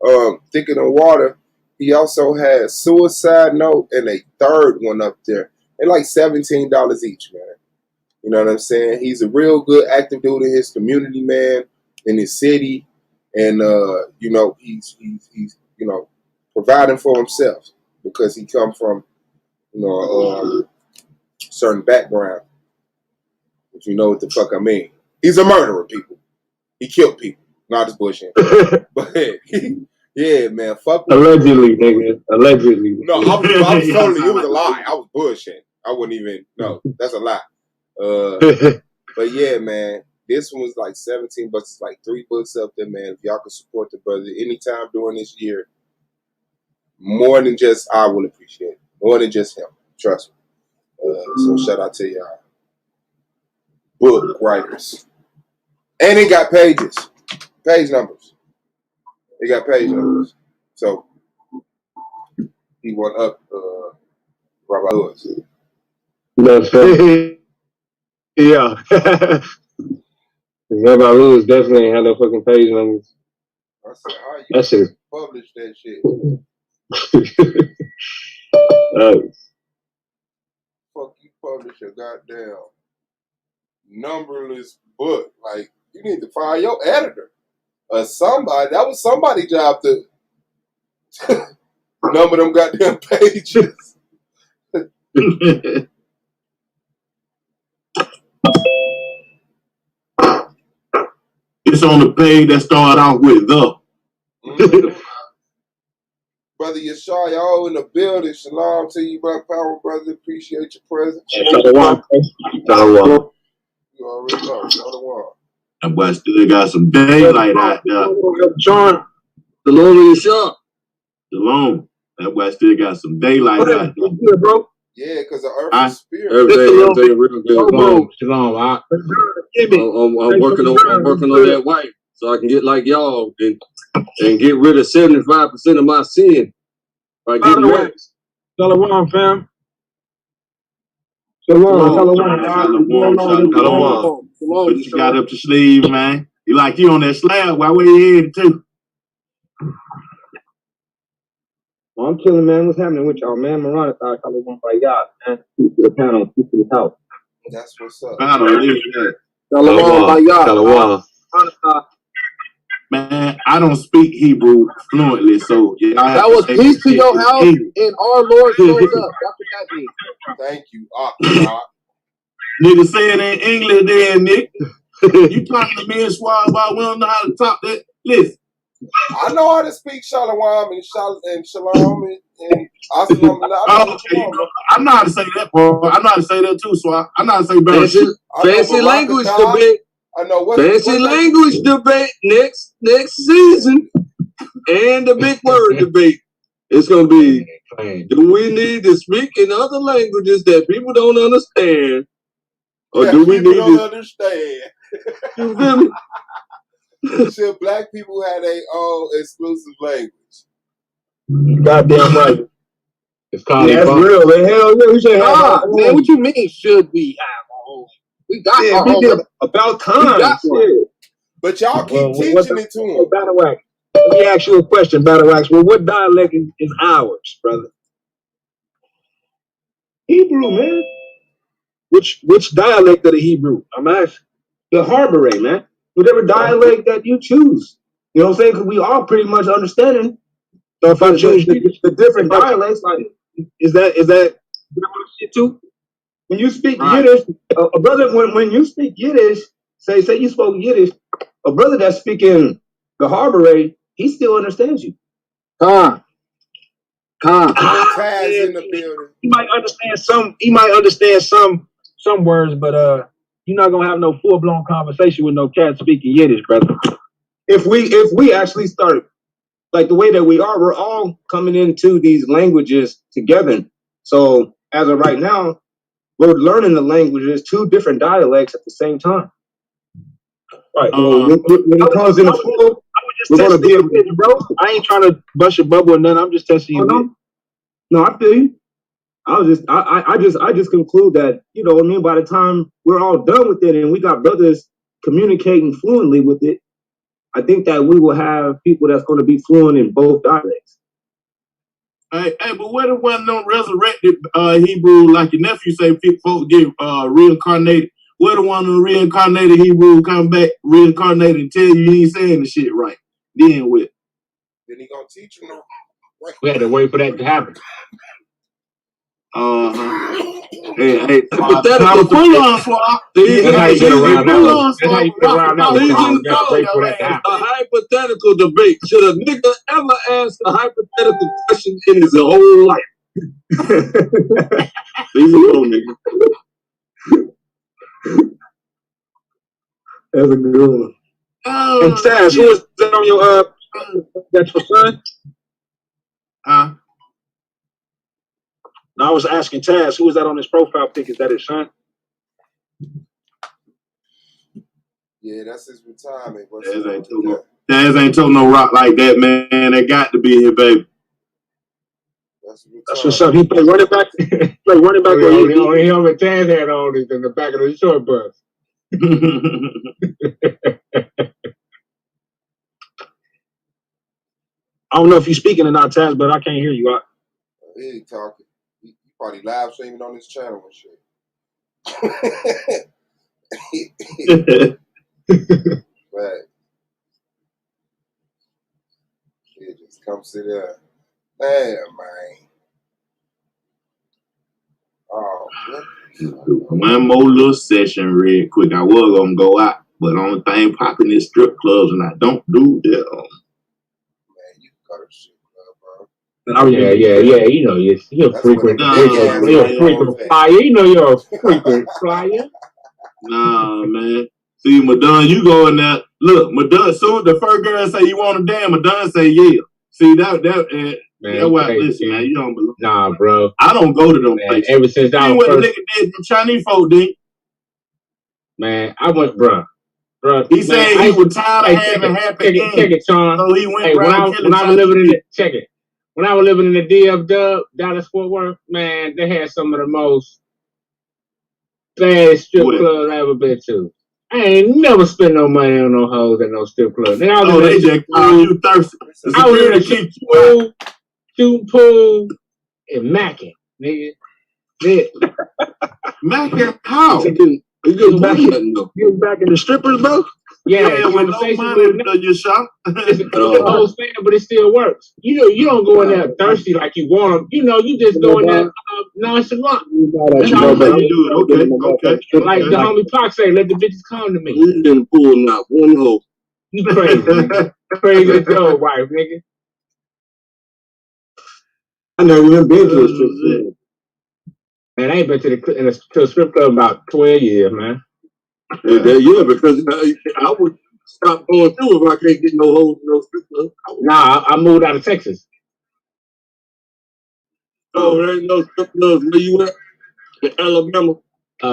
on. Thicker Than Water. He also has Suicide Note and a third one up there. They're like $17 each, man. You know what I'm saying? He's a real good active dude in his community, man, in his city. And, you know, he's you know, providing for himself because he come from, you know, certain background. If you know what the fuck I mean. He's a murderer, people. He killed people. Not just bullshit. But, yeah, man, fuck with Allegedly, nigga. Allegedly. No, I was totally, it was a lie. I was bullshit. I wouldn't even, no, that's a lie. But yeah, man, this one was like 17 bucks. It's like 3 books up there, man. If y'all can support the brother anytime during this year, more than just I will appreciate it. More than just him. Trust me. So shout out to y'all. Book writers. And it got pages. Page numbers. It got page numbers. So he went up Rabbi Lewis. Yeah. Rabbi Lewis definitely ain't had no fucking page numbers. I said, how you that shit. publish that shit? Fuck you publish a goddamn numberless book. Like, you need to fire your editor. Or somebody. That was somebody's job to number them goddamn pages. It's on the page that started out with the. Brother Yeshua, y'all in the building. Shalom to you, Black Power, brother. Appreciate your presence. Shalom. You already know. Shalom. That boy still got some daylight out there. Sean. Shalom, Yeshua. Shalom. That boy still got some daylight out there. Yeah, bro. Yeah, because the earth is spirit. Everything real good. Shalom. I'm working on that wife so I can get like y'all and get rid of 75% of my sin by getting married. Shalom, fam. Shalom. What you got up your sleeve, man? You like you on that slab? Why were you headed to? Well, I'm chilling, man. What's happening with y'all, man? Marana thought I was going by y'all, man. Keep to the panel, keep to the house. That's what's up. Man, I don't speak Hebrew fluently, so that was peace to your house and our Lord shows up. That's what that means. Thank you, Nigga say it in English then, Nick. You talking to me and Swab about we don't know how to talk that? Listen. I know how to speak Shalom and Shalom and Assalam. I know how to say that, bro. I know how to say that too, Swab. I know how to say better. Fancy language debate. I know fancy language debate next season, and the big word debate. It's gonna be: do we need to speak in other languages that people don't understand, or do we need to understand? You feel me? Should black people have their own exclusive language? Goddamn right. It's called that's real, man. Hell yeah, we should have our own. Man, what you mean? Should we have our own? We got our own. About time. But y'all keep teaching it to them. Battle Wax. Let me ask you a question, Battle Wax. Well, what dialect is ours, brother? Hebrew, man. Which dialect of the Hebrew? I'm asking. The Harbor, man. Whatever dialect that you choose. You know what I'm saying? Because we all pretty much understanding. So if I choose the different dialects, like is that shit too? When you speak Yiddish, a brother when you speak Yiddish, say you spoke Yiddish, a brother that's speaking the Harbor, he still understands you. Taz in the building. He might understand some words, but you're not gonna have no full blown conversation with no cat speaking Yiddish, brother. If we actually start like the way that we are, we're all coming into these languages together. So as of right now, we're learning the languages, 2 different dialects at the same time. Right. When it comes in the full, we're gonna be able to, bro. I ain't trying to bust your bubble or nothing. I'm just testing you. No, I feel you. I just conclude that, you know what I mean, by the time we're all done with it and we got brothers communicating fluently with it, I think that we will have people that's going to be fluent in both dialects. Hey, but what if one of them resurrected Hebrew, like your nephew say, folks get reincarnated? What if one of the reincarnated Hebrew come back reincarnated and tell you he ain't saying the shit right? Then what? Then he gonna teach you no. We had to wait for that to happen. Hey, hypothetical. That's how you get around that. That's how you get around that. A hypothetical debate. Should a nigga ever ask a hypothetical question in his whole life? Leave it alone, nigga. That's a good one. And Taz, who is that on your that's your son? No, I was asking Taz, who is that on his profile pic? Is that his son? Yeah, that's his retirement. Taz ain't told no rock like that, man. They got to be here, baby. That's what's up. He play running back. He only Taz had all this in the back of the short bus. I don't know if you're speaking or not, Taz, but I can't hear you. He ain't talking. He probably live streaming on his channel and shit. Right. Yeah, just come sit there. Damn, man. Oh, one more little session real quick. I was gonna go out, but only thing popping is strip clubs, and I don't do that. Man, you go to strip club, bro. Oh yeah. You know, you're a frequent flyer. You know, you're a frequent flyer. Nah, man. See, Madonna, you go in there. Look, Madonna. Soon the first girl say you want to dance, Madonna say yeah. See that man, that's why. Listen, man, you don't believe. Nah, bro. I don't go to them places. Ever since I was what the nigga did from Chinese folk did. Man, I went, bro. He said he was tired of having happy check it, Sean. So he went when I was living in the check it. When I was living in the DF Dub, Dallas Fort Worth, man, they had some of the most bad strip clubs I ever been to. I ain't never spent no money on no hoes at no strip club. They just you thirsty. I was in the shooting pool and macking, nigga. Macking how? You was back in the strippers, bro? Yeah, with no money in your shop. But it still works. You don't go in there thirsty like you want them. You know, you just go in there nonchalant. That's how you do it. Okay. Like the homie Pac say, let the bitches come to me. You didn't pull not one hoe. You crazy, nigga. Crazy as your wife, nigga. I never even been to a strip club. Man, I ain't been to a strip club about 12 years, man. Yeah, because I would stop going through if I can't get no hoes in no strip club. Nah, I moved out of Texas. Oh, there ain't no strip clubs where you at? In Alabama?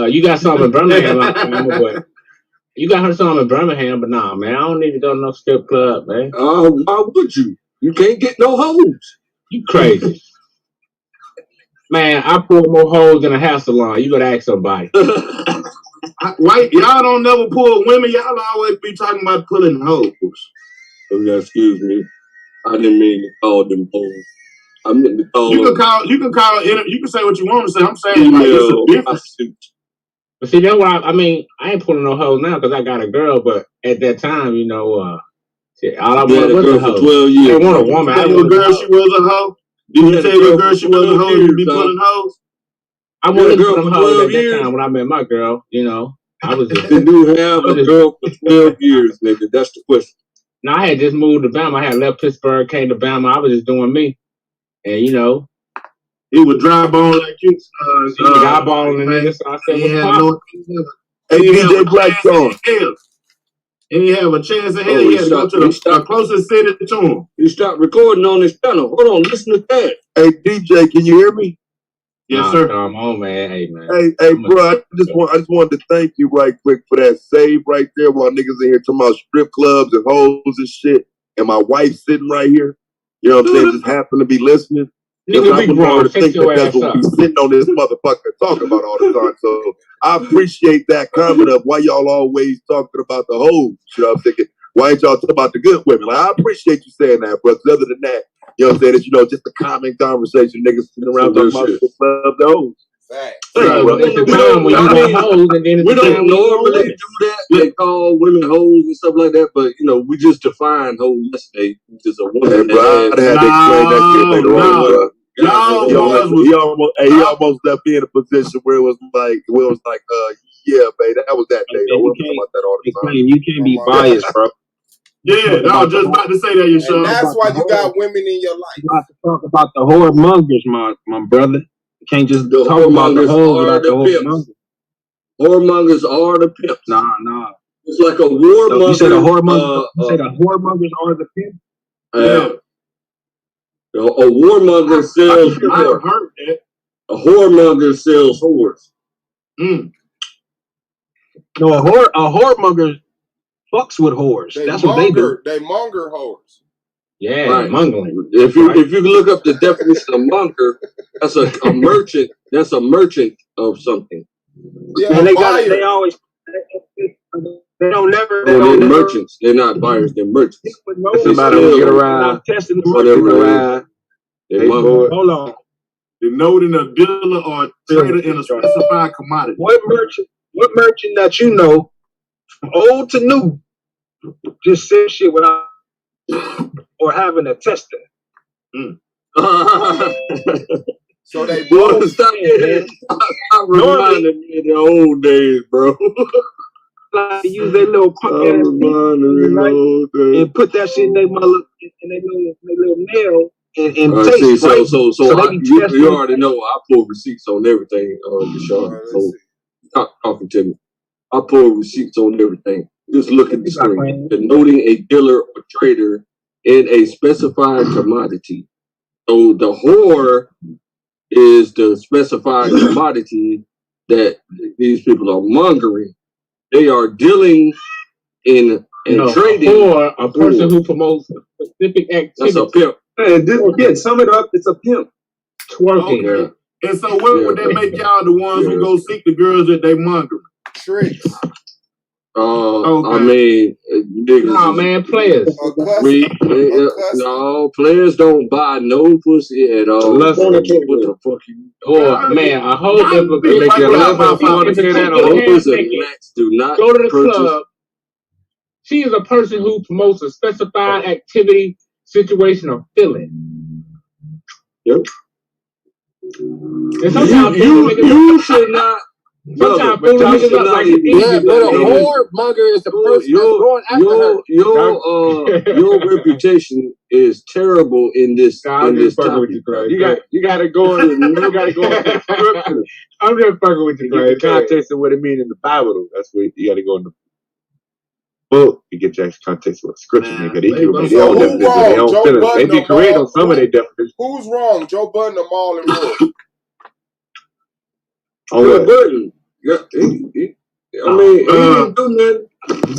You got some in Birmingham, but you got some in Birmingham, but nah, man, I don't need to go to no strip club, man. Why would you? You can't get no hoes. You crazy. Man, I pull more hoes than a hair salon. You gotta ask somebody. White, y'all don't never pull women. Y'all always be talking about pulling hoes. Oh, yeah, excuse me. I didn't mean to call them hoes. I meant to call them. You can say what you want to say. I'm saying like it's a difference. But see, that's why I mean, I ain't pulling no hoes now because I got a girl. But at that time, you know, Shit, all I You had wanted a was a girl for hoe. 12 I years. didn't want a You woman. I tell your wanted a girl she hoe. was a hoe? Did You you had a tell your girl girl for she was a 12 hoe? You years, be dog. pulling hoes? I You had a wasn't girl looking for for them hoes 12 at that years. time when I met my girl. You know, I was just, Did you have I was a just. girl for 12 years, nigga? That's the question. No, I had just moved to Bama. I had left Pittsburgh, came to Bama. I was just doing me, and you know, He would dry bone like you. she was eyeballing the nigga. So I said, He "What's had poppin'?" no. Hey, He have DJ a chance Blackstone. in hell. He didn't have a chance in hell. Oh, He he had to go stopped. to He the stopped. closest city to him. He stopped recording on his channel. Hold on, listen to that. Hey, DJ, can you hear me? Yes, Nah, sir. come on, man. Hey, man. Hey, bro, I just wanted to thank you right quick for that save right there while niggas in here talking about strip clubs and hoes and shit, and my wife sitting right here. You know what I'm saying? Just happened to be listening. Nigga, I we wouldn't want grown. her to Fix think your that that's ass what up. we sitting on this motherfucker talking about all the time. So I appreciate that comment of why y'all always talking about the hoes. You know what I'm thinking? Why ain't y'all talking about the good women? Like, I appreciate you saying that, but other than that, you know what I'm saying? It's, you know, just a common conversation. Niggas sitting around talking about strip club the hoes. Yeah, but it's a time when you want hoes, and then it's We a time don't when you want normally women. do that. They call women hoes and stuff like that, but you know, we just defined hoes yesterday. It's just a woman Hey, bro, I'd had to explain that shit later on, bro. Y'all He almost left me in a position where it was like, yeah, babe, that was that day though. We'll talk about that all the time. You can't be biased, bro. Yeah, I was just about to say that, you And that's why you got women in your life. You have to talk about the whoremongers, my brother. You can't just The talk about the whoremongers hoes are without the the pimps. whoremongers. Whoremongers are the pimps. Nah. It's like a So whoremonger. you say the whoremongers? You say the whoremongers are the pimps? Yeah. A whoremonger sells whore. heard that. A whoremonger sells whores. No, a whoremonger fucks with whores. That's what they do. They monger whores. Yeah, Right. mongling. If you look up the definition of monger, that's a merchant. That's a merchant of something. Yeah, And they Oh, they're merchants. They're not buyers. They're merchants. Somebody will get around. They monger. Hold on. Denoting a dealer or a trader in a specified commodity. What merchant that you know, from old to new, just says shit without or having a tester? So they boy, stop reminding me of the old days, bro. Like use their little punk ass and put that shit in their mother in their little nail and taste. See, right? so they I, be you testing. already know I pull receipts on everything, Deshaun. So talking to me, I pull receipts on everything. Just look at the screen, denoting a dealer or trader in a specified commodity. So the whore is the specified commodity that these people are mongering. They are dealing in and trading. Or a person who promotes a specific activity. That's a pimp. Yeah, sum it up. It's a pimp. Twerking. Okay. And so what would that make y'all the ones who go seek the girls that they monger? Tricks. I mean, niggas. Nah, man, players. No, players don't buy no pussy at all. What the fuck you? Or man, a whole different. They make you laugh if you want to say that. Hoes and Go lats do not to the purchase. club. She is a person who promotes a specified activity, situation, or feeling. Yep. And sometimes you should not. Sometimes fool niggas up like it's easy. Yeah, but a whoremonger is the person that's going after her. Your reputation is terrible in this topic. You got to go in. You got to go into the scripture. I'm just fucking with you, Get the context of what it means in the Bible. Though. That's what you got to go in the book to get that context of what scripture means. Because they give their own definition, their own feelings. They be correct on some of their definitions. Who's wrong? Joe Budden or Marlon Moore? Joe Budden. Yeah, I mean, he didn't do nothing.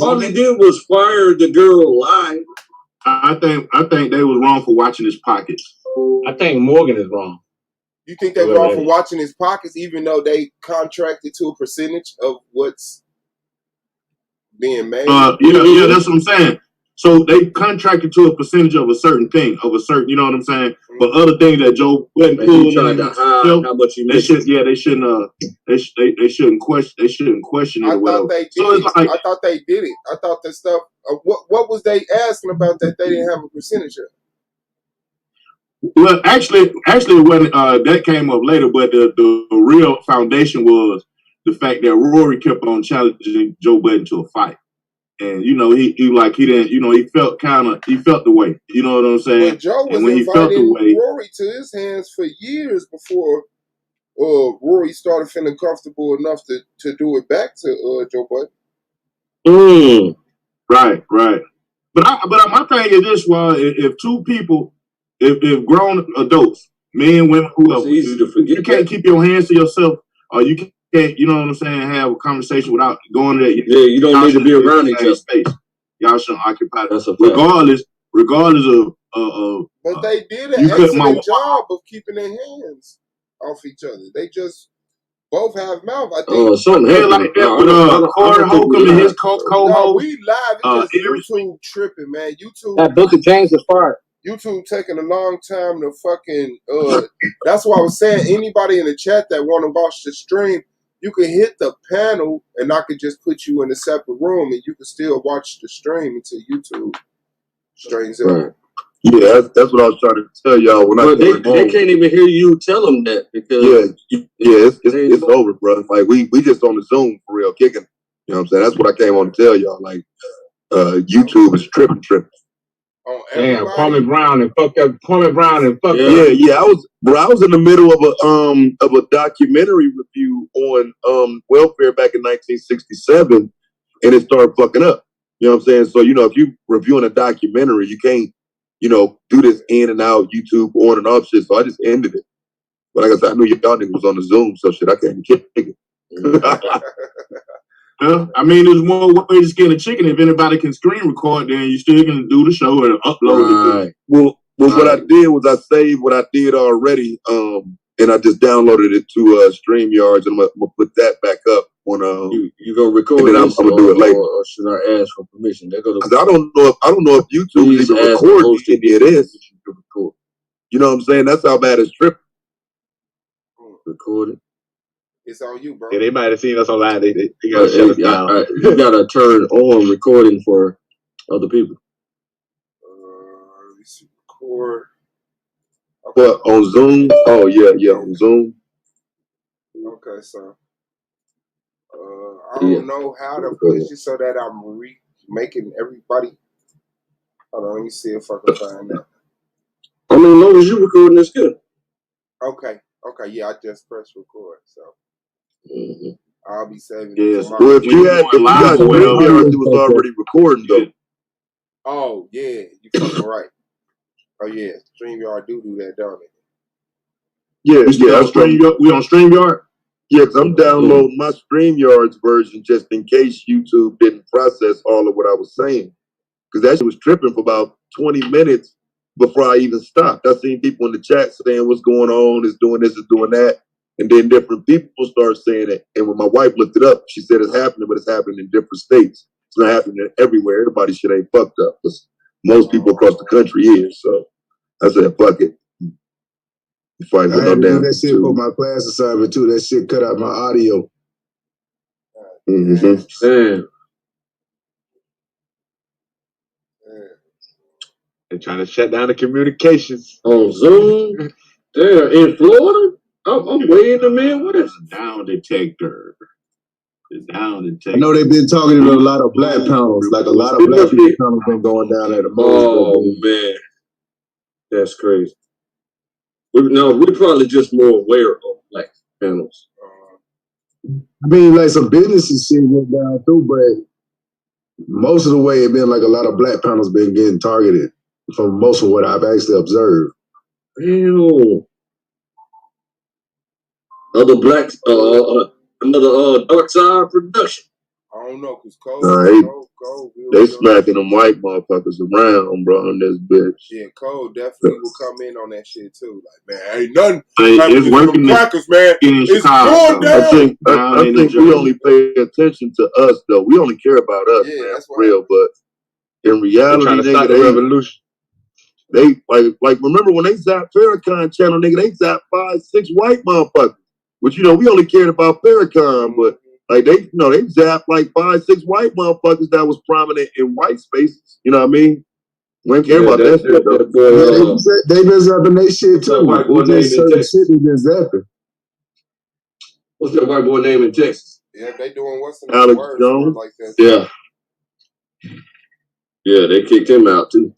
All he did was fire the girl live. I think they was wrong for watching his pockets. I think Morgan is wrong. You think they wrong for watching his pockets, even though they contracted to a percentage of what's being made? Yeah, that's what I'm saying. So they contracted to a percentage of a certain thing, of a certain, you know what I'm saying? But other things that Joe Budden pulled tried to hide how much you they missed. should, yeah, they shouldn't question it or whatever. I thought they did it. I thought that stuff. What was they asking about that they didn't have a percentage of? Well, actually, when that came up later, but the real foundation was the fact that Rory kept on challenging Joe Budden to a fight, and he didn't, he felt the way, you know what I'm saying? But Joe was and when he felt the inviting way, Rory to his hands for years before Rory started feeling comfortable enough to do it back to Joe Budden. Right. But my thing is this: if two people, if grown adults, men, women, whoever, It's easy to forget you can't keep your hands to yourself, or you can't, you know what I'm saying, have a conversation without going to that. Yeah, you don't need to be around each other. Space. Y'all shouldn't occupy That's a fact. regardless of. But they did an excellent job of keeping their hands off each other. They just both have mouth. I think. Something like that with Corey Holcomb and his co-host. No, we live. It's just YouTube tripping, man. YouTube. That Booker James is fired. YouTube taking a long time to fucking. That's why I was saying anybody in the chat that want to watch the stream, you can hit the panel and I could just put you in a separate room and you can still watch the stream until YouTube straightens up. Right. Yeah, that's what I was trying to tell y'all when I came home. They can't even hear you tell them that because it's over, bro. Like we just on the Zoom for real, kicking. You know what I'm saying? That's what I came on to tell y'all. Like YouTube is tripping. Damn, Kwame Brown and fucked up. Yeah. I was in the middle of a documentary review on welfare back in 1967, and it started fucking up. You know what I'm saying? So if you reviewing a documentary, you can't do this in and out YouTube on and off shit. So I just ended it. But like I said, I knew y'all niggas was on the Zoom, so shit, I can't kick it. I mean, there's more ways to skin a chicken. If anybody can screen record, then you still can do the show and upload it. Well, what I did was I saved what I did already, and I just downloaded it to StreamYards, and I'm gonna put that back up on. You gonna record and then I'm gonna do it later. Or should I ask for permission? Because I don't know if YouTube is even recording any of this. You know what I'm saying? That's how bad it's tripping. Recorded. It's on you, bro. Yeah, they might have seen us online. They gotta shut us down. You gotta turn on recording for other people. Let me see. Record. Okay. But on Zoom? Oh yeah, on Zoom. Okay, so I don't know how to push it so that I'm making everybody. Hold on, let me see if I can find that. I mean, as long as you recording, it's good. Okay, yeah, I just pressed record, so I'll be saving. Yes. Well, if you got StreamYard, it was already recording though. Oh yeah, you fucking right. Oh yeah, StreamYard do that, don't it? Yeah. We on StreamYard? Yeah, because I'm downloading my StreamYard's version just in case YouTube didn't process all of what I was saying. Because that shit was tripping for about 20 minutes before I even stopped. I seen people in the chat saying what's going on, is doing this, is doing that. And then different people start saying it. And when my wife looked it up, she said it's happening, but it's happening in different states. It's not happening everywhere. Everybody's shit ain't fucked up. Because most people across the country is. So I said, fuck it. I had to do that shit for my class assignment too. That shit cut out my audio. Mm-hmm. They're trying to shut down the communications on Zoom. They're in Florida. I'm way in the middle. What is down detector? The down detector. I know they've been talking to a lot of black panels. Like a lot of black people panels been going down at the moment. Oh man, that's crazy. We're probably just more aware of black panels. I mean, like some businesses shit went down too, but most of the way it been like a lot of black panels been getting targeted from most of what I've actually observed. Ew. Other blacks, another Dark Side production. I don't know, cause Cole, they smacking them white motherfuckers around, bro, on this bitch. Yeah, Cole definitely will come in on that shit too. Like, man, ain't nothing. It's working. Crackers, man. It's going down. I think we only pay attention to us, though. We only care about us, man, that's for real. But In reality, trying to nigga, start the revolution. They like remember when they zapped Farrakhan channel, nigga, they zapped 5-6 white motherfuckers. Which we only cared about Farrakhan, but like they zapped like 5-6 white motherfuckers that was prominent in white spaces. You know what I mean? We ain't care about that shit though. They been zapping their shit too. White boy We name just in certain Texas. shit they been zapping. What's that white boy name in Texas? Yeah, they doing what's in the Alex words Jones. like that. Yeah, they kicked him out too.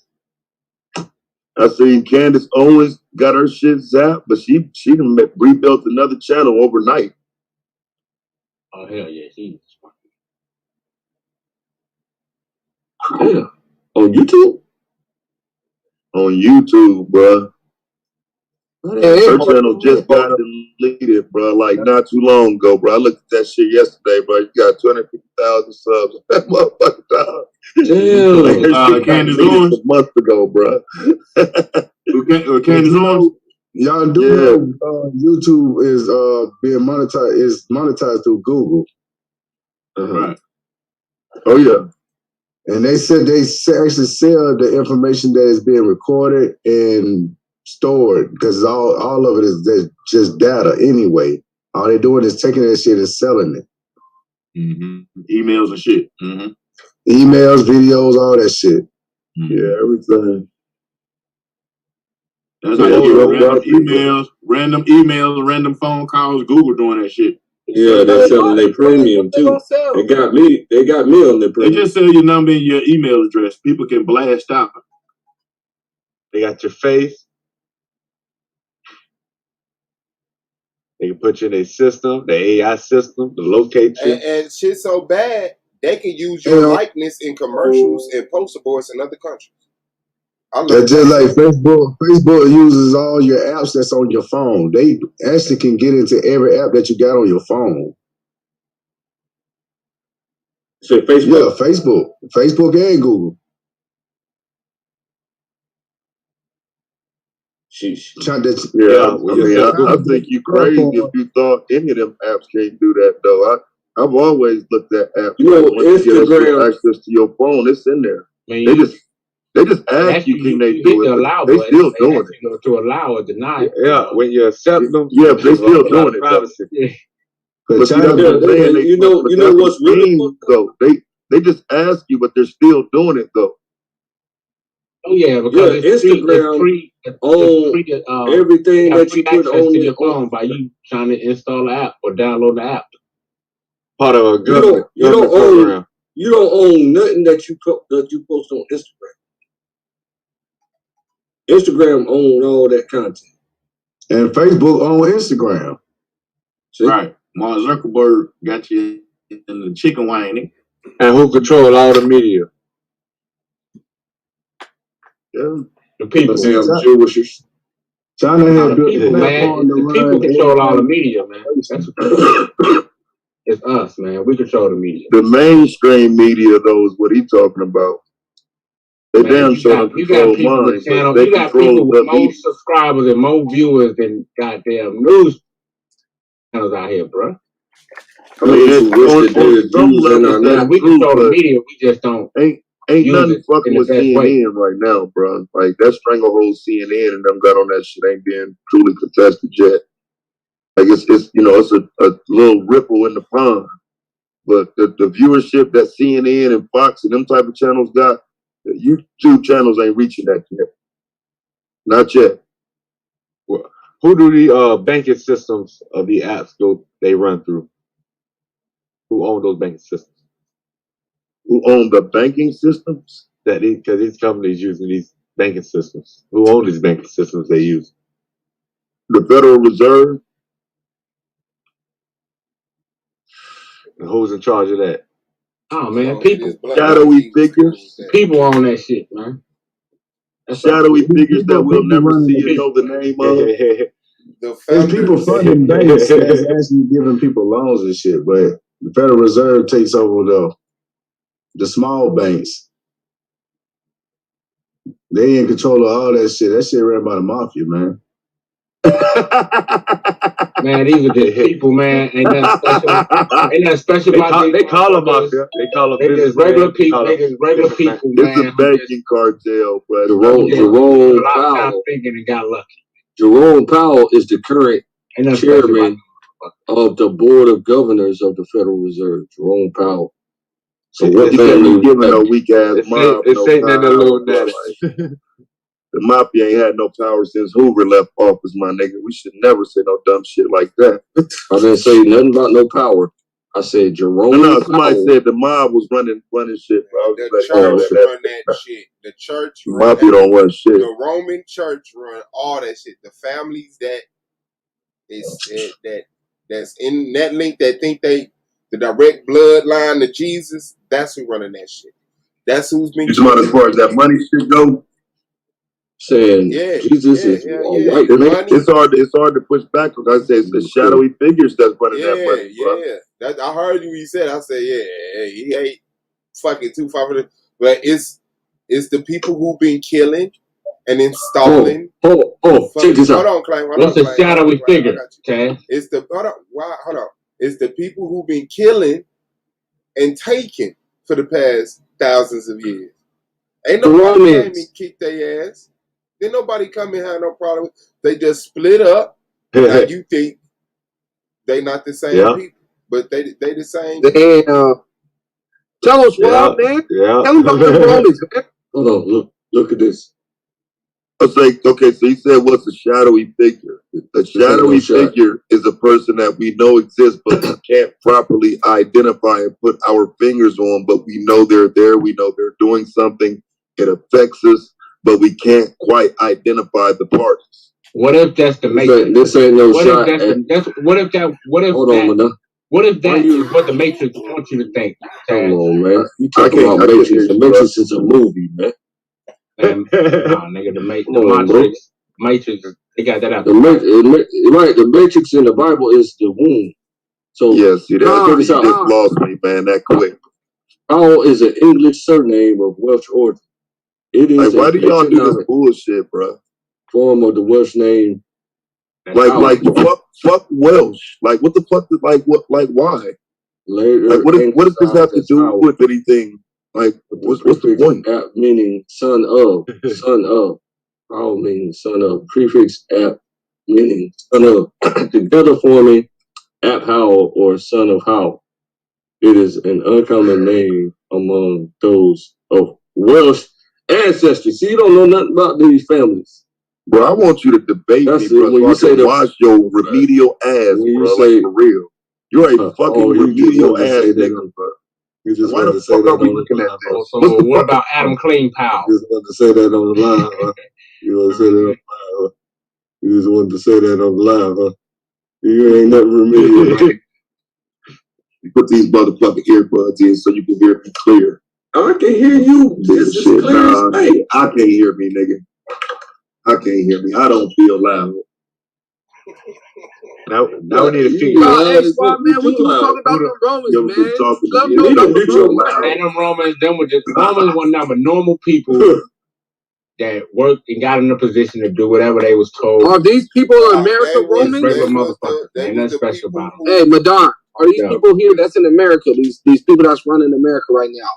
I seen Candace Owens got her shit zapped, but she done rebuilt another channel overnight. Oh hell yeah, she's Yeah. On YouTube? On YouTube, bruh. Her channel just got deleted, bro. Like not too long ago, bro. I looked at that shit yesterday, bro. You got 250,000 subs. That motherfucker dog. Damn. Candace Owens a month ago, bro. Candace Owens. Y'all do know YouTube is being monetized through Google. Right. Oh yeah. And they said they actually sell the information that is being recorded and stored because all of it is just data anyway. All they're doing is taking that shit and selling it. Emails and shit. Emails, videos, all that shit. Yeah, everything. That's how you get random emails, random phone calls. Google doing that shit. Yeah, they're selling their premium too. They got me on their premium. They just sell your number and your email address. People can blast out. They got your face. They can put you in a system, the AI system, to locate you. And shit so bad, they can use your likeness in commercials and poster boards in other countries. That's just like Facebook. Facebook uses all your apps that's on your phone. They actually can get into every app that you got on your phone. So Facebook? Yeah, Facebook and Google. Sheesh. I think you crazy if you thought any of them apps can't do that though. I've always looked at apps. Once you get access to your phone, it's in there. They just ask you can they do it. They still doing it. To allow or deny. Yeah, when you accept them, yeah, they still doing it. But see, that's what I'm saying. You know what's really though. They just ask you, but they're still doing it though. Oh yeah, because Instagram on everything that you put on your phone by you trying to install the app or download the app. Part of a government program. You don't own nothing that you post on Instagram. Instagram own all that content, and Facebook own Instagram. See? Right, Mark Zuckerberg got you in the chicken whining. And who control all the media? Yeah, the people. Damn Jewishers. China has the people, man. The people control all the media, man. That's what it's us, man. We control the media. The mainstream media, though, is what he's talking about. They damn sure control mine. You got people with more subscribers and more viewers than goddamn news channels out here, bro. I mean, we control the media. We just don't. Ain't nothing fucking with CNN right now, bro. Like that stranglehold CNN and them got on that shit ain't being truly contested yet. Like it's a little ripple in the pond, but the viewership that CNN and Fox and them type of channels got, the YouTube channels ain't reaching that yet. Not yet. Well, who do the banking systems of the apps they run through? Who own those banking systems? Who own the banking systems? Because these companies using these banking systems. Who own these banking systems they use? The Federal Reserve. And who's in charge of that? Oh man, people. Shadowy figures. People own that shit, man. Shadowy figures that we'll never see and know the name of. There's people funding banks that's actually giving people loans and shit, but the Federal Reserve takes over the small banks. They in control of all that shit. That shit ran by the mafia, man. Man, these are just people, man. Ain't that special about these They call them out there. They call them They just regular people. They just regular people, man. It's a banking cartel, bro. Jerome Powell. Thinking and got lucky. Jerome Powell is the current chairman of the board of governors of the Federal Reserve. Jerome Powell. So what family giving a weak ass mob? It's ain't that little daddy. The mafia ain't had no power since Hoover left office, my nigga. We should never say no dumb shit like that. I didn't say nothing about no power. I said Jerome. No, somebody said the mob was running shit. Bro. The church run that shit. The church run mafia don't run shit. The Roman church run all that shit. The families that's in that link that think they the direct bloodline to Jesus, that's who running that shit. That's who's been. You talking about as far as that money shit go? Saying Jesus is white. It's hard to push back because I say it's the shadowy figures that's running that money. Bro. I heard you. He said. I said, he ain't fucking 2,500. But it's the people who been killing and installing. Check this out. Hold on, Clay. What's a shadowy figure? Okay. It's the hold on. It's the people who been killing and taking for the past thousands of years. Ain't nobody came and kicked their ass. Didn't nobody come and have no problem. They just split up. Now you think they not the same people, but they the same. Tell us what, man. Tell them about the Romans, man. Hold on, look at this. I was like, okay, so he said, what's a shadowy figure? A shadowy figure is a person that we know exists, but we can't properly identify and put our fingers on, but we know they're there. We know they're doing something. It affects us, but we can't quite identify the parts. What if that's the Matrix? This ain't no shot. What if that is what the Matrix wants you to think? Come on, man. You talking about Matrix? The Matrix is a movie, man. Nigga, the Matrix, they got that out. The Matrix in the Bible is the womb. So see that just lost me, man, that quick. Powell is an English surname of Welsh origin. It is why do y'all do this bullshit, bro? Form of the Welsh name. Like fuck Welsh. Like what the fuck? Why? Like what does this have to do with anything? Like what's the point? Meaning son of. Powell means son of. Prefix app meaning son of. Together forming App Howell or son of Howell. It is an uncommon name among those of Welsh ancestry. See, you don't know nothing about these families. Bro, I want you to debate me, bro. When you say wash your remedial ass, bro, like for real. You're a fucking remedial ass nigga, bro. You just want to say that on the line. So what about Adam Clean Powell? You just want to say that on the line, huh? You want to say that on the line, huh? You just wanted to say that on the line, huh? You ain't nothing remedial. You put these motherfucking earbuds in so you can hear me clear. I can hear you. This is clear as day. I can't hear me, nigga. I can't hear me. I don't feel loud. Now we need to figure out. Hey, Squad, man, what you talking about the Romans, man? And them Romans, Romans were number normal people that worked and got in a position to do whatever they was told. Are these people in America Romans? Regular motherfuckers. Ain't nothing special about them. Hey, Madon, are these people here that's in America? These people that's running America right now?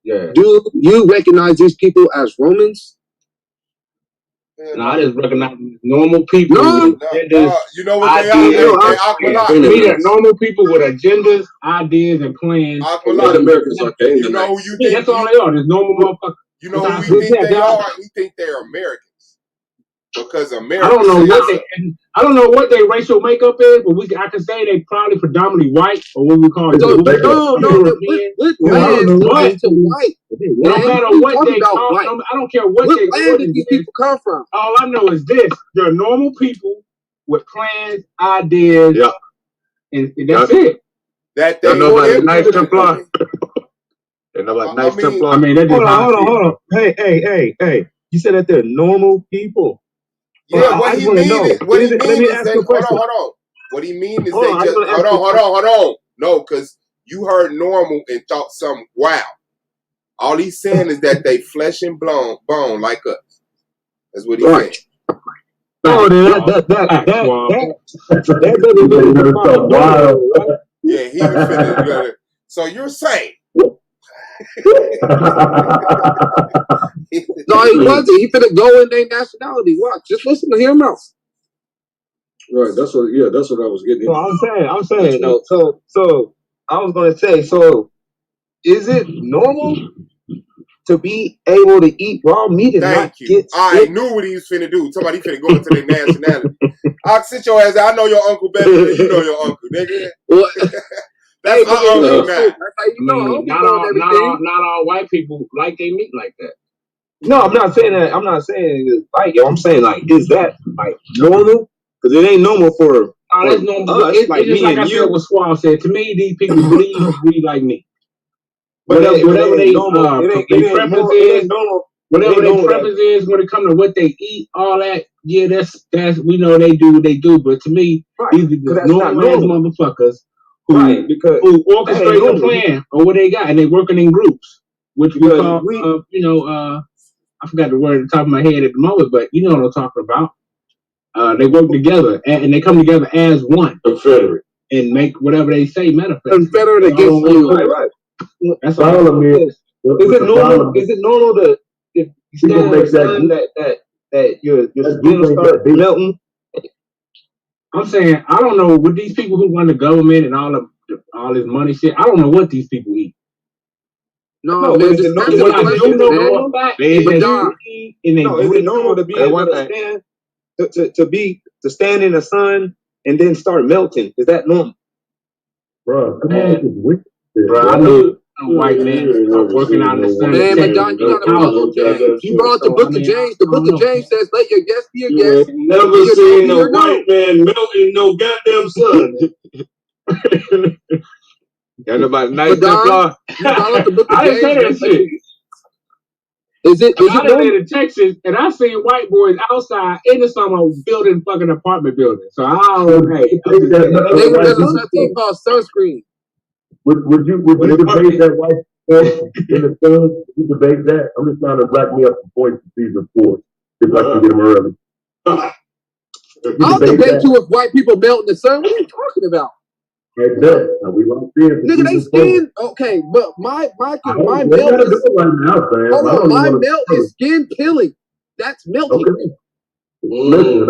Yeah. Do you recognize these people as Romans? No, I just recognize normal people. You know what they are? They're normal people with agendas, ideas, and plans. White Americans are You know who you think? That's all they are. There's normal motherfuckers. You know who we think they are? We think they're Americans. Because America. I don't know what their racial makeup is, but I can say they probably predominantly white, or what we call it. No, white. No matter what they come from, I don't care what they. Where did these people come from? All I know is this: they're normal people with plans, ideas, and that's it. That they know about the Knights Templar. They know about Knights Templar. I mean, hold on. Hey! You said that they're normal people. Yeah, what he mean is hold on. What he mean is they just hold on. No, because you heard normal and thought something wow. All he's saying is that they flesh and bone like us. That's what he's saying. Oh, that doesn't really define wild, right? Yeah, he was finna. So you're saying? No, he wasn't. He finna go in their nationality. Watch, just listen to him out. Right, that's what. Yeah, that's what I was getting. So I'm saying though. So I was gonna say. So is it normal to be able to eat raw meat and not get sick? I knew what he was finna do. Somebody finna go into their nationality. I'll sit your ass. I know your uncle better than you know your uncle, nigga. That's my uncle now. Not all white people like they meat like that. No, I'm not saying that. I'm not saying it's like yo. I'm saying like, is that like normal? Because it ain't normal for. Oh, that's normal. It's like me and you. What Swab said to me, these people believe we like meat. Whatever they preference is, whatever their preference is when it comes to what they eat, all that. Yeah, that's we know they do what they do. But to me, these are normal ass motherfuckers who orchestrate the plan or what they got, and they working in groups, which we call I forgot the word at the top of my head at the moment, but you know what I'm talking about. They work together and they come together as one. Confederate. And make whatever they say manifest. Confederate against you. Right. That's all it is. Is it normal? Is it normal to if you stand in the sun that your skin will start melting? I'm saying I don't know what these people who run the government and all this money shit. I don't know what these people eat. No, man, just answer the question, man. Is it normal to be able to stand in the sun and then start melting? Is that normal? Bro, come on, bro, I know a white man working out in the sun. Man, but Don, you gotta follow James. You brought the book of James. The book of James says, "Let your guest be a guest." Never seen a white man melting no goddamn sun. Got nobody nice that I didn't say that shit. Is it I done been in Texas and I seen white boys outside in the summer building fucking apartment buildings. So I don't know. There's something called sunscreen. Would you debate that white in the sun? You debate that? I'm just trying to rack me up some points for season 4 if I can get them early. I'll debate you if white people melt in the sun. What are you talking about? Right there. We won't see it. Nigga, they skin okay, but my melt is my melt is skin peeling. That's melting. Okay. Listen,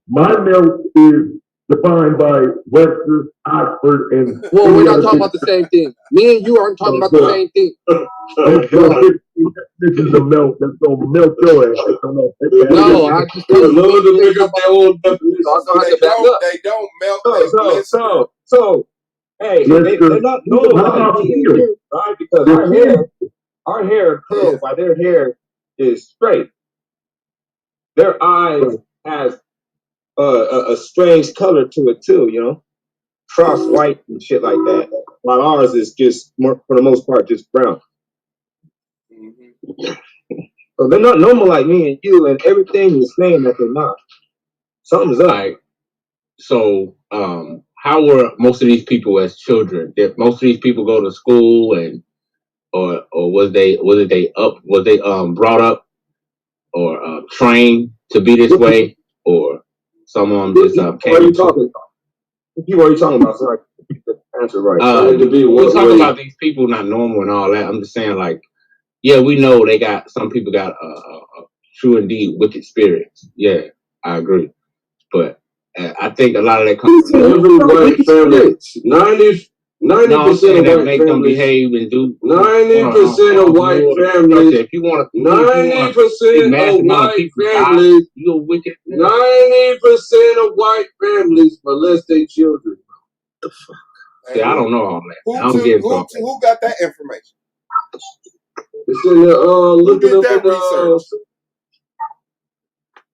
my melt is defined by Webster, Oxford, and well, we're not talking about the same thing. Me and you aren't talking about the same thing. This is the melt that's gonna melt your ass. No, I just told you to make up their own definition. They don't melt. So, hey, they're not normal, right? Because our hair curls while their hair is straight. Their eyes has a strange color to it too, you know, frost white and shit like that. While ours is just more, for the most part, just brown. So they're not normal like me and you, and everything is saying that they're not. Something's up. Like, so, how were most of these people as children? Did most of these people go to school or was they brought up or trained to be this way, or some of them just came? What are you talking about? What are you talking about? So I can answer right. We're talking about these people not normal and all that. I'm just saying, like, yeah, we know some people got true indeed wicked spirits. Yeah, I agree, but I think a lot of that comes from every white family. 90% of white make them behave and do. 90% of white families. If you want 90% of white families. You're wicked. 90% of white families molest their children. The fuck? See, I don't know all that. Who got that information? It's in the look it up research.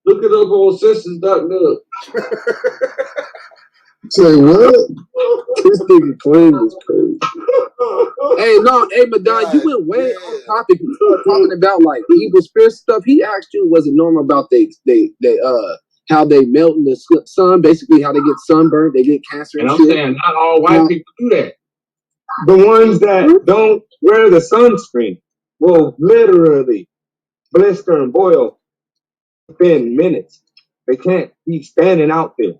Look it up on census.gov. Say what? This nigga claim is crazy. Hey, Madonna, you went way off topic. You started talking about like evil spirit stuff. He asked you, was it normal about how they melt in the sun? Basically, how they get sunburned, they get cancer. And I'm saying not all white people do that. The ones that don't wear the sunscreen will literally blister and boil within minutes. They can't be standing out there.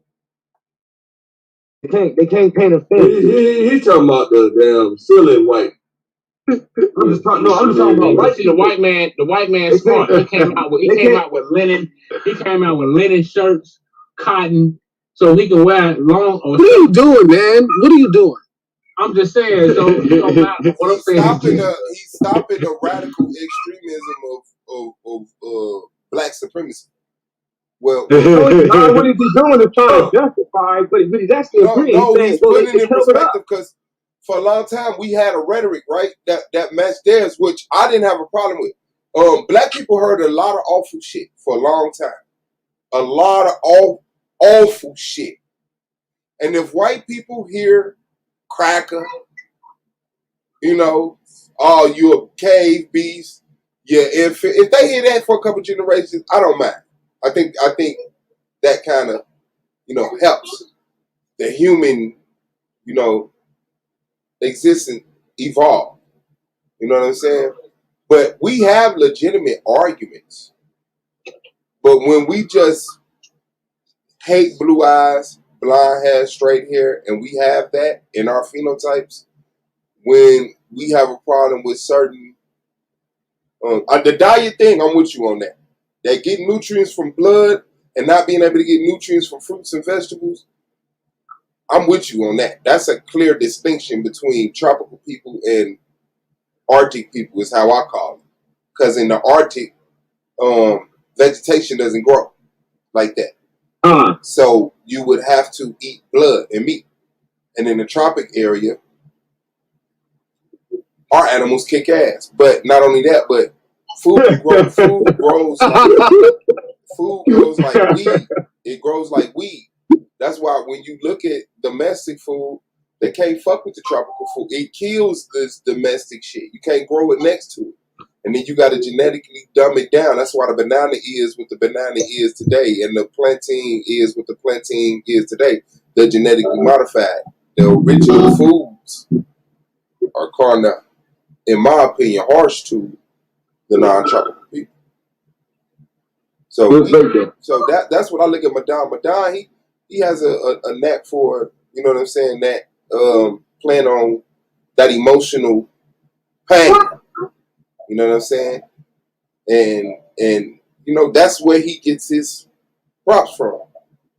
They can't paint a fence. He talking about the damn ceiling white. I'm just talking about white. The white man smart. He came out with linen. He came out with linen shirts, cotton, so he can wear long. What are you doing, man? What are you doing? I'm just saying. So what I'm saying he's stopping the radical extremism of black supremacy. Well, what is he doing is trying to justify, but he's actually agreeing. No, he's putting it in perspective because for a long time we had a rhetoric, right, that matched theirs, which I didn't have a problem with. Black people heard a lot of awful shit for a long time. A lot of awful shit. And if white people hear cracker, you know, oh, you a cave beast, yeah, if they hear that for a couple generations, I don't mind. I think that kind of, helps the human, existence evolve. You know what I'm saying? But we have legitimate arguments. But when we just hate blue eyes, blonde hair, straight hair, and we have that in our phenotypes, when we have a problem with certain, the diet thing, I'm with you on that. That getting nutrients from blood and not being able to get nutrients from fruits and vegetables, I'm with you on that. That's a clear distinction between tropical people and Arctic people is how I call it. Because in the Arctic, vegetation doesn't grow like that. So you would have to eat blood and meat. And in the tropic area, our animals kick ass. But not only that, but food grows like weed. It grows like weed. That's why when you look at domestic food, they can't fuck with the tropical food. It kills this domestic shit. You can't grow it next to it. And then you got to genetically dumb it down. That's why the banana is what the banana is today. And the plantain is what the plantain is today. They're genetically modified. The original foods are kind of, in my opinion, harsh to the non-tropical people. So that's what I look at Madon. Madon, he has a knack for, you know what I'm saying, that playing on that emotional pain. You know what I'm saying? And that's where he gets his props from.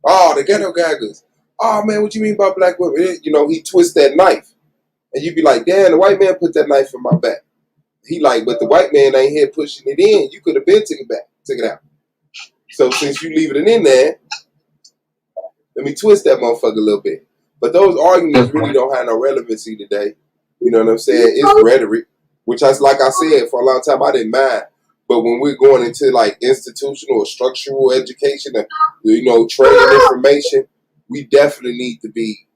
Oh, the ghetto gaggers. Oh man, what you mean by black women? He twists that knife. And you be like, damn, the white man put that knife in my back. He like, but the white man ain't here pushing it in. You could have been took it out. So since you leaving it in there, let me twist that motherfucker a little bit. But those arguments really don't have no relevancy today. You know what I'm saying? It's rhetoric, which like I said, for a long time I didn't mind. But when we're going into like institutional or structural education, training information, we definitely need to be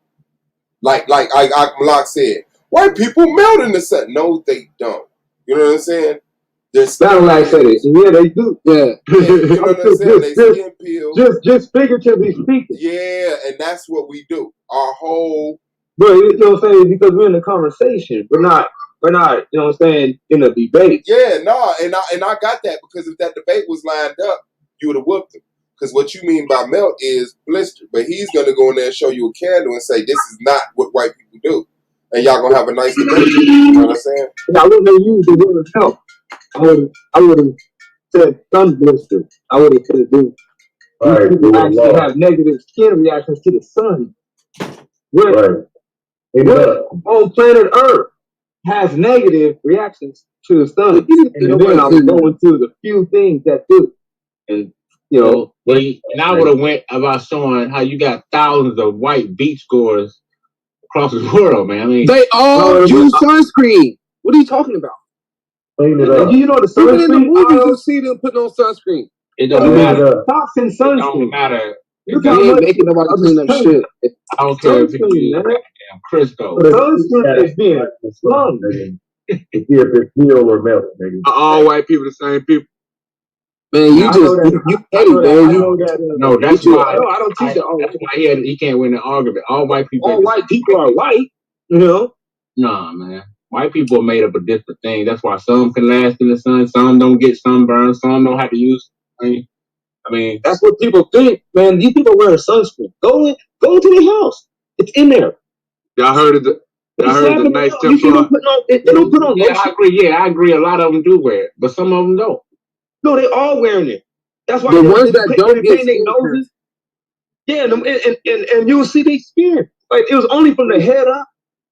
like Malak said, white people melt in the sun. No, they don't. You know what I'm saying? Battle Axe said it. Yeah, they do. Yeah. You know what I'm saying? They skin peel. Just figuratively speaking. Yeah, and that's what we do. Our whole. But you know what I'm saying? Because we're in a conversation. We're not, you know what I'm saying, in a debate. Yeah, no, and I got that because if that debate was lined up, you would have whooped him. Because what you mean by melt is blister. But he's going to go in there and show you a candle and say, this is not what white people do. And y'all going to have a nice debate. You know what I'm saying? I wouldn't have used the word melt. I would have said sun blister. I would have said people actually have negative skin reactions to the sun. What on planet Earth has negative reactions to the sun. And then I'm going to the few things that do. And and I would have went about showing how you got thousands of white beach goers across the world, man. I mean, they all use sunscreen. What are you talking about? You know the sunscreen? Even in the movies, you see them putting on sunscreen. It doesn't matter. Toxin sunscreen. It don't matter. You ain't making nobody clean up shit. I don't care if it's Crisco. Sunscreen is being slung. See if it's heal or melt, nigga. All white people the same people. Man, you petty, man. No, that's why I don't teach it. That's why he can't win the argument. All white people are white. You know? Nah, man. White people are made up of different things. That's why some can last in the sun, some don't get sunburned, some don't have to use. I mean, That's what people think, man. These people wearing sunscreen. Go to their house. It's in there. Y'all heard of the Knights You see them Templar? putting on, they don't put on yeah, lotion. I agree. Yeah, I agree. A lot of them do wear it, but some of them don't. No, they all wearing it. That's why The they ones that don't get paint their noses. Yeah, and you'll see the skin. Like it was only from the head up,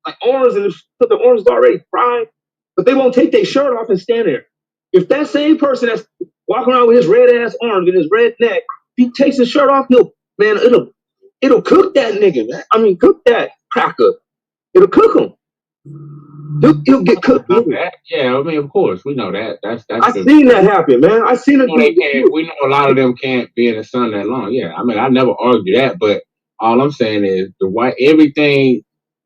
like orange, and the orange is already fried. But they won't take their shirt off and stand there. If that same person that's walking around with his red ass orange and his red neck, if he takes his shirt off, it'll cook that nigga, man. I mean, cook that cracker. It'll cook him. He'll get cooked. Yeah, I mean, of course, we know that. That's. I seen that happen, man. I seen it. We know a lot of them can't be in the sun that long. Yeah, I mean, I never argue that, but all I'm saying is everything,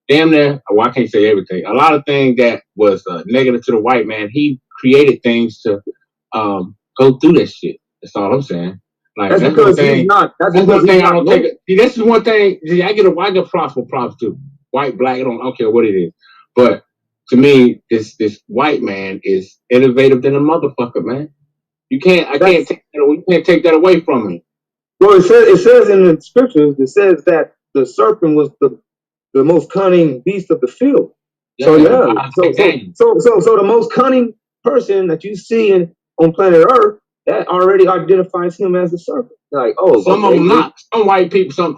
damn near. Well, I can't say everything. A lot of things that was negative to the white man, he created things to go through that shit. That's all I'm saying. Like that's because he's not. That's one thing I don't take. See, this is one thing. See, I get props for props too. White, black, I don't care what it is, but. To me, this white man is innovative than a motherfucker, man. I can't take that away from me. Well, it says in the scriptures, it says that the serpent was the most cunning beast of the field. Yeah, so the most cunning person that you see on planet Earth, that already identifies him as the serpent. Like, some of them not. Some white people, some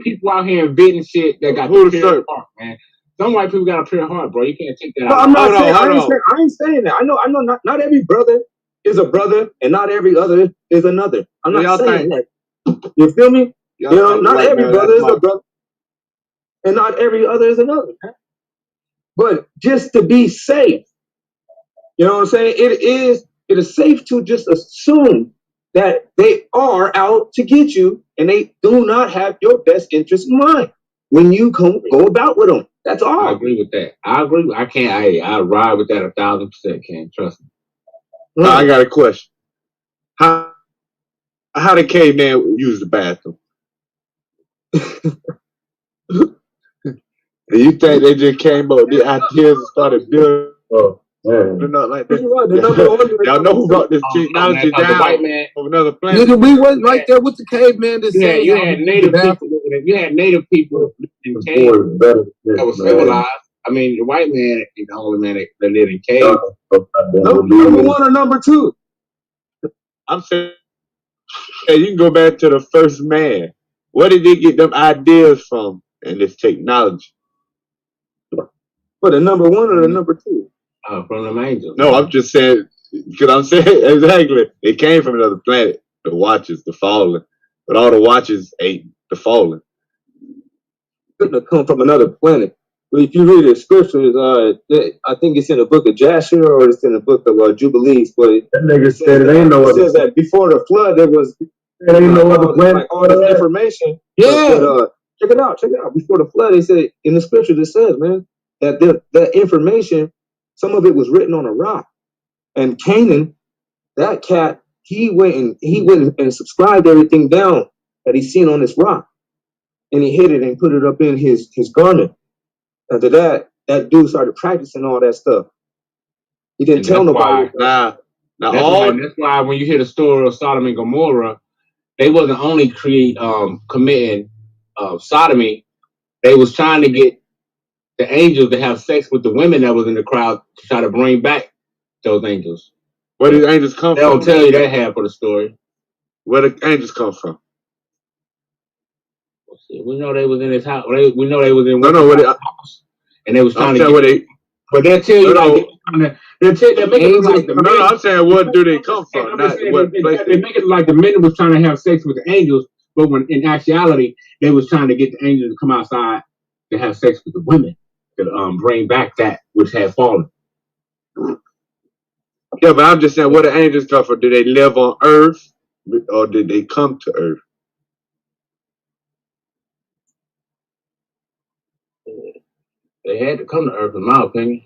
people out here inventing shit that got the pure heart, man. Some white people got a pure heart, bro. You can't take that out. I'm not saying, I ain't saying that. I know not every brother is a brother and not every other is another. I'm not saying that. You feel me? Not every brother is a brother and not every other is another. But just to be safe, you know what I'm saying? It is safe to just assume that they are out to get you and they do not have your best interest in mind when you go about with them. That's all. I agree with that. I agree. I ride with that 1,000%. Can't trust me. I got a question. How did caveman use the bathroom? Do you think they just came up with the ideas and started building? Like that? Y'all know who brought this technology down from another planet? Nigga, we wasn't right there with the caveman. You had native people in caves that was civilized. I mean, the white man is the only man that lived in caves. Number one or number two? I'm saying, you can go back to the first man. Where did they get them ideas from and this technology? For the number one or the number two? From the angels. No, I'm just saying, because I'm saying exactly. It came from another planet. The Watchers, the Fallen. But all the Watchers ain't the Fallen. Couldn't have come from another planet. But if you read the scriptures, I think it's in the book of Jasher or it's in the book of Jubilees. But that nigga said it ain't no other. It says that before the flood, there was ain't no other planet. Like all this information. Yeah. But, check it out. Before the flood, they said in the scriptures it says, man, that that information, some of it was written on a rock. And Canaan, that cat, he went and subscribed everything down that he seen on this rock. And he hid it and put it up in his garment. After that dude started practicing all that stuff. He didn't tell nobody. That's why when you hear the story of Sodom and Gomorrah, they wasn't only committing sodomy, they was trying to get the angels to have sex with the women that was in the crowd to try to bring back those angels. Where did the angels come from? They don't tell you that half of the story. Where did the angels come from? We know they was in his house. We know they was in house, and they was trying to get. But they'll tell you they're making it like the men. I'm saying, what do they come from? Not what place. They make it like the men was trying to have sex with the angels, but when in actuality they was trying to get the angels to come outside to have sex with the women to bring back that which had fallen. Yeah, but I'm just saying, where the angels come from? Do they live on Earth, or did they come to Earth? They had to come to Earth, in my opinion.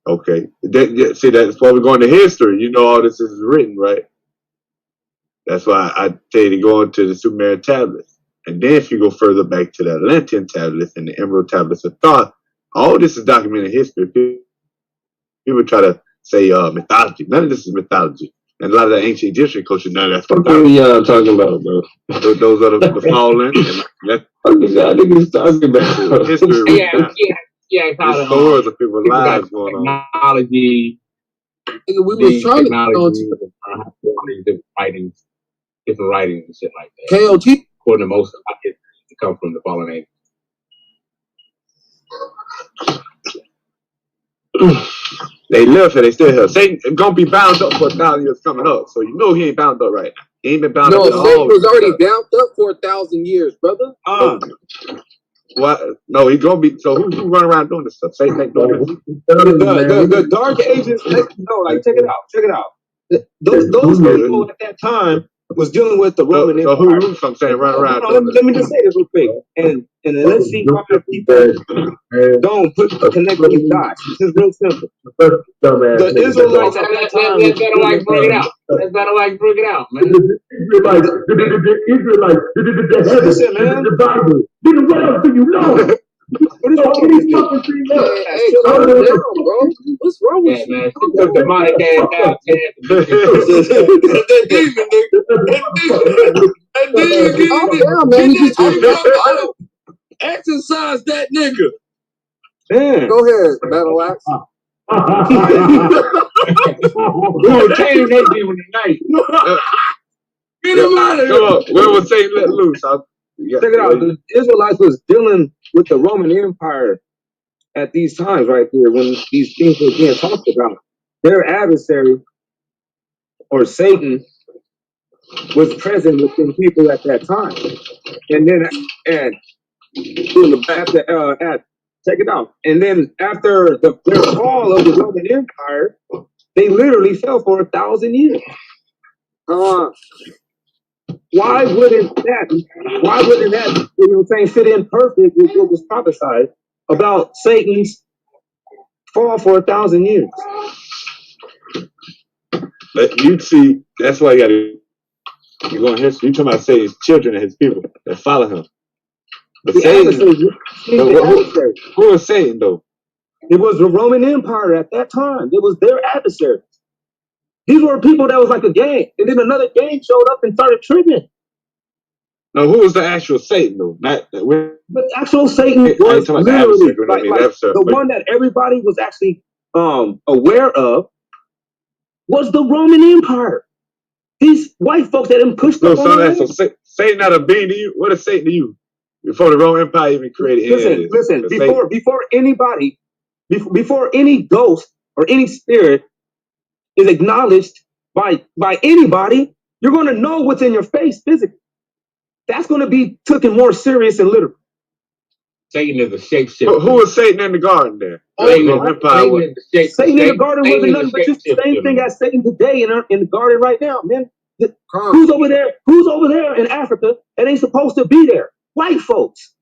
Okay. See, that's why we're going to history. You know, all this is written, right? That's why I tell you to go into the Sumerian tablets. And then if you go further back to the Atlantean tablets and the Emerald tablets of Thoth, all this is documented history. People try to say mythology. None of this is mythology. And a lot of the ancient Egyptian culture, none of that's What going are to y'all talking about, bro? Those are the fallen. And that's What are y'all niggas talking about? history written down. There's There's stories of people's lives going on. technology. We was trying to get on Technology, different writings and shit like that. KOT. According to most of it, to come from the fallen angels. They left and they still here. Satan gonna be bound up for 1,000 years coming up. So you know he ain't bound up right now. He ain't been bound No, up at Satan all. was already bound up for 1,000 years, brother. What? No, he gonna be. So who run around doing this stuff? Satan ain't doing this. The Dark Ages, no, like check it out. Those people at that time was dealing with the Roman So Empire. who I'm saying run around Hold on, doing let me just say this real quick, and let's see why people don't connect these dots. This is real simple. The Israelites at that time. Let's better like bring it out. Let's better like bring it out, man. Listen, man. The Bible. Then what else do you know? What is wrong with these people? Hey, calm down, bro. What's wrong with you? Man, the demonic ass out Calm down, man. We just talking about Exercise that nigga. Man. Go ahead, Battle Axe. Who came they demon tonight? Get him out of here. Come on, where was Satan let loose? Check it out. The Israelites was dealing with the Roman Empire at these times right here when these things were being talked about. Their adversary, or Satan, was present within people at that time. And then check it out. And then after their fall of the Roman Empire, they literally fell for 1,000 years. Why wouldn't that, you know what I'm saying, fit in perfect with what was prophesied about Satan's fall for 1,000 years? But you see, that's why you go in history. You talking about Satan's children and his people that follow him. But Satan, who is Satan though? It was the Roman Empire at that time. It was their adversary. These were people that was like a gang, and then another gang showed up and started tripping. No, who was the actual Satan though? The actual Satan was literally like the one that everybody was actually aware of was the Roman Empire. These white folks that didn't push them. So Satan not a being to you? What is Satan to you? Before the Roman Empire even created. Listen. Before anybody, before any ghost or any spirit is acknowledged by anybody, you're going to know what's in your face physically. That's going to be taken more serious and literal. Satan is a shapeshifter. Who was Satan in the garden there? Satan in the garden wasn't nothing but just the same thing as Satan today in the garden right now, man. Who's over there? Who's over there in Africa that ain't supposed to be there? White folks.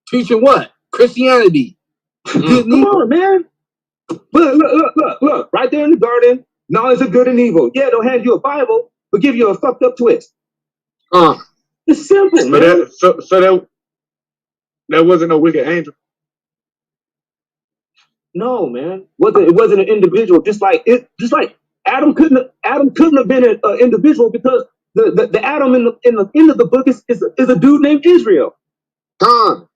Teaching what? Christianity. Come on, man. Look. Right there in the garden, knowledge of good and evil. Yeah, they'll hand you a Bible, but give you a fucked up twist. It's simple, man. So there wasn't no wicked angel. No, man. It wasn't an individual. Just like Adam couldn't have been an individual because the Adam in the end of the book is a dude named Israel. No,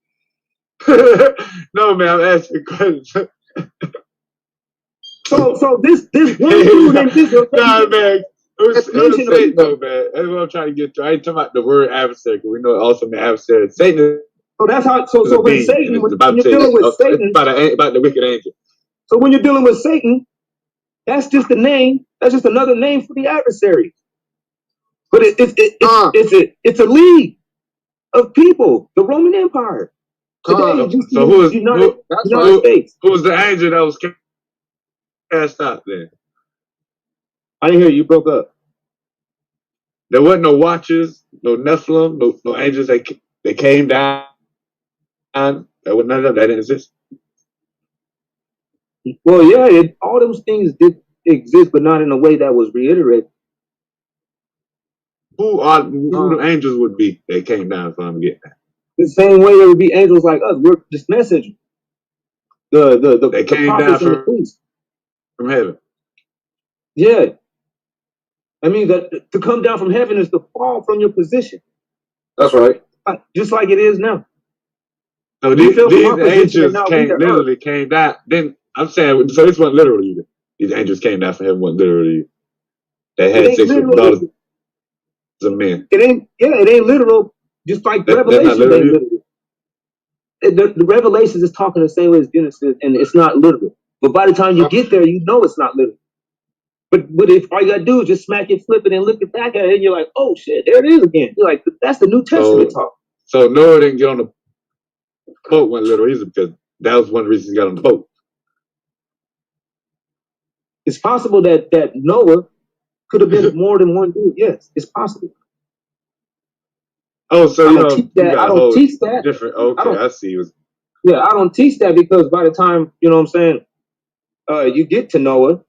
man, I'm asking questions. So this one dude named Israel. Nah, man. It was Satan, though, man. That's what I'm trying to get to. I ain't talking about the word adversary, because we know also the adversary. Satan. So that's how. So when Satan, when you're dealing with Satan, it's about the wicked angel. So when you're dealing with Satan, that's just a name. That's just another name for the adversary. But it's a league of people. The Roman Empire. Today, so who was United States? Who was the angel that was cast out then? I didn't hear you. Broke up. There wasn't no watchers, no Nephilim, no angels that came down. There was none of them. That didn't exist. Well, yeah, all those things did exist, but not in a way that was reiterated. Who the angels would be that came down from getting that? The same way there would be angels like us. We're just messengers. They came down from heaven. Yeah. I mean, that to come down from heaven is to fall from your position. That's right. Just like it is now. So We these fell from our position and angels now we the earth. literally came down. Then I'm saying, so this wasn't literally either. These angels came down from heaven, wasn't literally either. They It had ain't sex with literal. daughters of men. It ain't literal. Just like That's not Revelation literal ain't either? literal. The Revelations is talking the same way as Genesis, and it's not literal. But by the time you get there, you know it's not literal. But if all you gotta do is just smack it, flip it, and look back at it, and you're like, oh shit, there it is again. You're like, that's the New Testament talk. So Noah didn't get on the boat wasn't literal either, because that was one of the reasons he got on the boat. It's possible that Noah could have been more than one dude. Yes, it's possible. Oh, so I you don't know, teach that. you got I a don't whole teach that. different. I Okay, don't. I see. Yeah, I don't teach that because by the time you know what I'm saying, you get to Noah,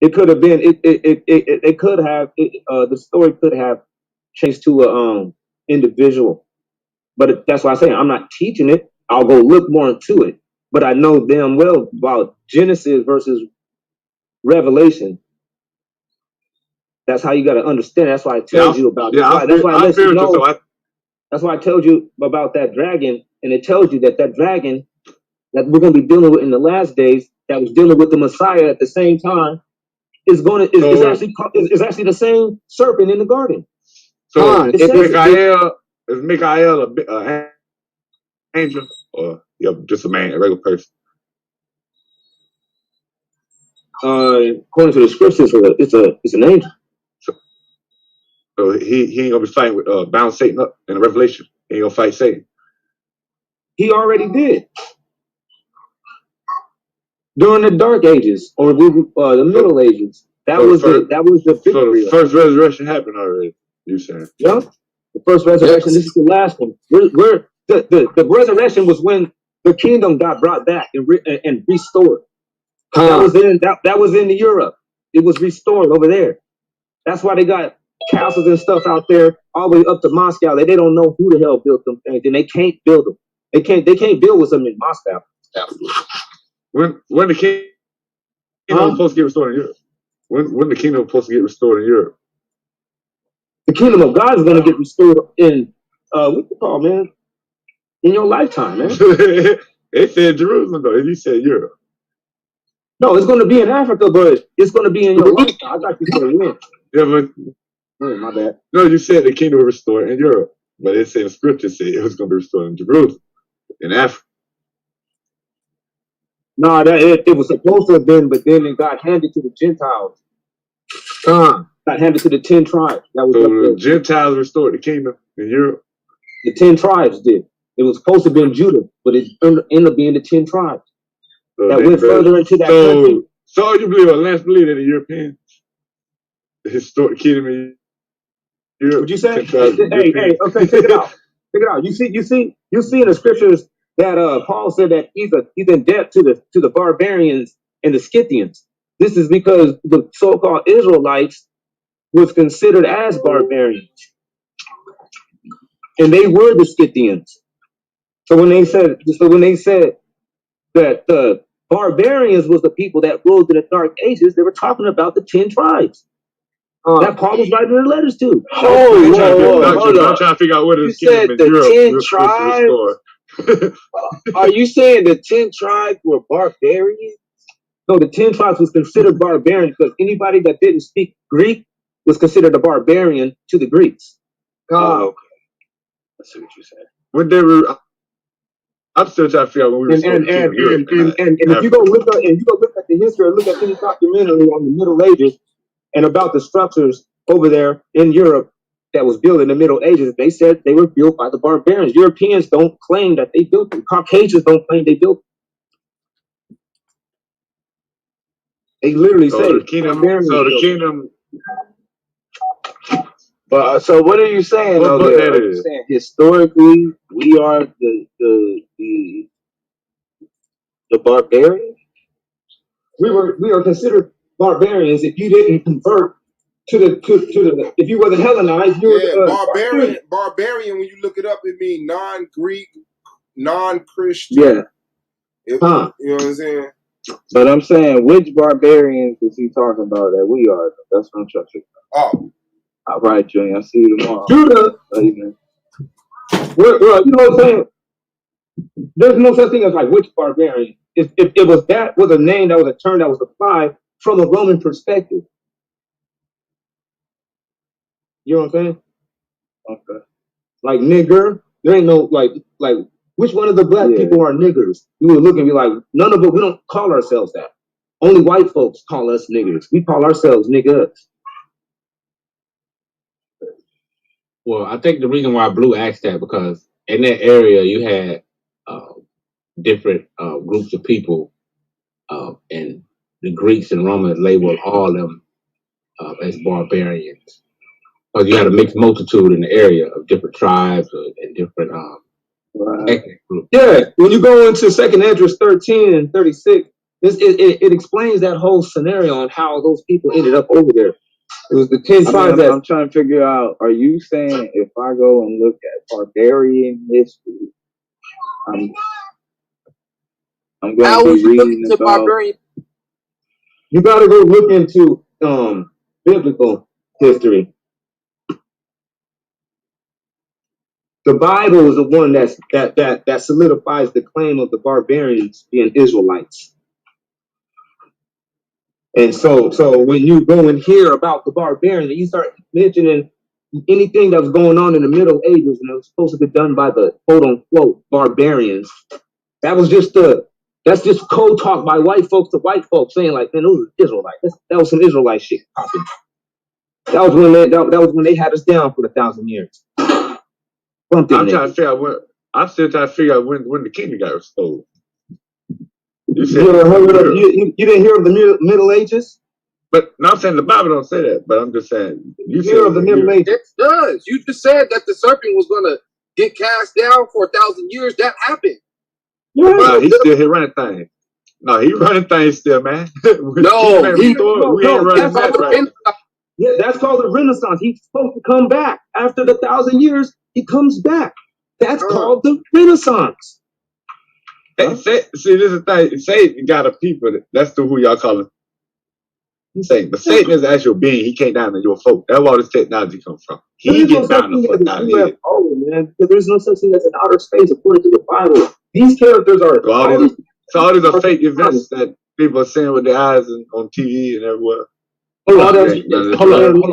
it could have been. It could have. The story could have changed to a individual. But that's why I say I'm not teaching it. I'll go look more into it. But I know damn well about Genesis versus Revelation. That's how you got to understand. That's why I told you about. That's why I let you know. That's why I told you about that dragon, and it tells you that dragon that we're going to be dealing with in the last days, that was dealing with the Messiah at the same time, is actually the same serpent in the garden. So is Michael a angel or just a man, a regular person? According to the scriptures, it's an angel. So he ain't gonna be fighting with bound Satan up in the Revelation. He ain't gonna fight Satan. He already did during the Dark Ages or the Middle Ages. That was the victory. So the first resurrection happened already. You saying? Yeah, the first resurrection. This is the last one. The resurrection was when the kingdom got brought back and restored. That was in Europe. It was restored over there. That's why they got castles and stuff out there all the way up to Moscow. They don't know who the hell built them things, and they can't build them. They can't build with them in Moscow. When the kingdom was supposed to get restored in Europe? When the kingdom was supposed to get restored in Europe? The kingdom of God is going to get restored in what you call, man? In your lifetime, man. They said Jerusalem though. You said Europe. No, it's going to be in Africa, but it's going to be in your lifetime. I got you for the win. Yeah, but my bad. No, you said the kingdom was restored in Europe, but it said scripture said it was going to be restored in Jerusalem, in Africa. No, it was supposed to have been, but then it got handed to the Gentiles. Got handed to the 10 tribes. That was so the Gentiles restored the kingdom in Europe. The 10 tribes did. It was supposed to have been Judah, but it ended up being the 10 tribes that went further into that country. So you believe, or Lance believe that the Europeans, the historic kingdom in Europe? Would you say? Hey, okay, check it out. Check it out. You see in the scriptures that Paul said that he's in debt to the barbarians and the Scythians. This is because the so-called Israelites was considered as barbarians, and they were the Scythians. So when they said that the barbarians was the people that ruled in the Dark Ages, they were talking about the 10 tribes that Paul was writing their letters to. Hold up. I'm trying to figure out what is kingdom in Europe. 10 tribes? Are you saying the 10 tribes were barbarians? No, the 10 tribes was considered barbarian because anybody that didn't speak Greek was considered a barbarian to the Greeks. Oh, okay. I see what you're saying. When they were, I'm still trying to figure out when we were and if you go look at the history or look at any documentary on the Middle Ages and about the structures over there in Europe that was built in the Middle Ages, they said they were built by the barbarians. Europeans don't claim that they built them. Caucasians don't claim they built them. They literally say the kingdom. But so what are you saying? What book that is? Saying historically we are the barbarians? We are considered barbarians if you didn't convert to the if you wasn't Hellenized. You were barbarian. When you look it up, it means non-Greek, non-Christian. Yeah. You know what I'm saying? But I'm saying, which barbarians is he talking about that we are? That's what I'm trying to figure out. Oh. All right, Junior. I'll see you tomorrow. Judah. Well, you know what I'm saying? There's no such thing as like which barbarian. If it was that was a name, that was a term that was applied from a Roman perspective. You know what I'm saying? Okay. Like nigger, there ain't no like which one of the black people are niggers? We would look and be like, none of us. We don't call ourselves that. Only white folks call us niggers. We call ourselves niggas. Well, I think the reason why Blue asked that because in that area you had different groups of people, and the Greeks and Romans labeled all of them as barbarians. Because you had a mixed multitude in the area of different tribes and different ethnic groups. Yeah, when you go into 2nd Esdras 13 and 36, it explains that whole scenario on how those people ended up over there. It was the 10 tribes that... I'm trying to figure out, are you saying if I go and look at barbarian history, I'm going to be reading about... Barbarian? You got to go look into biblical history. The Bible is the one that solidifies the claim of the barbarians being Israelites. And so when you go and hear about the barbarians, you start mentioning anything that was going on in the Middle Ages, and it was supposed to be done by the quote unquote barbarians. That's just code talk by white folks to white folks saying like, man, those are Israelites. That was some Israelite shit popping. That was when they had us down for 1,000 years. I'm trying to figure out when. I'm still trying to figure out when the kingdom got restored. You said you didn't hear of the Middle Ages? But no, I'm saying the Bible don't say that. But I'm just saying you hear of the Middle Ages. It does. You just said that the serpent was gonna get cast down for 1,000 years. That happened. No, he's still here running things. No, he running things still, man. No, we ain't running that right. Yeah, that's called the Renaissance. He's supposed to come back after the 1,000 years. He comes back. That's called the Renaissance. See, this is the thing. Satan got a people. That's who y'all call him. Satan. But Satan is an actual being. He came down to your folk. That's where all this technology comes from. He gets down to fuck out of here. Oh man, because there's no such thing as an outer space according to the Bible. These characters are all these are fake events that people are seeing with their eyes and on TV and everywhere. Hold on.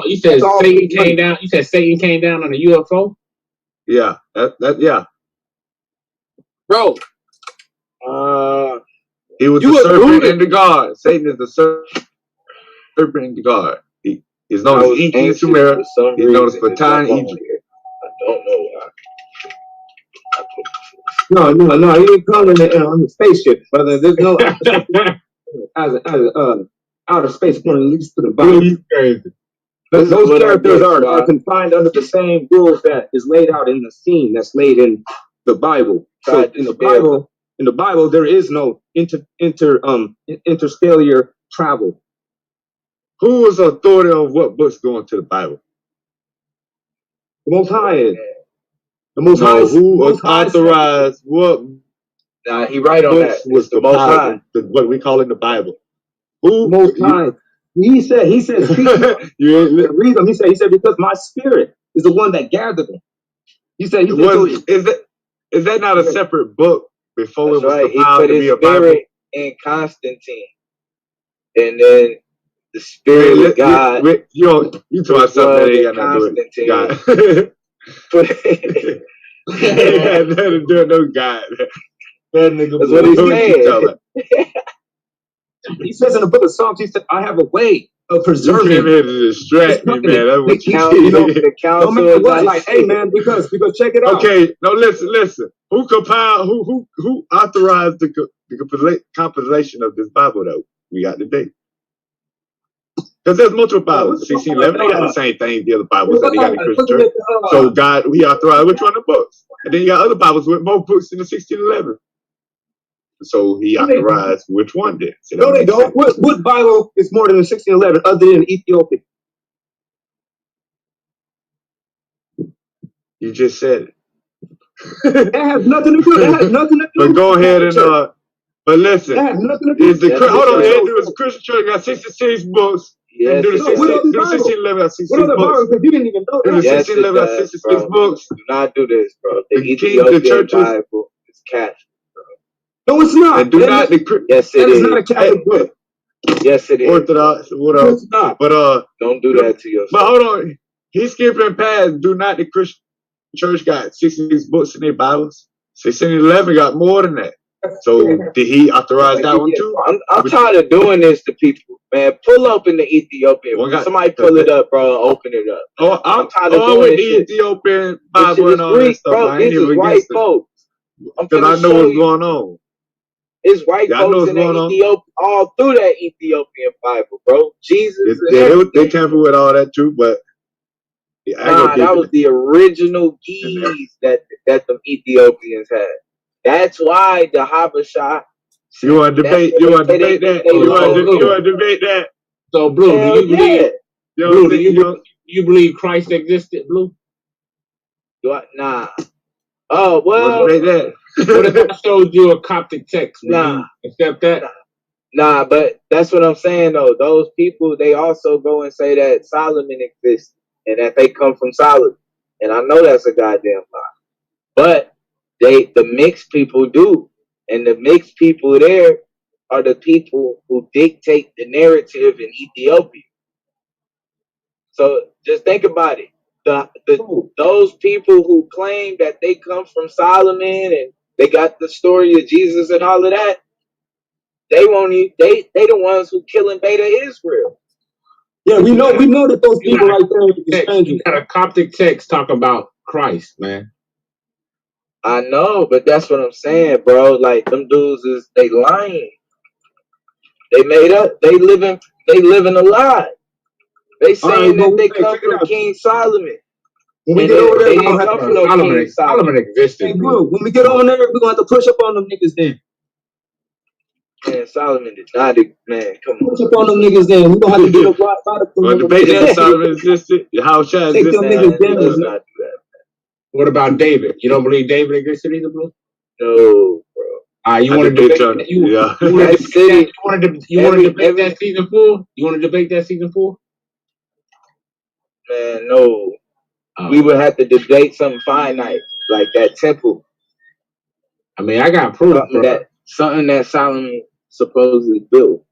You said Satan came down. You said Satan came down on a UFO? Yeah, yeah. Bro. He was the serpent and the God. Satan is the serpent and the God. He is known as Enki in Sumer. He's known as Patan in Egypt. I don't know why. No. He didn't come on the spaceship, brother. There's no as outer space according at least to the Bible. Those characters are confined under the same rules that is laid out in the scene that's laid in the Bible. So in the Bible, there is no interstellar travel. Who is authority on what books go into the Bible? The Most High is. The Most High. Who authorized what? Nah, he right on that. Was the Most High what we call in the Bible? Who? Most High. He said, read them. He said, because my spirit is the one that gathered them. Is that not a separate book before it was compiled to be a Bible? In Constantine, and then the spirit of God. You talk about something that ain't got nothing to do with God. It had nothing to do with no God. That nigga. That's what he said. He says in the book of Psalms, he said, I have a way of preserving. You came here to distract me, man. That's what you the council. No matter what, like, hey, man, because check it out. Okay, no, listen. Who compiled, who authorized the compilation of this Bible, though? We got today. Because there's multiple Bibles. 1611, they got the same thing, the other Bibles that they got in the Christian church. So God, we authorized which one of the books. And then you got other Bibles with more books in the 1611. So he authorized which one did. No, they don't. What Bible is more than the 1611 other than Ethiopia? You just said it. That has nothing to do. But go ahead and But listen, That has nothing to do is the with hold on, it. Andrew, is the Christian church got 66 books. Yes, And do the it does. 1611 got 66 What other Bible? books. Because you didn't even know Do the that. Yes, 1611 it got does, 66 bro. books. Do not do this, bro. The The Ethiopian churches, Bible is Catholic. No, it's not. and do not the Yes, That it is not a is. Catholic book. Yes, it is. Orthodox, what No, else? it's not. But Don't do that to yourself. But hold on, he's skipping past. Do not the Christian church got 66 books in their Bibles? 1611 got more than that. So did he authorize that one too? I'm tired of doing this to people, man. Pull open the Ethiopian. Somebody pull it up, bro. Open it up. Oh, I'm tired of with doing the this shit. Ethiopian This shit Bible is and all that Greek, stuff. bro. I ain't This is even white against it. folks. Because I know what's going on. It's white Yeah, I know folks what's in that going on. Ethiopia, all through that Ethiopian Bible, bro. Jesus. They tamper with all that too, but yeah, I ain't Nah, gonna give that it. was the original keys that them Ethiopians had. That's why the Habasha. You want to debate? You want to debate that? You want to debate that? So, Blue, Hell do you believe? yeah. Blue, do you believe Christ existed, Blue? Nah. Oh well. Debate that. What if I showed you a Coptic text? Would you accept that? Nah, but that's what I'm saying though. Those people, they also go and say that Solomon exists and that they come from Solomon. And I know that's a goddamn lie. But the mixed people do. And the mixed people there are the people who dictate the narrative in Ethiopia. So just think about it. Those people who claim that they come from Solomon and they got the story of Jesus and all of that, they won't even, they the ones who killing Beta Israel. Yeah, we know that those people right there are strangers. You got a Coptic text talk about Christ, man. I know, but that's what I'm saying, bro. Like them dudes they lying. They made up. They living a lie. They saying that they come from King Solomon. When we get over there, they we're didn't gonna come have from no King Solomon. Solomon existed. Hey, bro, when we get over there, we're gonna have to push up on them niggas then. Man, Solomon did not. Man, come on. Push up on them niggas then. We're gonna have to get a product from Well, them debate that niggas. Solomon existed. How Chad Take them existed. niggas down. Let's not do that. What about David? You don't believe David existed either, Blue? No, bro. You want to debate that? You want to debate that season 4? You want to debate that season 4? Man, no. We would have to debate something finite, like that temple. I mean, I got proof. Something that Solomon supposedly built.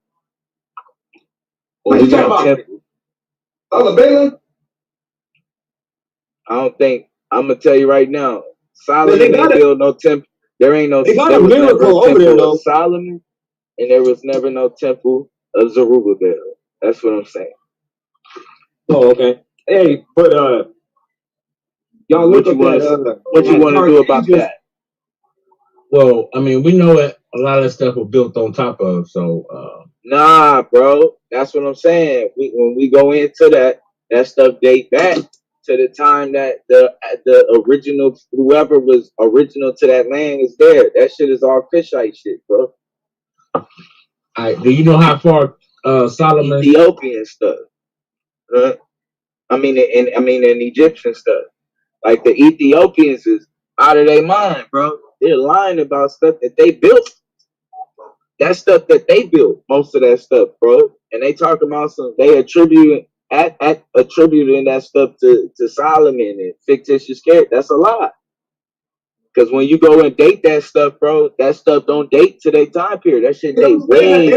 What you talking about? Temple. Alabama? I don't think. I'm gonna tell you right now. Solomon didn't build no temple. There ain't no. They got a miracle over there though. Solomon, and there was never no temple of Zerubbabel. That's what I'm saying. Oh, okay. Hey, but y'all look at that. What you want to do about that? Well, I mean, we know that a lot of that stuff was built on top of. So, nah, bro. That's what I'm saying. When we go into that stuff date back to the time that the original, whoever was original to that land is there. That shit is all Fishite shit, bro. Do you know how far Solomon Ethiopian stuff? I mean, in Egyptian stuff. Like the Ethiopians is out of their mind, bro. They're lying about stuff that they built. That stuff that they built, most of that stuff, bro. And they talk about they attributing that stuff to Solomon and fictitious character. That's a lie. Because when you go and date that stuff, bro, that stuff don't date to their time period. That shit date way.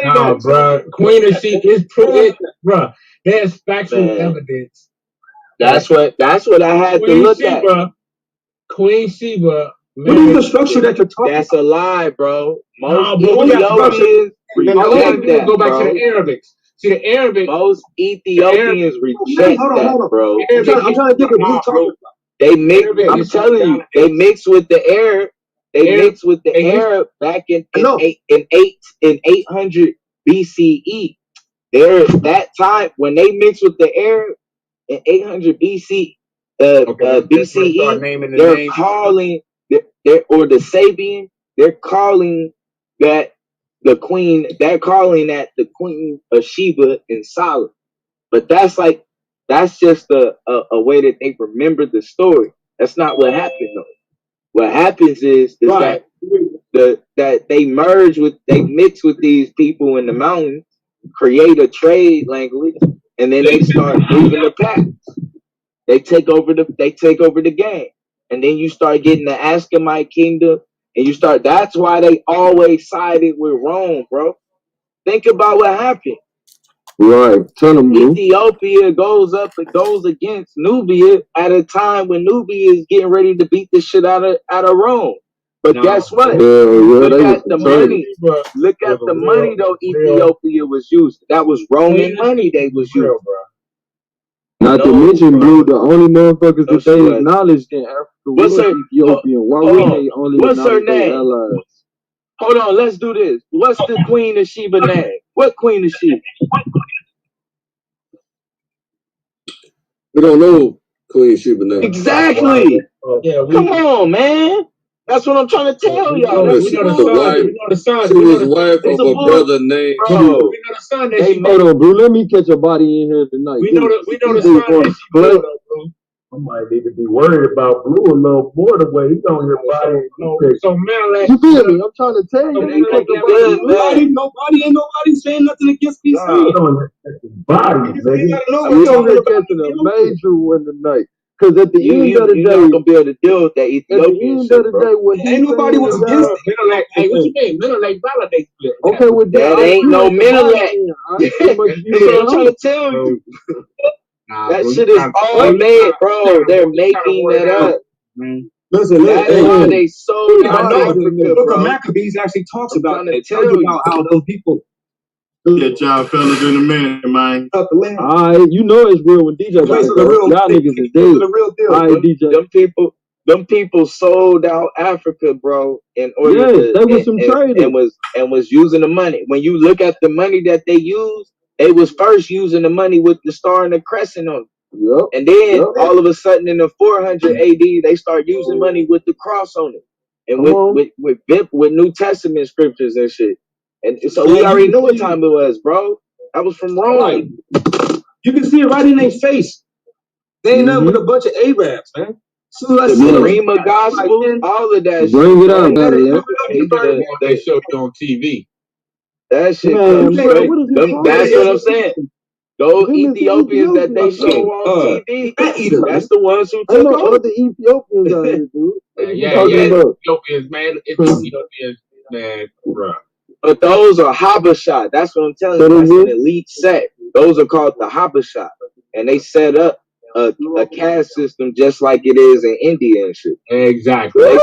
No, bro. Queen of Sheba is proof, bro. There's factual evidence. That's what I had to look at. Queen Sheba. What is the structure that you're talking? That's a lie, bro. Most Ethiopians reject that, go back bro. to the Arabics. See, the Arabic. Most Ethiopians reject that, bro. I'm trying to get what you're talking about. They mix. I'm telling you, they mix with the Arab. They mix with the Arab back in 800 BCE. There, that time when they mix with the Arab in 800 BCE, they're calling or the Sabian. They're calling that the queen. They're calling that the Queen of Sheba in Solomon. But that's just a way that they remember the story. That's not what happened though. What happens is that that they mix with these people in the mountains, create a trade language, and then they start moving the packs. They take over the game. And then you start getting the Askamite kingdom, and that's why they always sided with Rome, bro. Think about what happened. Right. Tell them, bro. Ethiopia goes against Nubia at a time when Nubia is getting ready to beat the shit out of Rome. But guess what? Look at the money. Look at the money though Ethiopia was using. That was Roman money they was using. Not to mention, Blue, the only motherfuckers that they acknowledged in Africa was Ethiopian. Why would they only What's her acknowledge their name? allies? Hold on, let's do this. What's the Queen of Sheba name? What Queen of Sheba? We don't know Queen Sheba name. Exactly. Come on, man. That's what I'm trying to tell y'all. She was wife of a brother named. Bro, Hold on, bro. Let me catch a body in here tonight. We know the son that she killed, bro. I might need to be worried about Blue a little more the way he's on your body. So man, you feel me? I'm trying to tell you. Nobody saying nothing against these things. Body, We over here catching a major one tonight. Because at the end of the day, you're not gonna be able to deal with that Ethiopian shit, bro. Ain't nobody was against it. Hey, what you mean? Menelek validates it. okay, with that ain't no Menelek. That's what I'm trying to tell you. That shit is all made, bro. They're making that up. Listen, that's why they sold out Africa, Look, bro. Maccabees actually talks about to it. Tells you about how those people. Get y'all fellas in a minute, man. Alright, you know it's real when DJ got it. Y'all niggas is dead. Alright, DJ. Them people sold out Africa, bro, in order to they was some traders and was using the money. When you look at the money that they used, they was first using the money with the star and the crescent on it. Yep. And then all of a sudden in the 400 AD, they start using money with the cross on it. And with New Testament scriptures and shit. And so we already knew what time it was, bro. That was from Rome. You can see it right in their face. They ain't nothing but a bunch of Arabs, man. The Rima Gospel, all of that Bring shit. it out, they showed you on TV. That shit. That's what I'm saying. Those Ethiopians that they show on TV, that's the ones who took over. Other Ethiopians out here, dude. Ethiopians, man. Ethiopians, man, bro. But those are Habasha. That's what I'm telling you. That's an elite set. Those are called the Habasha. And they set up a caste system just like it is in India and shit. Exactly.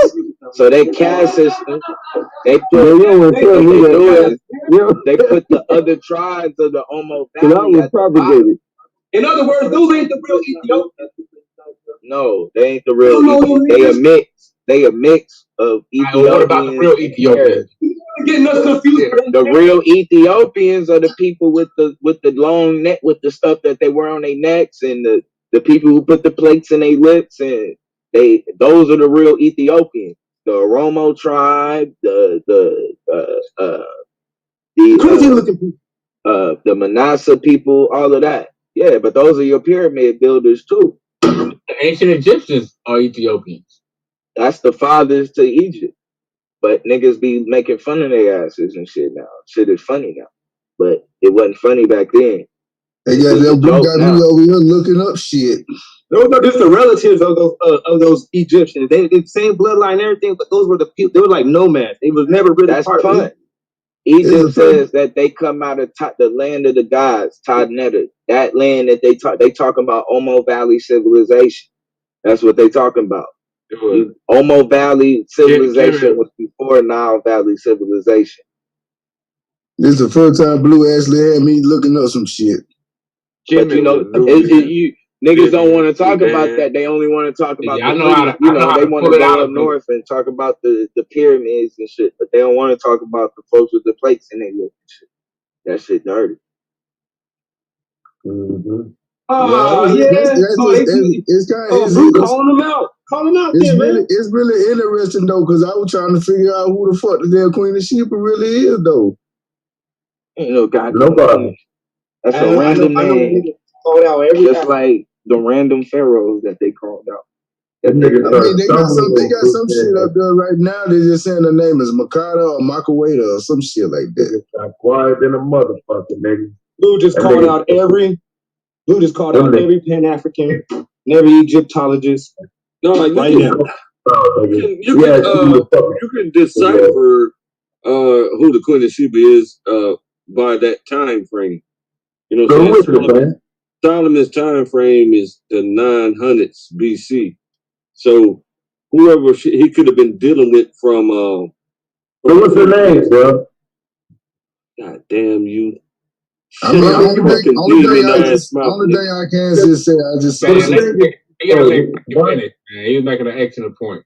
So their caste system, they put the other tribes of the Omo Valley at the bottom. In other words, those ain't the real Ethiopians. No, they ain't the real Ethiopians. They a mix. They a mix of Ethiopians. What about the real Ethiopians? Getting us confused. The real Ethiopians are the people with the long neck, with the stuff that they wear on their necks, and the people who put the plates in their lips, and those are the real Ethiopians. The Oromo tribe, the Manasseh people, all of that. Yeah, but those are your pyramid builders too. The ancient Egyptians are Ethiopians. That's the fathers to Egypt. But niggas be making fun of their asses and shit now. Shit is funny now. But it wasn't funny back then. They got me over here looking up shit. No, just the relatives of those Egyptians. They the same bloodline and everything, but those were the people. They were like nomads. They was never really That's part fun. of it. Egypt says that they come out of the land of the gods, Tadneta. That land that they talking about Omo Valley civilization. That's what they talking about. Omo Valley civilization was before Nile Valley civilization. This is the first time Blue actually had me looking up some shit. But you know, niggas don't want to talk about that. They only want to talk about they want to go up north and talk about the pyramids and shit, but they don't want to talk about the folks with the plates in their lip and shit. That shit dirty. Mm-hmm. Calling them out. It's really interesting though, because I was trying to figure out who the fuck the damn Queen of Sheba really is though. Ain't no goddamn nobody. That's a random man. Just like the random pharaohs that they called out. I mean, they got some shit up there right now. They're just saying the name is Makata or Makaweda or some shit like that. Quiet than a motherfucker, nigga. Blue just called out every Pan-African and every Egyptologist. No, you right can, now. you can decipher who the Queen of Sheba is by that time frame. You know what I'm saying? Solomon's time frame is the 900s BC. So whoever he could have been dealing with from so what's her name, bro? God damn you. I mean, only thing I can say, I just saw He gotta let him finish, man. He was making an excellent point.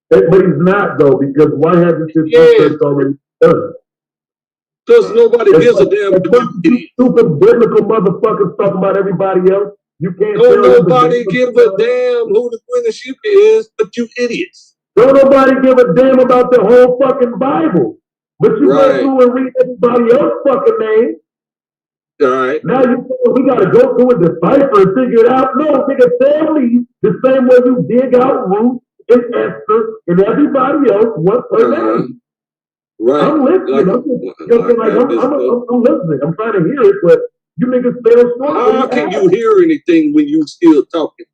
But he's not though, because why hasn't this research already done? Because nobody gives a damn. Stupid biblical motherfuckers talking about everybody else. You can't. Don't nobody give a damn who the Queen of Sheba is, but you idiots. Don't nobody give a damn about the whole fucking Bible. But you go through and read everybody else's fucking name. All right. Now we gotta go through and decipher and figure it out. No, nigga, tell me the same way you dig out Ruth and Esther and everybody else. What's her name? Right. I'm listening. I'm listening. I'm trying to hear it, but you niggas fail short. How can you hear anything when you still talking?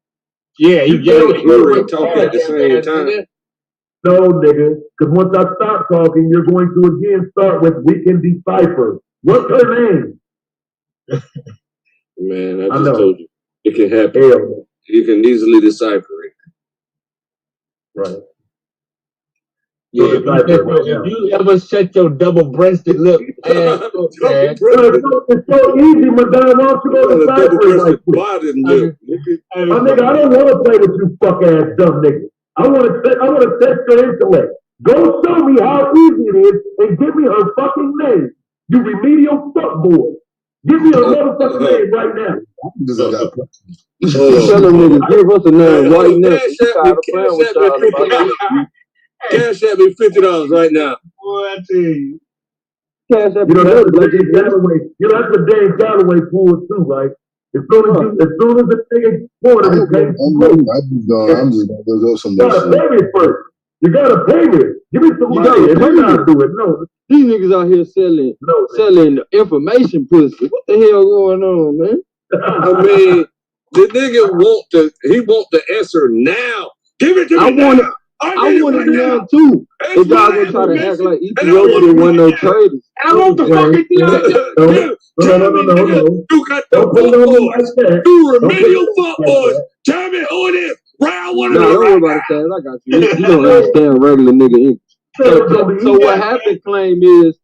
Yeah, you can't hear and talk at the same time. No, nigga, because once I stop talking, you're going to again start with we can decipher. What's her name? Man, I just told you. It can happen. Hell. You can easily decipher it. Right. Yeah, if you ever shut your double-breasted lip ass up, man. It's so easy, madame. Why don't you go to decipher it? My nigga, I don't want to play with you fuck ass dumb niggas. I want to test your intellect. Go show me how easy it is and give me her fucking name. You remedial fuckboy. Give me a motherfucking name right now. Tell them niggas, give us a name right now. Cash at me $50 right now. Boy, I tell you. Cash at me. That's what James Galloway pulled too, right? As soon as the nigga poured him, I'm just gonna go somewhere. You gotta pay me first. You gotta pay me. Give me some money. And you gotta do it. No. These niggas out here selling information pussy. What the hell going on, man? I mean, the nigga want the answer now. Give it to me now. I want it now too. If y'all gonna try to act like Ethiopia wasn't no traders. I want the fucking No. You got the fuckboys. You remedial fuckboys. Tell me who it is. Round one of them. Don't worry about it, Taz. I got you. You don't understand regular nigga English. So what happened claim is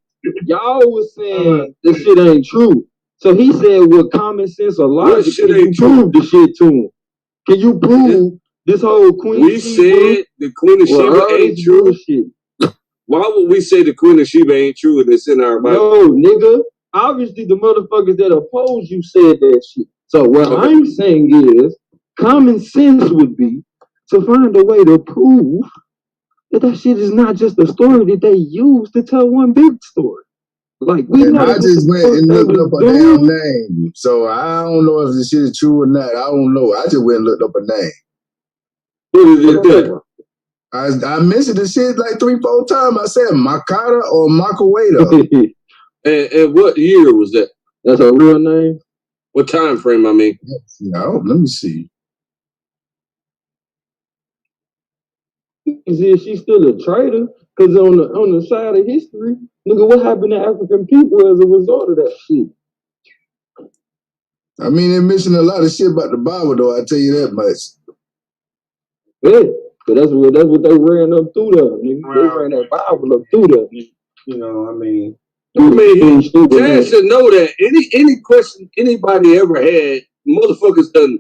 y'all was saying this shit ain't true. So he said with common sense or logic, can you prove the shit to him? Can you prove this whole Queen We said the Queen of Sheba ain't true. Bullshit. Why would we say the Queen of Sheba ain't true and it's in our Bible? No, nigga. Obviously the motherfuckers that oppose you said that shit. So what I'm saying is common sense would be to find a way to prove that shit is not just a story that they use to tell one big story. Like we know. I just went and looked up a damn name. So I don't know if this shit is true or not. I don't know. I just went and looked up a name. What is it? I mentioned this shit like 3-4 times. I said Makata or Makaweda. and what year was that? That's a real name? What time frame, I mean? No, let me see. Is she still a traitor? Because on the side of history, nigga, what happened to African people as a result of that shit? I mean, they're missing a lot of shit about the Bible, though. I tell you that much. Yeah, but that's what they ran up through there, nigga. They ran that Bible up through there. You know, I mean, Chad should know that any question anybody ever had, motherfuckers done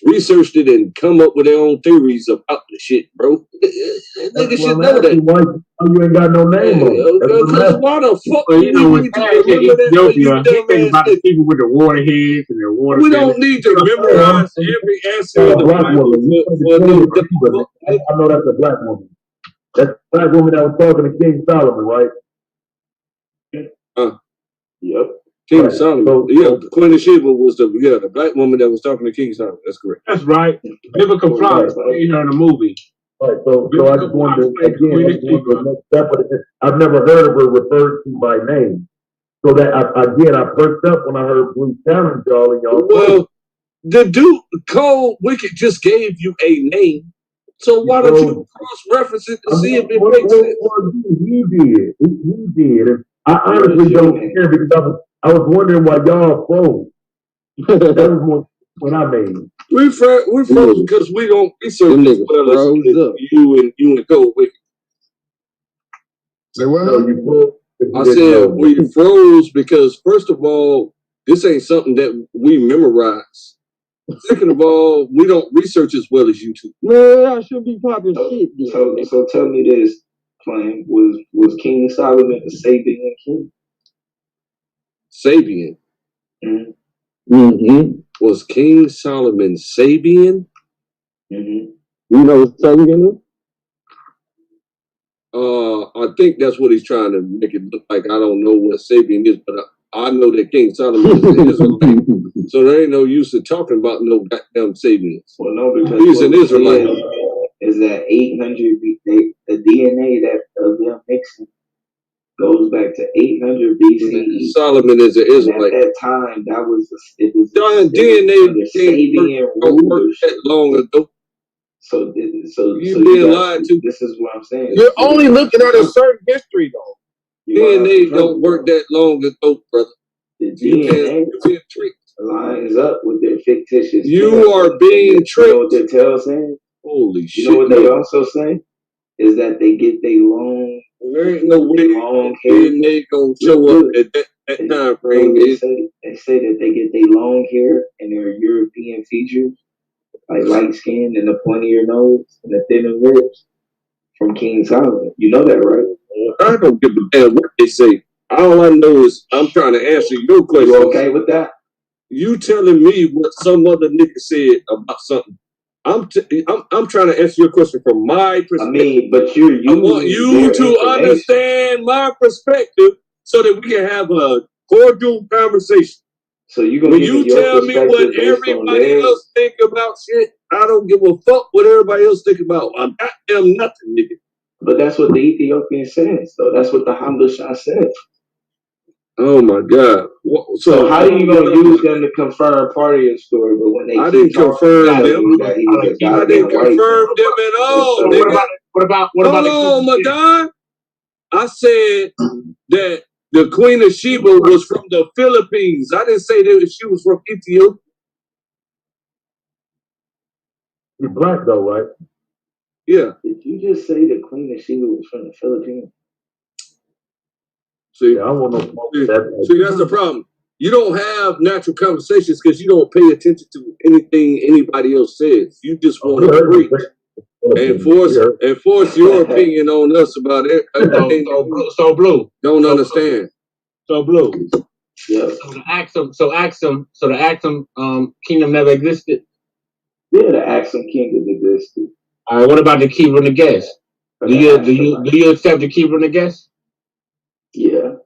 researched it and come up with their own theories about the shit, bro. Niggas should know that. Why you ain't got no name on it? Why the fuck you know when Ethiopia, he thinks about the people with the water heads and their water. We don't need to memorize every answer of the Bible. I know that's a black woman. That's the black woman that was talking to King Solomon, right? Yep. King Right. Solomon. Yeah, Queen of Sheba was the black woman that was talking to King Solomon. That's correct. That's right. Vivica Fox played her in the movie. Right, so I just wonder again. The next step of it. I've never heard of her referred to by name. So that I perked up when I heard Blue challenge y'all and y'all. Well, the dude Cole Wicked just gave you a name, so why don't you cross-reference it to see if it makes sense? He did. And I honestly don't care because I was wondering why y'all froze. That was more when I made it. We froze because we don't research as well as you and Cole Wicked. Say what? No, you froze. I said we froze because first of all, this ain't something that we memorize. Second of all, we don't research as well as you two. Man, I should be popping shit. So tell me this, Flame, was King Solomon a Sabian king? Sabian. Mm-hmm. Was King Solomon Sabian? Mm-hmm. You know what Sabian is? I think that's what he's trying to make it look like. I don't know what Sabian is, but I know that King Solomon is an Israelite. So there ain't no use of talking about no goddamn Sabians. Well, no, because he's an Israelite. Is that 800 the DNA that of them mixing goes back to 800 BCE. Solomon is an Israelite. At that time, that was DNA don't work that long ago. So you being lied to. This is what I'm saying. You're only looking at a certain history, though. DNA don't work that long ago, brother. The DNA lines up with their fictitious. You are being tricked. You know what their tail saying? Holy shit! You know what they also say is that they get their long. There ain't no way long DNA gonna show up at that time frame. They say that they get their long hair and their European features, like light skin and the pointier nose and the thinner lips, from King Solomon. You know that, right? I don't give a damn what they say. All I know is I'm trying to answer your question. You okay with that? You telling me what some other nigga said about something. I'm trying to answer your question from my perspective. I mean, but I want you to understand my perspective so that we can have a cordial conversation. So when you tell me what everybody else think about shit, I don't give a fuck what everybody else think about. I'm goddamn nothing, nigga. But that's what the Ethiopian says, though. That's what the Hamdashah says. Oh my God! So how are you gonna use them to confirm part of your story? But when they I didn't confirm them. I didn't confirm them at all. So what about Hold on, Madon. I said that the Queen of Sheba was from the Philippines. I didn't say that she was from Ethiopia. You're black though, right? Yeah. Did you just say the Queen of Sheba was from the Philippines? See, I want to see, that's the problem. You don't have natural conversations because you don't pay attention to anything anybody else says. You just want to preach and force your opinion on us about it. So Blue. Don't understand. So Blue. Yeah. So the Axum kingdom never existed. Yeah, the Axum kingdom existed. All right. What about the Keeper and the Guest? Do you accept the Keeper and the Guest? Yeah.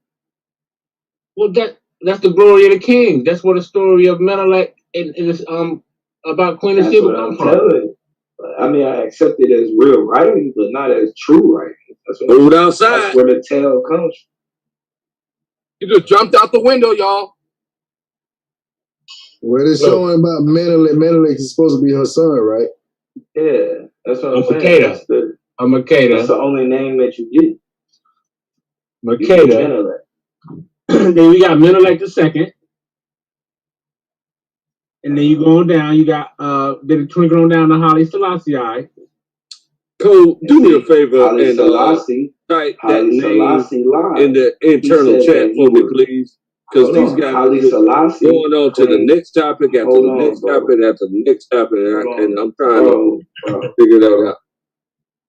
Well, that's the glory of the king. That's what the story of Menelik is about Queen of Sheba comes from. I mean, I accept it as real writing, but not as true writing. That's outside. That's where the tale comes from. You just jumped out the window, y'all. Well, they're showing about Menelik. Menelik is supposed to be her son, right? Yeah, that's what I'm saying. That's the only name that you get. Makeda. Then we got Menelik II. And then you go down, you got then it twinkle on down to Haile Selassie. Cole, do me a favor Haile and Selassie. type that Haile name Selassie lied. in the internal chat for me, please. Because these guys are going on to the next topic after the next topic after the next topic, and I'm trying to figure that out.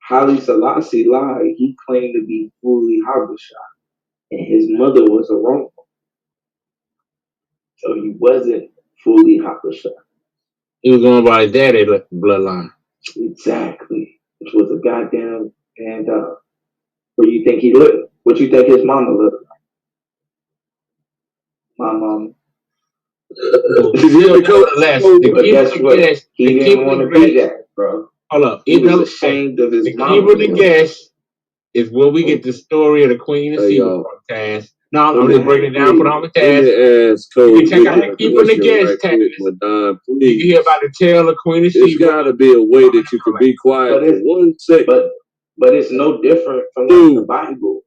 Haile Selassie lied. He claimed to be fully Habesha, and his mother was a Roman. So he wasn't fully Habesha. He was going by his daddy bloodline. Exactly. Which was a goddamn what do you think he looked? What you think his mama looked like? my mom. Nevertheless, But guess what? He didn't want to be that, bro. Hold up. He was ashamed of his the mama. keeper the guest is where we get the story of the Queen of Sheba task. No, I'm just breaking it down for the homie task. You can check out the keeper the guest task. You can hear about the tale of Queen of Sheba. There's got to be a way that you can be quiet for 1 second. But it's no different from like, the Bible.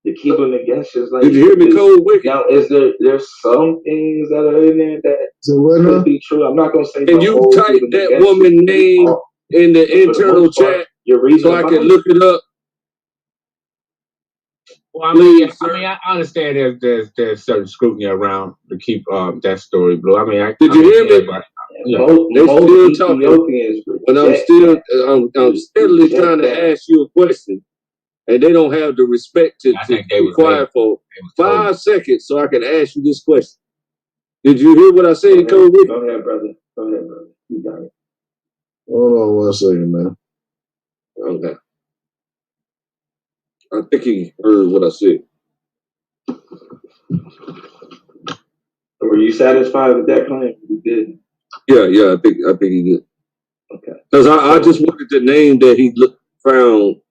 The keeper and the guest is like. Did you hear me, Cole? Now, there's some things that are in there that could be true. I'm not gonna say. Can you type that woman's name in the internal chat so I can look it up? Well, I understand there's certain scrutiny around to keep that story blue. Did you hear me? They're still talking, but I'm steadily trying to ask you a question, and they don't have the respect to be quiet for 5 seconds so I can ask you this question. Did you hear what I said, Cole? Go ahead, brother. You got it. Hold on 1 second, man. Okay. I think he heard what I said. Were you satisfied with that claim? You did. Yeah, I think he did. Okay. Because I just wanted the name that he found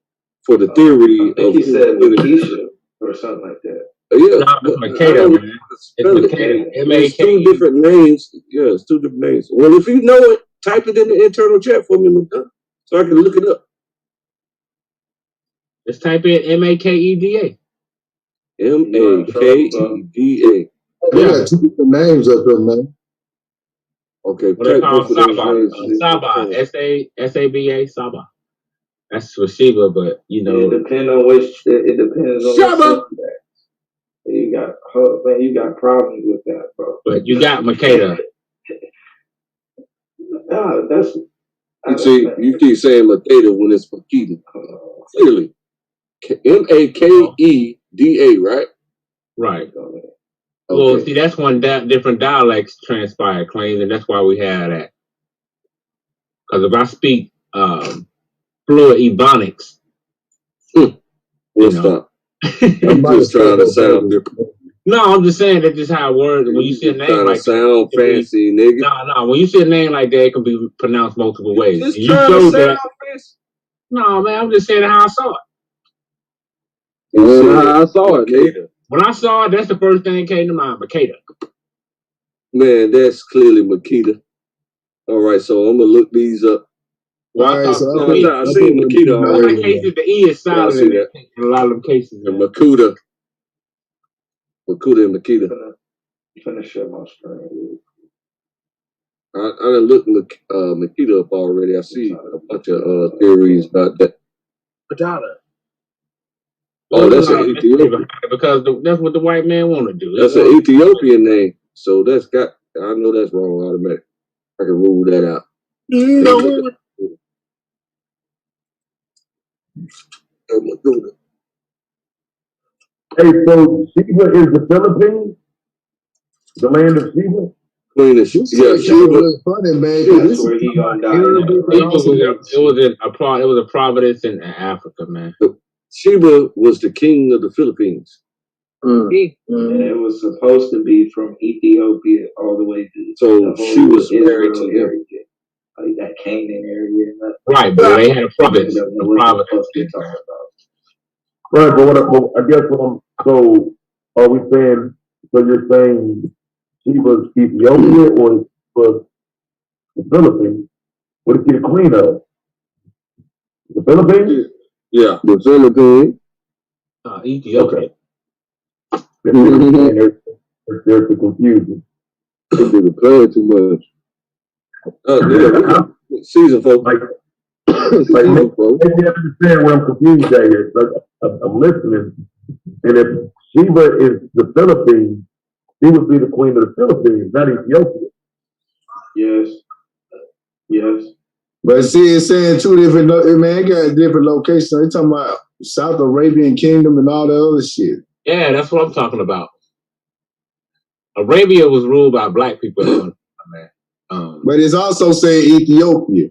for the theory. I think he said Lakeisha or something like that. Yeah, it's Makeda, man. It's Makeda. It's 2 different names. Yeah, it's 2 different names. Well, if you know it, type it in the internal chat for me, so I can look it up. Just type in Makeda. Makeda. We got 2 different names up there, man. Okay, what they call Saba. Saba. Saba. Saba. That's for Sheba, but you know. It depends on which. It depends on. Shaba. You got problems with that, bro. But you got Makeda. No, that's. You see, you keep saying Makeda when it's Makeda. Clearly, Makeda, right? Right. Okay. Well, see, that's when different dialects transpire claims, and that's why we have that. Because if I speak fluent Ebonics, we'll stop. I'm just trying to sound different. No, I'm just saying that's just how it works. When you see a name like sound fancy, nigga. No. When you see a name like that, it can be pronounced multiple ways. Just trying to sound fancy. No, man, I'm just saying how I saw it. How I saw it, nigga. When I saw it, that's the first thing that came to mind, Makeda. Man, that's clearly Makeda. All right, so I'm gonna look these up. Well, I seen Makeda already. In a lot of cases, the E is silent in a lot of them cases. And Makuda and Makeda. Finish up my screen. I done looked Makeda up already. I see a bunch of theories about that. Padala. Oh, that's an Ethiopian. Because that's what the white man want to do. That's an Ethiopian name. So I know that's wrong automatically. I can rule that out. No. Hey, so Sheba is the Philippines? The land of Sheba? Queen of Sheba. Yeah, Sheba. Funny, man. That's where he gonna die. It was a providence in Africa, man. Sheba was the king of the Philippines. And it was supposed to be from Ethiopia all the way to. So she was married to him. Like that Canaan area. Right, but they had a province. Right, but I guess so are we saying, so you're saying Sheba's Ethiopia or was the Philippines? What is she the queen of? The Philippines? Yeah, the Philippines. Ethiopia. There's the confusion. They're playing too much. Season folks. Maybe I understand where I'm confused at here. I'm listening. And if Sheba is the Philippines, she would be the queen of the Philippines, not Ethiopia. Yes. But see, it's saying 2 different, man, it got different locations. They're talking about South Arabian Kingdom and all that other shit. Yeah, that's what I'm talking about. Arabia was ruled by black people. Man. But it's also saying Ethiopia.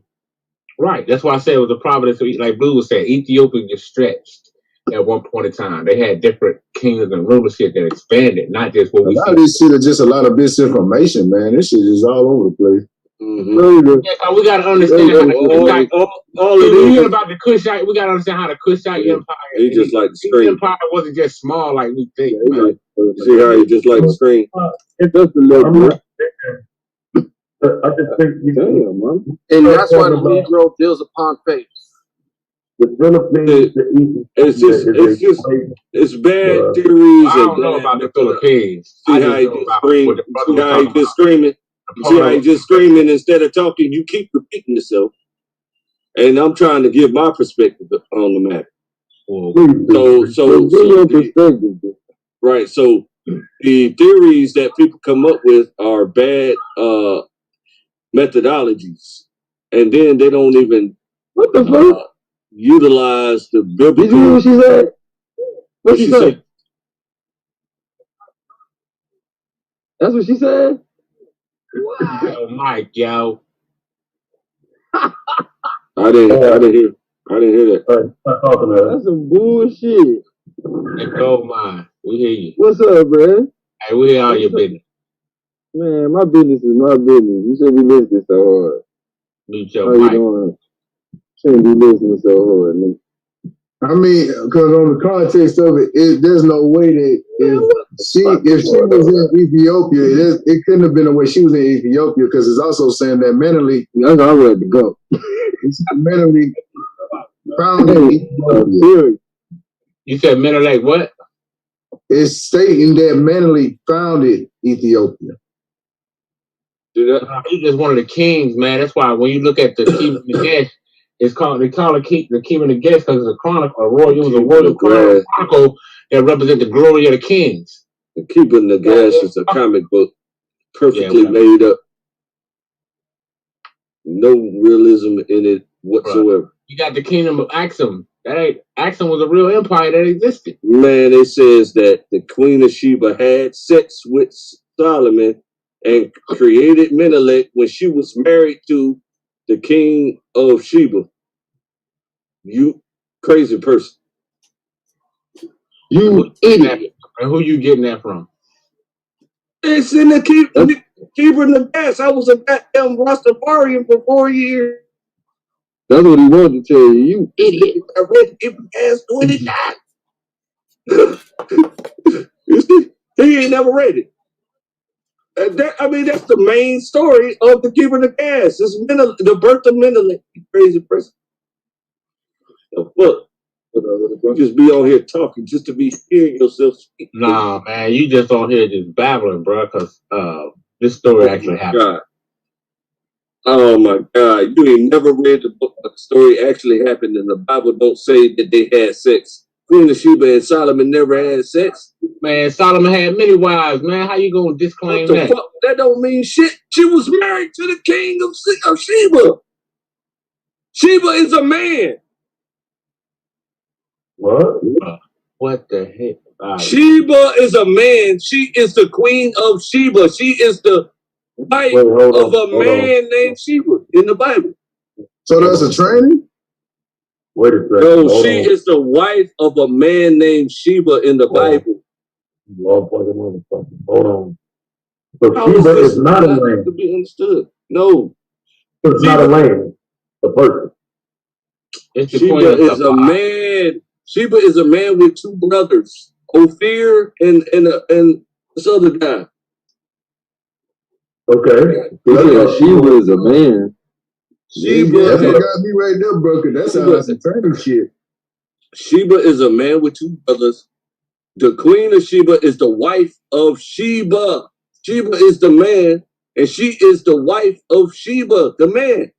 Right. That's why I said it was a providence. Like Blue was saying, Ethiopia gets stretched. at one point in time. They had different kingdoms and rulership that expanded, not just what A we lot see. of this shit is just a lot of misinformation, man. This shit is all over the place. Yeah, we gotta understand how the Kushite. All of We hear these. about the Kushite. We gotta understand how the Kushite Empire. He just like to The scream. empire wasn't just small like we think. Man. See how he just like to scream. It's just a little bit. I just think you can. And that's why the Negro builds upon faith. The Philippines, the East, it's bad Well, theories. I don't know about the Philippines. See how he just screaming. See how he just screaming. See how he just screaming instead of talking. You keep repeating yourself. And I'm trying to give my perspective on the matter. Right. So the theories that people come up with are bad methodologies, and then they don't even utilize the biblical. Did you hear what she said? What she said? That's what she said? Wow, Mike, yo. I didn't hear that. That's some bullshit. Hey, gold mine. We hear you. What's up, bro? Hey, we hear all your business. Man, my business is my business. You shouldn't be listening so hard. Mute your How you mic. doing? Shouldn't be listening so hard, nigga. I mean, because on the context of it, there's no way that if she was in Ethiopia, it couldn't have been the way she was in Ethiopia, because it's also saying that mentally, that's all I had to go. It's mentally found in Ethiopia. You said mentally what? It's stating that mentally founded Ethiopia. He's just one of the kings, man. That's why when you look at the Keeping the Guest, they call it the Keeping the Guest because it's a chronicle, it was a royal chronicle that represents the glory of the kings. The Keeping the Gas is a comic book, perfectly made up. No realism in it whatsoever. You got the kingdom of Axum. Axum was a real empire that existed. Man, it says that the Queen of Sheba had sex with Solomon and created Menelik when she was married to the king of Sheba. You crazy person. You idiot. And who you getting that from? It's in the Keeping the Gas. I was a goddamn Rastafarian for 4 years. That's what he wanted to tell you. You idiot. I read Keeping the Gas 29. You see? He ain't never read it. That's the main story of the Keeping the Gas. It's the birth of Menelik. You crazy person. The fuck? You just be on here talking just to be hearing yourself speak. Nah, man, you just on here just babbling, bro, because this story actually happened. God. Oh my God. You ain't never read the book, but the story actually happened, and the Bible don't say that they had sex. Queen of Sheba and Solomon never had sex. Man, Solomon had many wives, man. How you gonna disclaim that? Fuck? That don't mean shit. She was married to the king of Sheba. Sheba is a man. What the heck? Sheba is a man. She is the queen of Sheba. She is the wife of a man named Sheba in the Bible. So that's a training? Wait a second. No, she is the wife of a man named Sheba in the Bible. Hold on. So Sheba is not a land. To be understood. No. It's not a land. A person. Sheba is a man. Sheba is a man with two brothers, Ophir and this other guy. Okay. Sheba is a man. Sheba that's what got me right there, bro, because that's how it's a training shit. Sheba is a man with two brothers. The Queen of Sheba is the wife of Sheba. Sheba is the man, and she is the wife of Sheba, the man.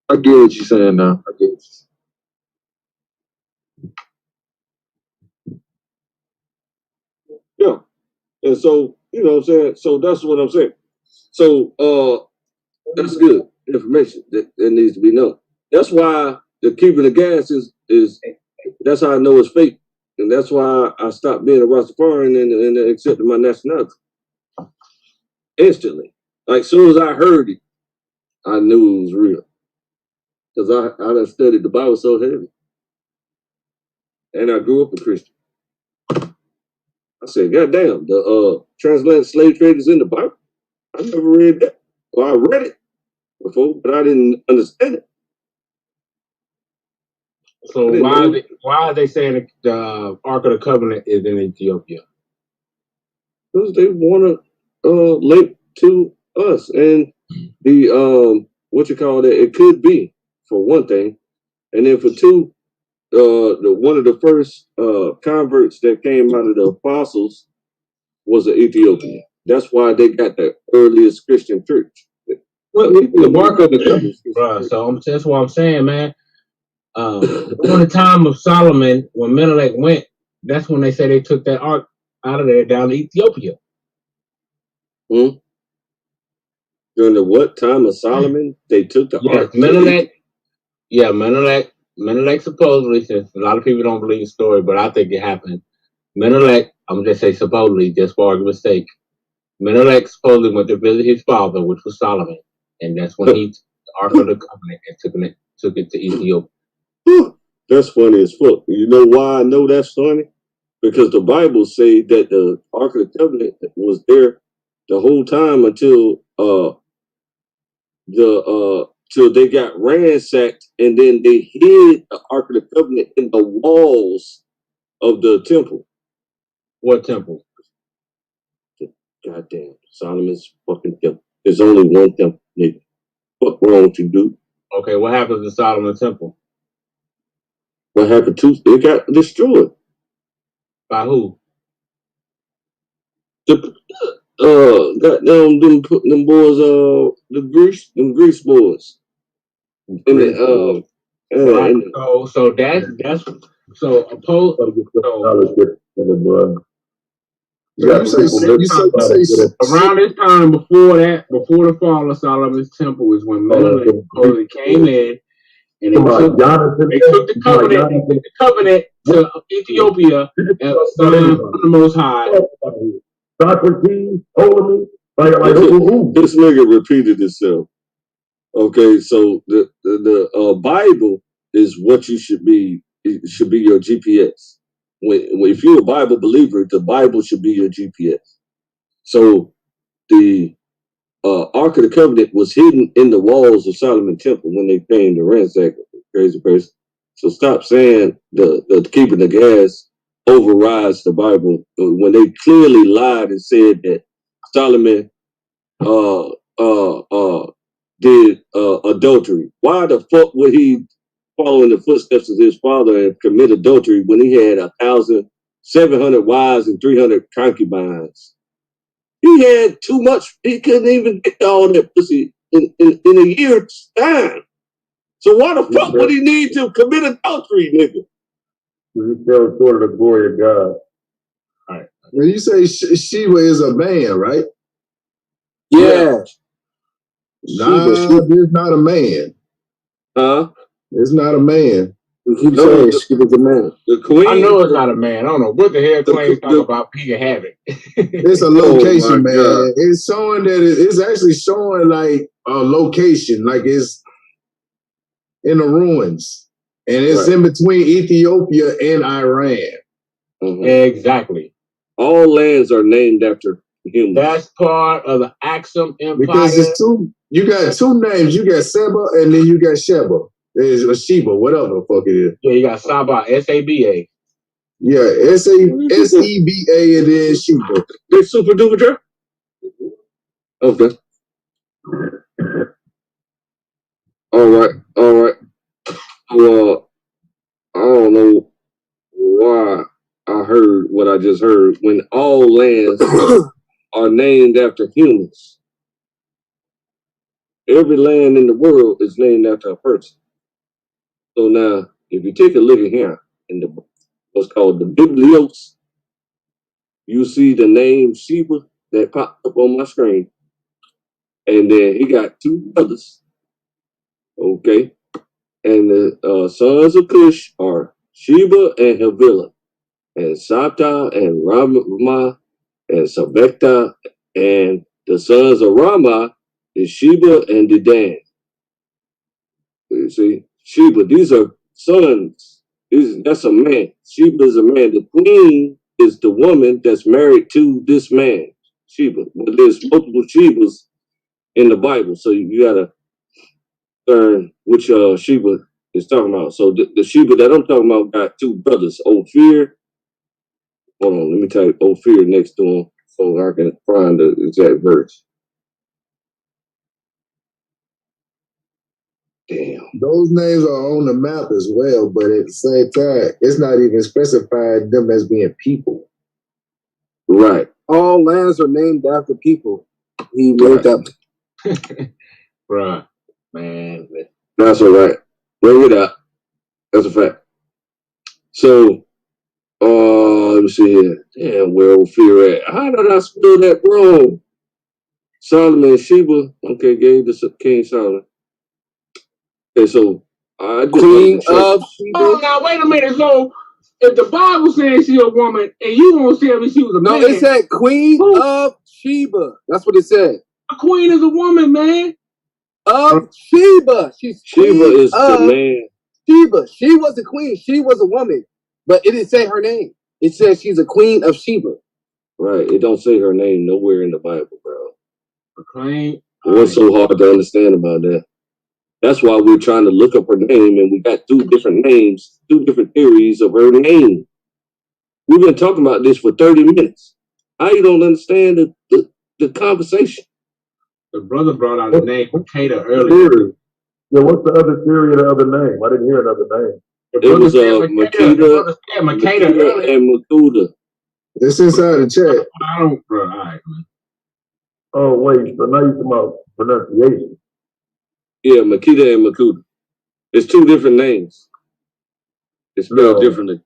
I get what you're saying now. I get what Yeah. And so, you know what I'm saying? So that's what I'm saying. So that's good information that needs to be known. That's why the Keeping the Gas is that's how I know it's fake. And that's why I stopped being a Rastafarian and accepted my nationality. Instantly. Like, soon as I heard it, I knew it was real. Because I done studied the Bible so heavy. and I grew up a Christian. I said, God damn, the transatlantic slave trade is in the Bible. I never read that. Well, I read it before, but I didn't understand it. So why are they saying the Ark of the Covenant is in Ethiopia? Because they want to link to us, and the what you call that? It could be for one thing, and then for two, one of the first converts that came out of the apostles was an Ethiopian. That's why they got the earliest Christian church. Well, the Ark of the Covenant, bro. So that's what I'm saying, man. During the time of Solomon, when Menelik went, that's when they say they took that ark out of there down to Ethiopia. During the what time of Solomon? They took the ark. Menelik. Yeah, Menelik supposedly, since a lot of people don't believe the story, but I think it happened. Menelik, I'm gonna just say supposedly, just for argument's sake. Menelik supposedly went to visit his father, which was Solomon, and that's when he took the Ark of the Covenant and took it to Ethiopia. That's funny as fuck. You know why I know that's funny? Because the Bible say that the Ark of the Covenant was there the whole time until till they got ransacked, and then they hid the Ark of the Covenant in the walls of the temple. What temple? Goddamn Solomon's fucking temple. There's only one temple, nigga. What wrong with you, dude? Okay, what happened to Solomon's temple? What happened to it? Got destroyed. By who? Goddamn them boys, them Greece boys. So that's so opposed. Around this time, before the fall of Solomon's temple, is when Menelik came in and they took the covenant to Ethiopia and signed from the Most High. Socrates, Ptolemy, this nigga repeated itself. Okay, so the Bible is what you should be. It should be your GPS. If you're a Bible believer, the Bible should be your GPS. So the Ark of the Covenant was hidden in the walls of Solomon Temple when they came to ransack it. Crazy person. So stop saying the keeping the gas overrides the Bible when they clearly lied and said that Solomon did adultery. Why the fuck would he follow in the footsteps of his father and commit adultery when he had 1,700 wives and 300 concubines? He had too much. He couldn't even get all that pussy in a year's time. So why the fuck would he need to commit adultery, nigga? You fell short of the glory of God. All right. When you say Sheba is a man, right? Yeah. Nah, it's not a man. Huh? It's not a man. Keep saying Sheba's a man. The queen. I know it's not a man. I don't know what the hell claims talk about Peter Havoc. It's a location, man. God. It's showing that it's actually showing like a location, like it's in the ruins. And it's in between Ethiopia and Iran. Mm-hmm. Exactly. All lands are named after humans. That's part of the Axum Empire. Because it's you got two names. You got Seba and then you got Sheba. There's Sheba, whatever the fuck it is. Yeah, you got Saba, S-A-B-A. Yeah, S-E-B-A and then Sheba. They super duper jerk? Okay. All right. Well, I don't know why I heard what I just heard. When all lands are named after humans, every land in the world is named after a person. So now, if you take a look at here in the what's called the Biblios, you see the name Sheba that popped up on my screen. And then he got two brothers. Okay. And the sons of Cush are Sheba and Havilah, and Sabta and Ramah and Sabekta, and the sons of Ramah is Sheba and Dedan. You see, Sheba, these are sons That's a man. Sheba is a man. The queen is the woman that's married to this man, Sheba. But there's multiple Shebas in the Bible, so you gotta learn which Sheba is talking about. So the Sheba that I'm talking about got two brothers, Ophir. Hold on, let me type Ophir next to him so I can find the exact verse. Damn. Those names are on the map as well, but at the same time, it's not even specifying them as being people. Right. All lands are named after people. He made that. Bruh, man. That's all right. Bring it up. That's a fact. So, let me see here. Damn, where Ophir at? How did I spell that wrong? Solomon and Sheba. Okay, gave this King Solomon. Okay, so I just Queen of Sheba. Oh, now wait a minute. So, if the Bible says she a woman, and you won't tell me she was a man. No, it said Queen of Sheba. That's what it said. A queen is a woman, man. Of Sheba. She's Sheba queen is the of man. Sheba. She was the queen. She was a woman, but it didn't say her name. It says she's a queen of Sheba. Right. It don't say her name nowhere in the Bible, bro. A queen. What's so hard to understand about that? That's why we're trying to look up her name, and we got two different names, two different theories of her name. We've been talking about this for 30 minutes. How you don't understand the conversation? The brother brought out the name Makeda earlier. Theory. Yeah, what's the other theory of the other name? I didn't hear another name. It was Makeda Makeda and Makuda. It's inside the chat. I don't, bro. All right, man. Oh, wait. So now you're talking about pronunciation. Yeah, Makeda and Makuda. It's two different names. It's spelled differently.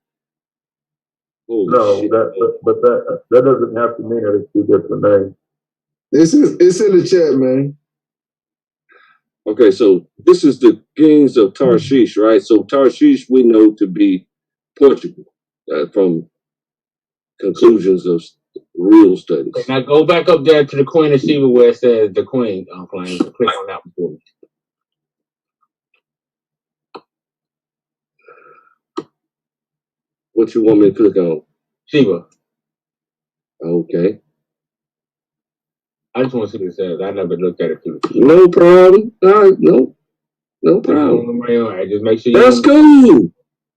No, shit. that doesn't have to mean that it's two different names. It's in the chat, man. Okay, so this is the kings of Tarshish, right? So Tarshish we know to be Portugal from conclusions of real studies. Okay, now go back up there to the Queen of Sheba where it says the Queen. I'm playing. Click on that one for me. What you want me to click on? Sheba. Okay. I just want to see what it says. I never looked at it too. No problem. No problem. All right, just make sure you. That's cool.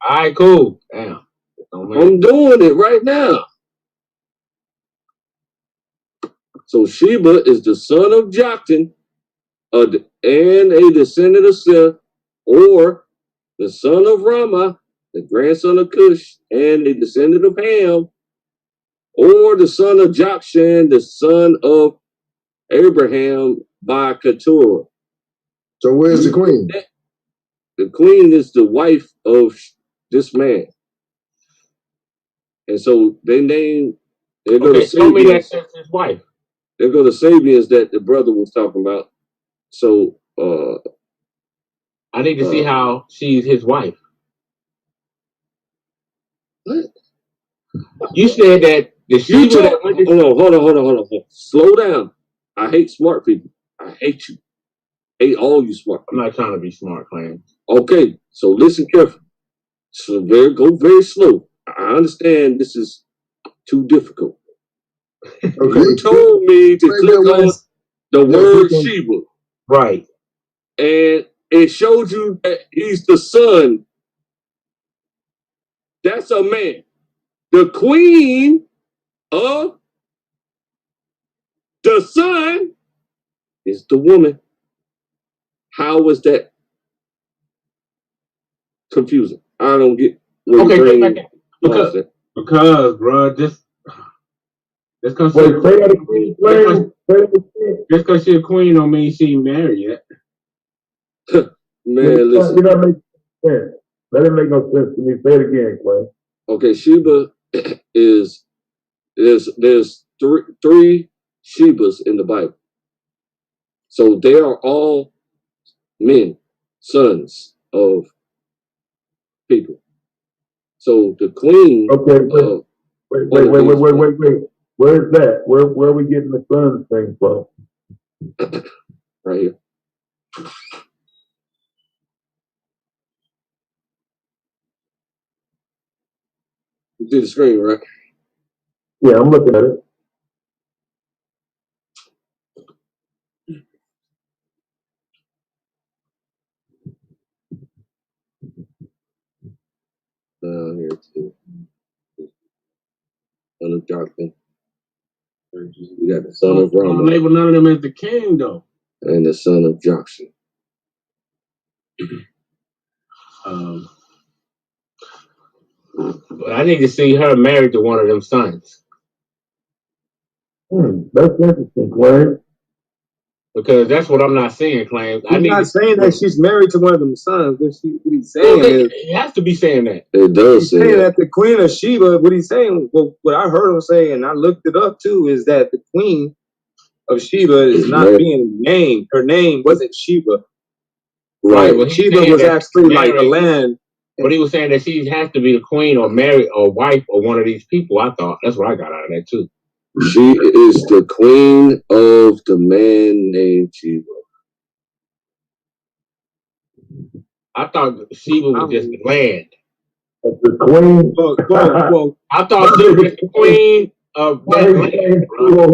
All right, cool. Damn. I'm doing it right now. So Sheba is the son of Joktan, and a descendant of Seth, or the son of Ramah, the grandson of Cush, and a descendant of Ham, or the son of Jokshan, the son of Abraham by Keturah. So where's the queen? The queen is the wife of this man. And so they name, they go to show me that Sabians. that's his wife. They go to Sabians that the brother was talking about. So I need to see how she's his wife. What? You said that the Sheba that went to Hold on. Slow down. I hate smart people. I hate you. Hate all you smart people. I'm not trying to be smart, Clan. Okay, so listen carefully. So go very slow. I understand this is too difficult. Okay. You told me to click on the word Sheba. Right. And it showed you that he's the son. That's a man. The queen of the son is the woman. How was that confusing? I don't get. Okay, because bro, just because she's a queen don't mean she married yet. Man, listen. You're not making sense. That didn't make no sense to me. Say it again, Clay. Okay, Sheba is there's three Shebas in the Bible. So they are all men, sons of people. So the queen. Okay, wait. Where is that? Where are we getting the sons thing from? Right here. You did the screen, right? Yeah, I'm looking at it. Down here too. Son of Jonathan. We got the son of Don't Rama label none of them as the king, though. and the son of Jokshan. But I need to see her married to one of them sons. That's interesting, Clay. Because that's what I'm not seeing, claims. He's not saying that she's married to one of them sons. What he's saying is he has to be saying that. It does he's say saying that. that the Queen of Sheba, what he's saying, what I heard him say, and I looked it up too, is that the Queen of Sheba is not being named. Her name wasn't Sheba. Right. Well, Sheba was actually like a land. But he was saying that she has to be the queen or married or wife of one of these people. I thought that's what I got out of that too. She is the queen of the man named Sheba. I thought Sheba was just the land. The queen. Well, I thought she was the queen of that land, bro.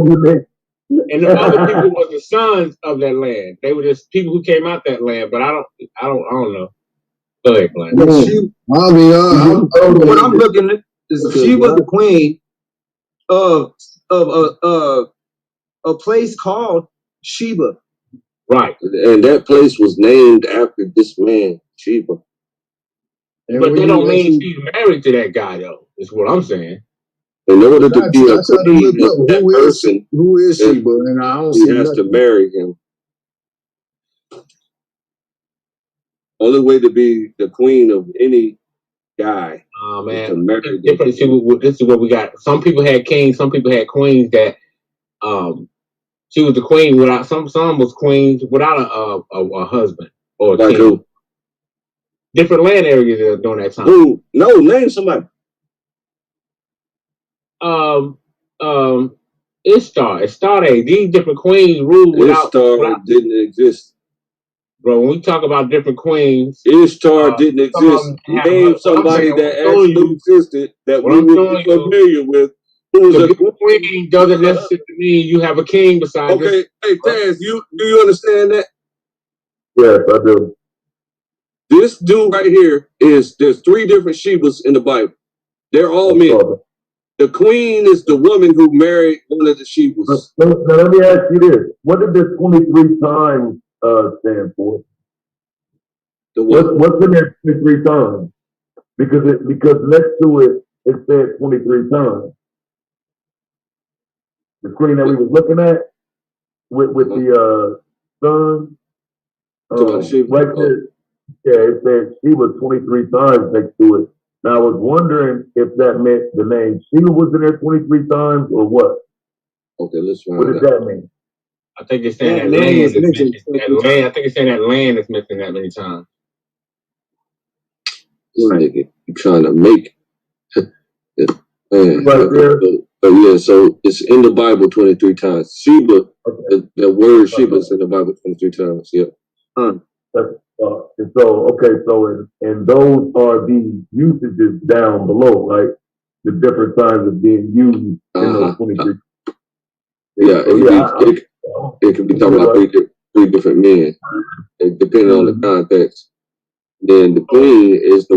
And the other people was the sons of that land. They were just people who came out that land. But I don't know. Go ahead, Glenn. What I'm looking at is she was the queen of a place called Sheba. Right. And that place was named after this man, Sheba. But that don't mean she's married to that guy, though. Is what I'm saying. In order to be a queen of that person, who is Sheba? And I don't he see has to nothing. marry him. Only way to be the queen of any guy Oh is man, to marry it's different. See, this is what we got. Some people had kings, some people had queens. That she was the queen without some was queens without a husband or a like king. who? Different land areas during that time. Who? No, name somebody. Ishtar, Astarte. These different queens ruled Ishtar didn't exist. Bro, when we talk about different queens, Ishtar didn't exist. Name somebody that actually existed that we would be familiar with. Who was a queen doesn't necessarily mean you have a king beside you. Okay, hey Taz, do you understand that? Yes, I do. This dude right here there's 3 different Shebas in the Bible. They're all men. The queen is the woman who married one of the Shebas. Now, let me ask you this. What did this 23 times stand for? The what? What's in there 23 times? Because next to it said 23 times. The screen that we was looking at with the sun, right there. Yeah, it said she was 23 times next to it. Now I was wondering if that meant the name Sheila was in there 23 times or what. Okay, let's find out. What does that mean? I think it's saying that land is mentioned. I think it's saying that land is mentioned that many times. This nigga, you trying to make man. Right there. Yeah, so it's in the Bible 23 times. Sheba, the word Sheba is in the Bible 23 times. Yeah. And those are the usages down below, right? The different times of being used in those 23. Yeah, it can be talking about 3 different men, depending on the context. Then the queen is the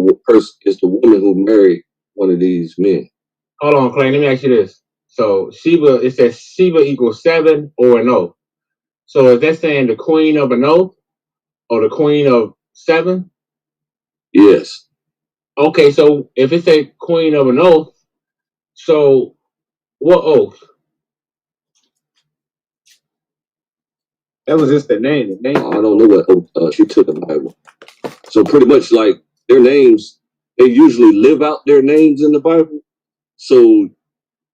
woman who married one of these men. Hold on, Clay. Let me ask you this. So Sheba, it says Sheba equals 7 or an oath. So is that saying the queen of an oath or the queen of 7? Yes. Okay, so if it's a queen of an oath, so what oath? That was just the name. I don't know what oath she took in the Bible. So pretty much like their names, they usually live out their names in the Bible. So,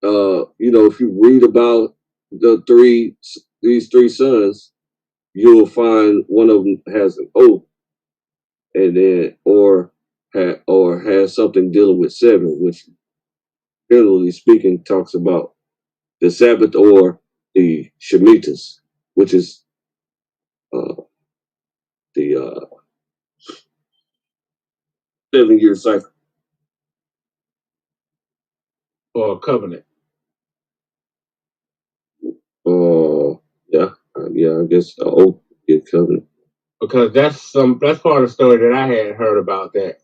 if you read about these 3 sons, you'll find one of them has an oath, and then or has something dealing with 7, which generally speaking talks about the Sabbath or the Shemitahs, which is the 7-year cycle. or a covenant? Yeah, I guess the oath is covenant. Because that's part of the story that I had heard about that.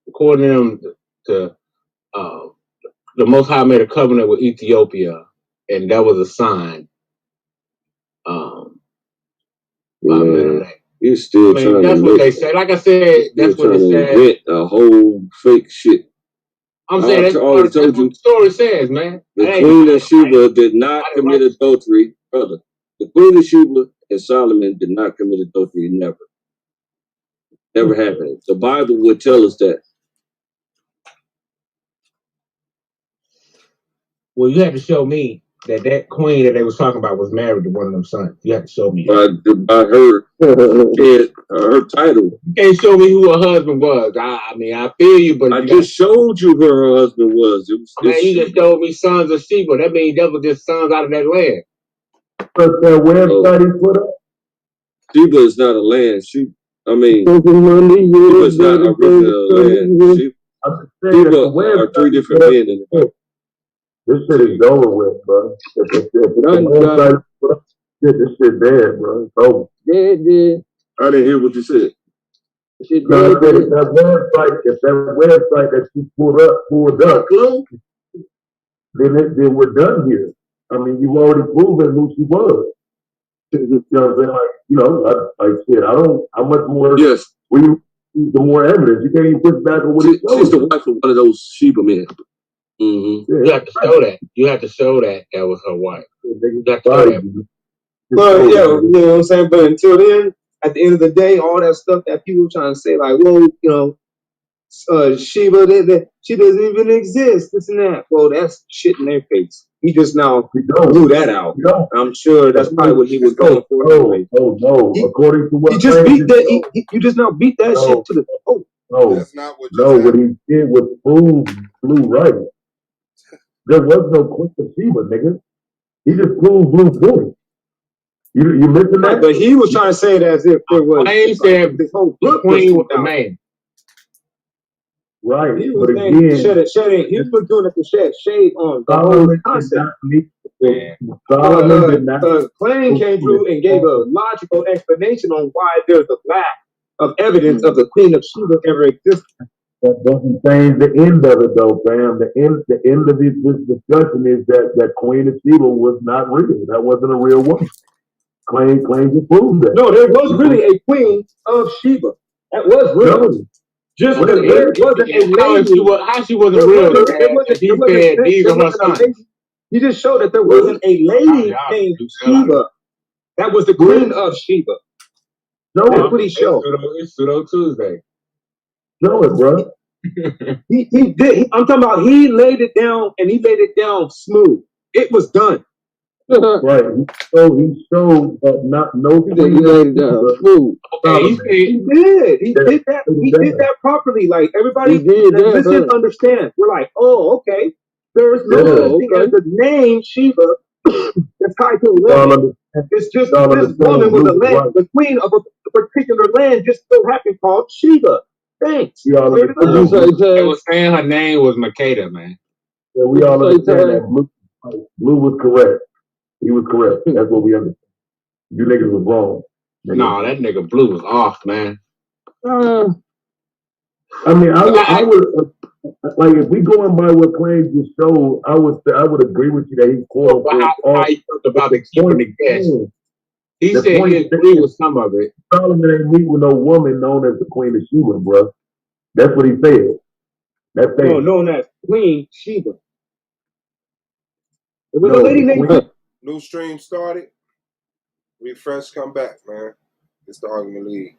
According to them, the Most High made a covenant with Ethiopia, and that was a sign. You're still trying that's to what they say. Like I said, that's what it said. Invent a whole fake shit. I'm saying that's what the story says, man. The Queen of Sheba did not commit adultery, brother. The Queen of Sheba and Solomon did not commit adultery. Never happened. The Bible would tell us that. Well, you had to show me that queen that they was talking about was married to one of them sons. You have to show me. By her title. You can't show me who her husband was. I mean, I feel you, but I just showed you who her husband was. You just showed me sons of Sheba. That means that was just sons out of that land. But that website he put up? Sheba is not a land. Sheba is not original land. Sheba are three different men in the Bible. This shit is over with, bro. This shit dead, bro. It's over. Dead. I didn't hear what you said. If that website that you pulled up, then we're done here. I mean, you've already proven who she was. You know what I'm saying? How much more? Yes. We need the more evidence. You can't even push back on what it shows. She's the wife of one of those Sheba men. Mm-hmm. You have to show that. You have to show that was her wife. You have to show that. But you know what I'm saying? But until then, at the end of the day, all that stuff that people trying to say, like, well, Sheba, she doesn't even exist, this and that. Well, that's shit in their face. He just now blew that out. I'm sure that's probably what he was going for. No. According to what he just beat that. You just now beat that shit to the. No, that's not what. What he did was prove blue right. There was no Queen of Sheba, nigga. He just proved blue point. You missing that? But he was trying to say it as if there was. I said this whole queen with the man. Right. He was saying he was doing it to shed shade on the whole concept. Clan came through and gave a logical explanation on why there's a lack of evidence of the Queen of Sheba ever existed. That doesn't change the end of it, though, fam. The end of this discussion is that Queen of Sheba was not real. That wasn't a real woman. Claim to prove that. No, there was really a Queen of Sheba. That was real. No. Just because there wasn't a lady. How she wasn't real? These are her sons. He just showed that there wasn't a lady named Sheba. That was the Queen of Sheba. No, that's what he showed. It's Pseudo Tuesday. Show it, bro. He did. I'm talking about he laid it down, and he laid it down smooth. It was done. Right. He showed that no queen laid it down smooth. He did. He did that. He did that properly. Like everybody listen, understand. We're like, oh, okay. There's no thing as the name Sheba that's tied to a land. It's just this woman with a land, the queen of a particular land, just so happened called Sheba. Thanks. They was saying her name was Makeda, man. Yeah, we all understand that Blue was correct. He was correct. That's what we understand. You niggas was wrong. No, that nigga Blue was off, man. I mean, I would like if we going by what claims you show, I would agree with you that he's quote unquote how you talked about the keeping the guest. He said he agreed with some of it. Solomon ain't meet with no woman known as the Queen of Sheba, bro. That's what he said. That's no, known as Queen Sheba. It was a lady named. New stream started. Refresh, come back, man. It's the Argument League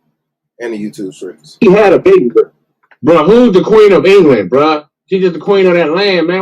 and the YouTube streams. He had a baby, bro. Who's the Queen of England, bro? She's just the queen of that land, man.